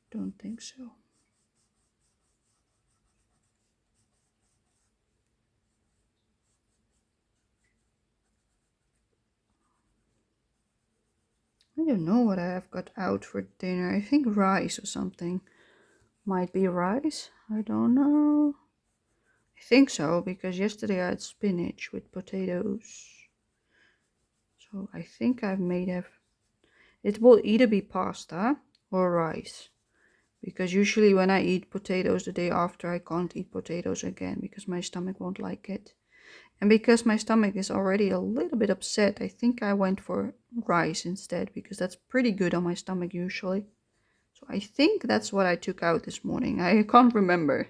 Don't think so. I don't know what I have got out for dinner. I think rice or something. Might be rice. I don't know. I think so, because yesterday I had spinach with potatoes. So I think I've made it will either be pasta or rice. Because usually when I eat potatoes the day after, I can't eat potatoes again because my stomach won't like it. And because my stomach is already a little bit upset, I think I went for rice instead, because that's pretty good on my stomach usually. So I think that's what I took out this morning. I can't remember.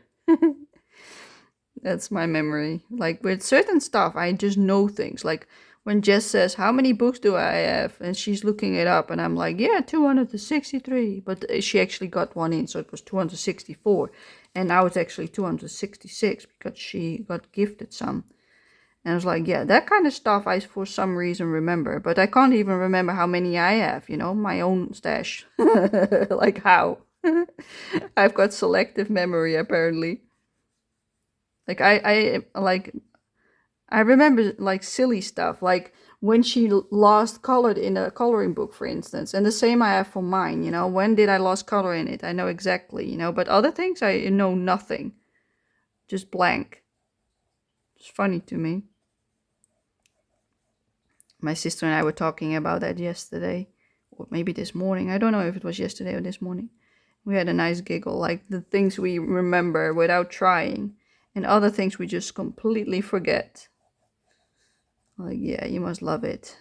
That's my memory. Like with certain stuff, I just know things. Like when Jess says, "How many books do I have?" and she's looking it up, and I'm like, "Yeah, 263." But she actually got one in, so it was 264. And now it's actually 266 because she got gifted some. And I was like, yeah, that kind of stuff I for some reason remember. But I can't even remember how many I have, my own stash. Like how? I've got selective memory apparently. Like I remember like silly stuff, like when she lost colored in a coloring book, for instance. And the same I have for mine, when did I lost color in it? I know exactly, but other things I know nothing. Just blank. It's funny to me. My sister and I were talking about that yesterday, or maybe this morning. I don't know if it was yesterday or this morning. We had a nice giggle, like the things we remember without trying, and other things we just completely forget. Like, yeah, you must love it.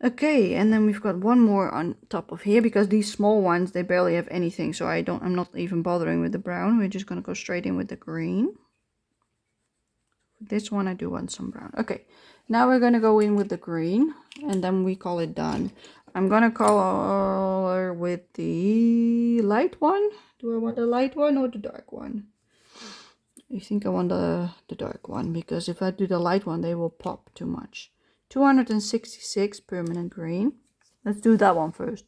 Okay, and then we've got one more on top of here, because these small ones, they barely have anything, so I'm not even bothering with the brown. We're just gonna go straight in with the green. This one I do want some brown. Okay, now we're gonna go in with the green, and then we call it done. I'm gonna color with the light one. Do I want the light one or the dark one? I think I want the dark one, because if I do the light one, they will pop too much. 266 permanent green. Let's do that one first.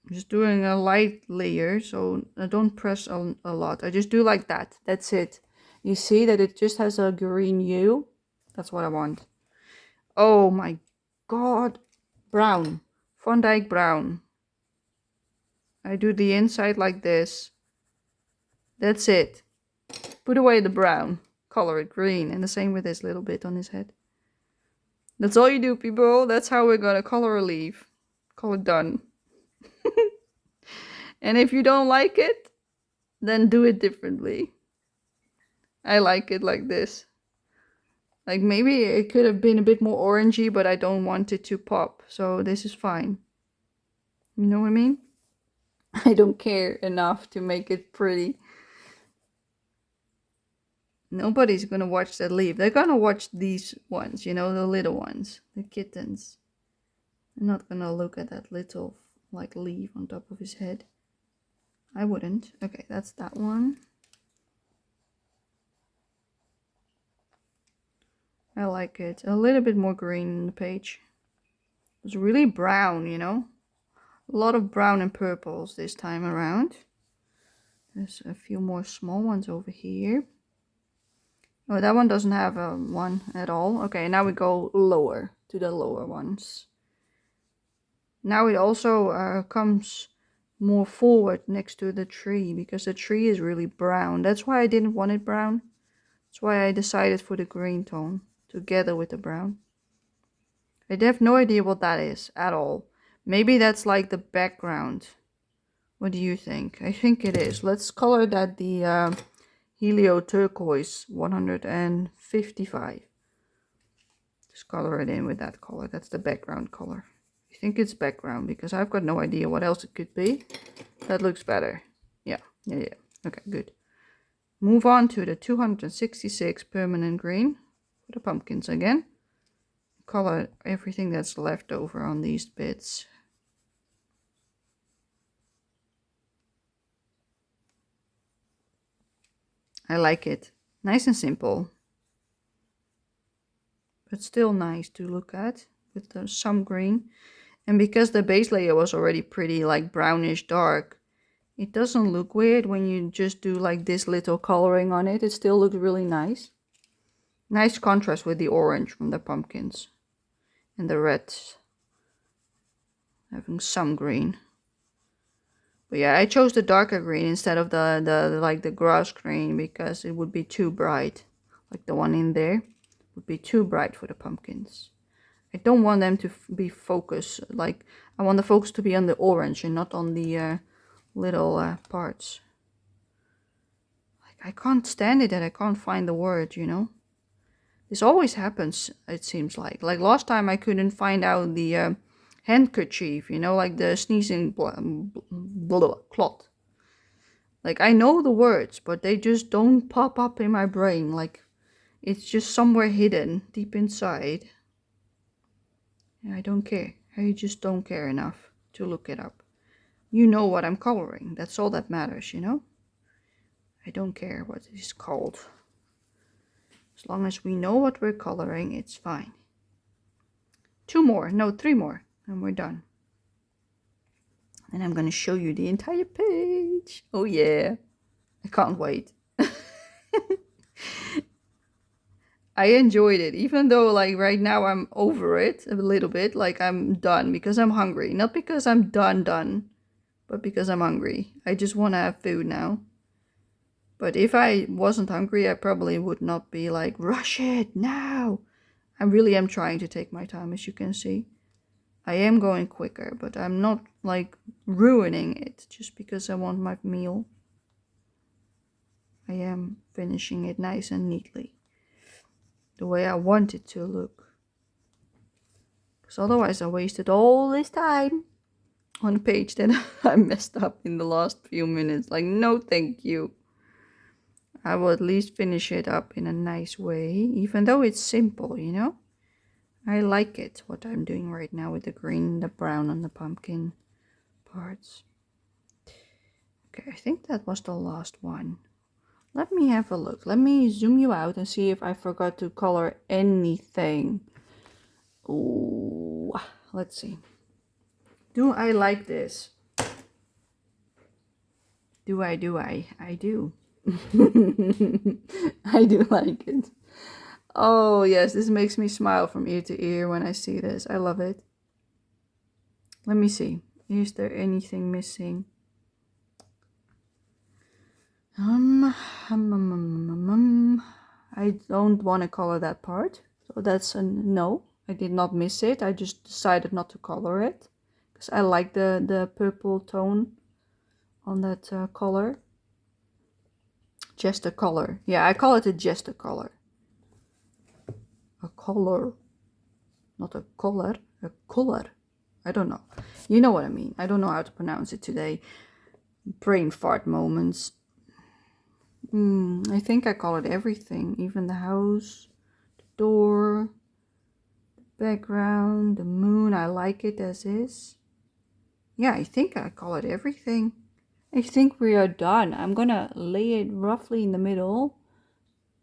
I'm just doing a light layer, so I don't press a lot. I just do like that. That's it. You see that it just has a green hue? That's what I want. Oh my god. Brown. Van Dyke brown. I do the inside like this. That's it. Put away the brown. Color it green. And the same with this little bit on his head. That's all you do, people. That's how we're gonna color a leaf. Call it done. And if you don't like it, then do it differently. I like it like this. Like maybe it could have been a bit more orangey, but I don't want it to pop. So this is fine. You know what I mean? I don't care enough to make it pretty. Nobody's gonna watch that leaf. They're gonna watch these ones, the little ones, the kittens. They're not gonna look at that little like leaf on top of his head. I wouldn't. Okay, that's that one. I like it. A little bit more green in the page. It's really brown, A lot of brown and purples this time around. There's a few more small ones over here. Oh, that one doesn't have a one at all. Okay, now we go lower to the lower ones. Now it also comes more forward next to the tree, because the tree is really brown. That's why I didn't want it brown. That's why I decided for the green tone together with the brown. I have no idea what that is at all. Maybe that's like the background. What do you think? I think it is. Let's color that the Helio Turquoise 155. Just color it in with that color. That's the background color. I think it's background, because I've got no idea what else it could be. That looks better. Yeah. Okay, good. Move on to the 266 permanent green for the pumpkins again. Color everything that's left over on these bits. I like it. Nice and simple. But still nice to look at with some green. And because the base layer was already pretty like brownish dark, it doesn't look weird when you just do like this little coloring on it. It still looks really nice. Nice contrast with the orange from the pumpkins. And the red having some green. But yeah, I chose the darker green instead of the grass green because it would be too bright. Like the one in there would be too bright for the pumpkins. I don't want them to be focused. Like I want the focus to be on the orange and not on the little parts. Like I can't stand it that I can't find the word, you know. This always happens, it seems like. Like last time I couldn't find out the handkerchief, you know, like the sneezing cloth. Like I know the words, but they just don't pop up in my brain. Like it's just somewhere hidden deep inside. And I don't care. I just don't care enough to look it up. You know what I'm coloring. That's all that matters, you know? I don't care what it is called. As long as we know what we're coloring, it's fine. 2 more. No, 3 more. And we're done. And I'm going to show you the entire page. Oh yeah. I can't wait. I enjoyed it, even though like right now I'm over it a little bit. Like I'm done because I'm hungry. Not because I'm done, but because I'm hungry. I just want to have food now. But if I wasn't hungry, I probably would not be like, rush it now. I really am trying to take my time, as you can see. I am going quicker, but I'm not like ruining it just because I want my meal. I am finishing it nice and neatly. The way I want it to look. Because otherwise I wasted all this time on a page that I messed up in the last few minutes. Like, no thank you. I will at least finish it up in a nice way, even though it's simple, you know? I like it, what I'm doing right now with the green, the brown, and the pumpkin parts. Okay, I think that was the last one. Let me have a look. Let me zoom you out and see if I forgot to color anything. Ooh, let's see. Do I like this? Do I? I do. I do like it. Oh yes, this makes me smile from ear to ear when I see this. I love it. Let me see. Is there anything missing? I don't want to color that part. So that's a no. I did not miss it. I just decided not to color it. Because I like the purple tone on that color. Just a color. Yeah, I call it just a color. A color. Not a color. A color. I don't know. You know what I mean. I don't know how to pronounce it today. Brain fart moments. I think I colored everything. Even the house, the door, the background, the moon. I like it as is. Yeah, I think I colored everything. I think we are done. I'm gonna lay it roughly in the middle.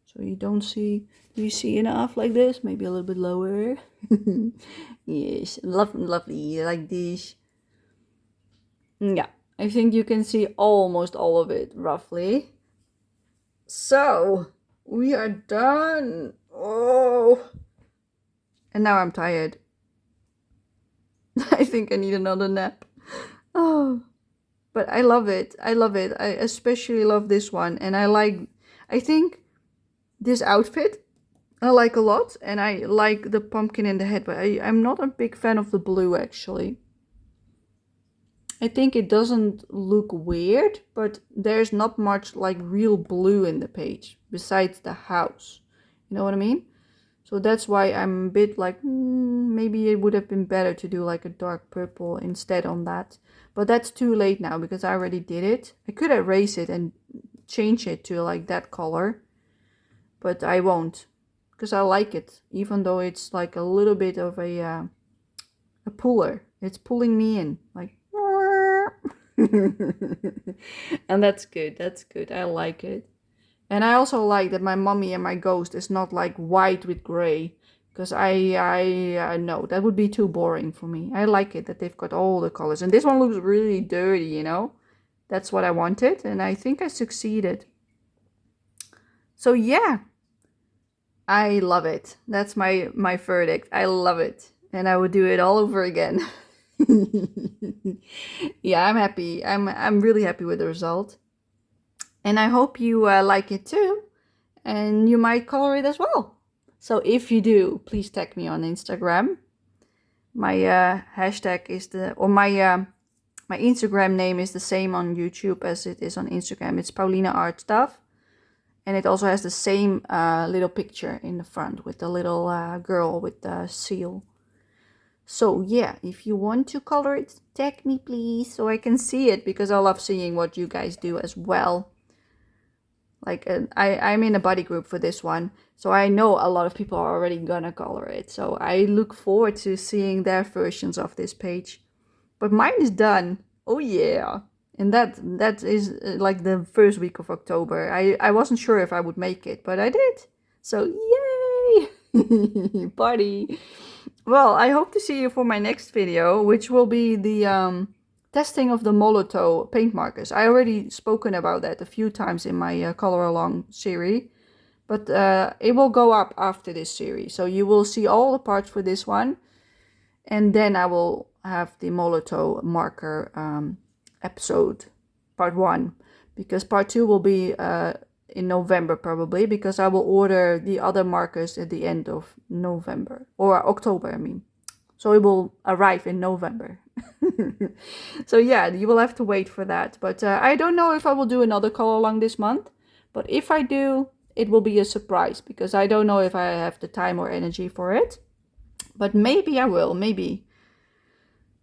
So you don't see, you see enough like this? Maybe a little bit lower. Yes, lovely, like this. Yeah, I think you can see almost all of it, roughly. So, we are done. Oh. And now I'm tired. I think I need another nap. Oh. But I love it. I love it. I especially love this one. And I think this outfit I like a lot. And I like the pumpkin in the head. But I'm not a big fan of the blue, actually. I think it doesn't look weird. But there's not much like real blue in the page. Besides the house. You know what I mean? So that's why I'm a bit like, maybe it would have been better to do like a dark purple instead on that. But that's too late now because I already did it. I could erase it and change it to like that color. But I won't. Because I like it. Even though it's like a little bit of a puller. It's pulling me in. Like, and that's good. That's good. I like it. And I also like that my mummy and my ghost is not like white with gray. Because I know that would be too boring for me. I like it that they've got all the colors. And this one looks really dirty, you know. That's what I wanted. And I think I succeeded. So yeah. I love it. That's my verdict. I love it. and I would do it all over again. Yeah, I'm happy. I'm really happy with the result. And I hope you like it too. And you might color it as well. So if you do, please tag me on Instagram. My hashtag is my Instagram name is the same on YouTube as it is on Instagram. It's Paulina Art Stuff. And it also has the same little picture in the front with the little girl with the seal. So yeah, if you want to color it, tag me please, so I can see it, because I love seeing what you guys do as well. Like I'm in a buddy group for this one, so I know a lot of people are already gonna color it. So I look forward to seeing their versions of this page. But mine is done. Oh yeah. And that is like the first week of October. I wasn't sure if I would make it, but I did. So yay! Party! Well, I hope to see you for my next video, which will be the testing of the Molotow paint markers. I already spoken about that a few times in my color along series, but it will go up after this series. So you will see all the parts for this one, and then I will have the Molotow marker episode, part 1, because part 2 will be in November probably, because I will order the other markers at the end of November, or October I mean. So it will arrive in November. So yeah, you will have to wait for that. But I don't know if I will do another color along this month. But if I do, it will be a surprise, because I don't know if I have the time or energy for it. But maybe I will, maybe.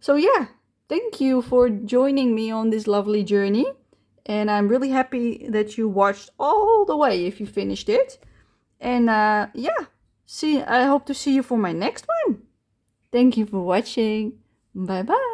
So yeah, thank you for joining me on this lovely journey. And I'm really happy that you watched all the way if you finished it. And yeah, I hope to see you for my next one. Thank you for watching. Bye bye.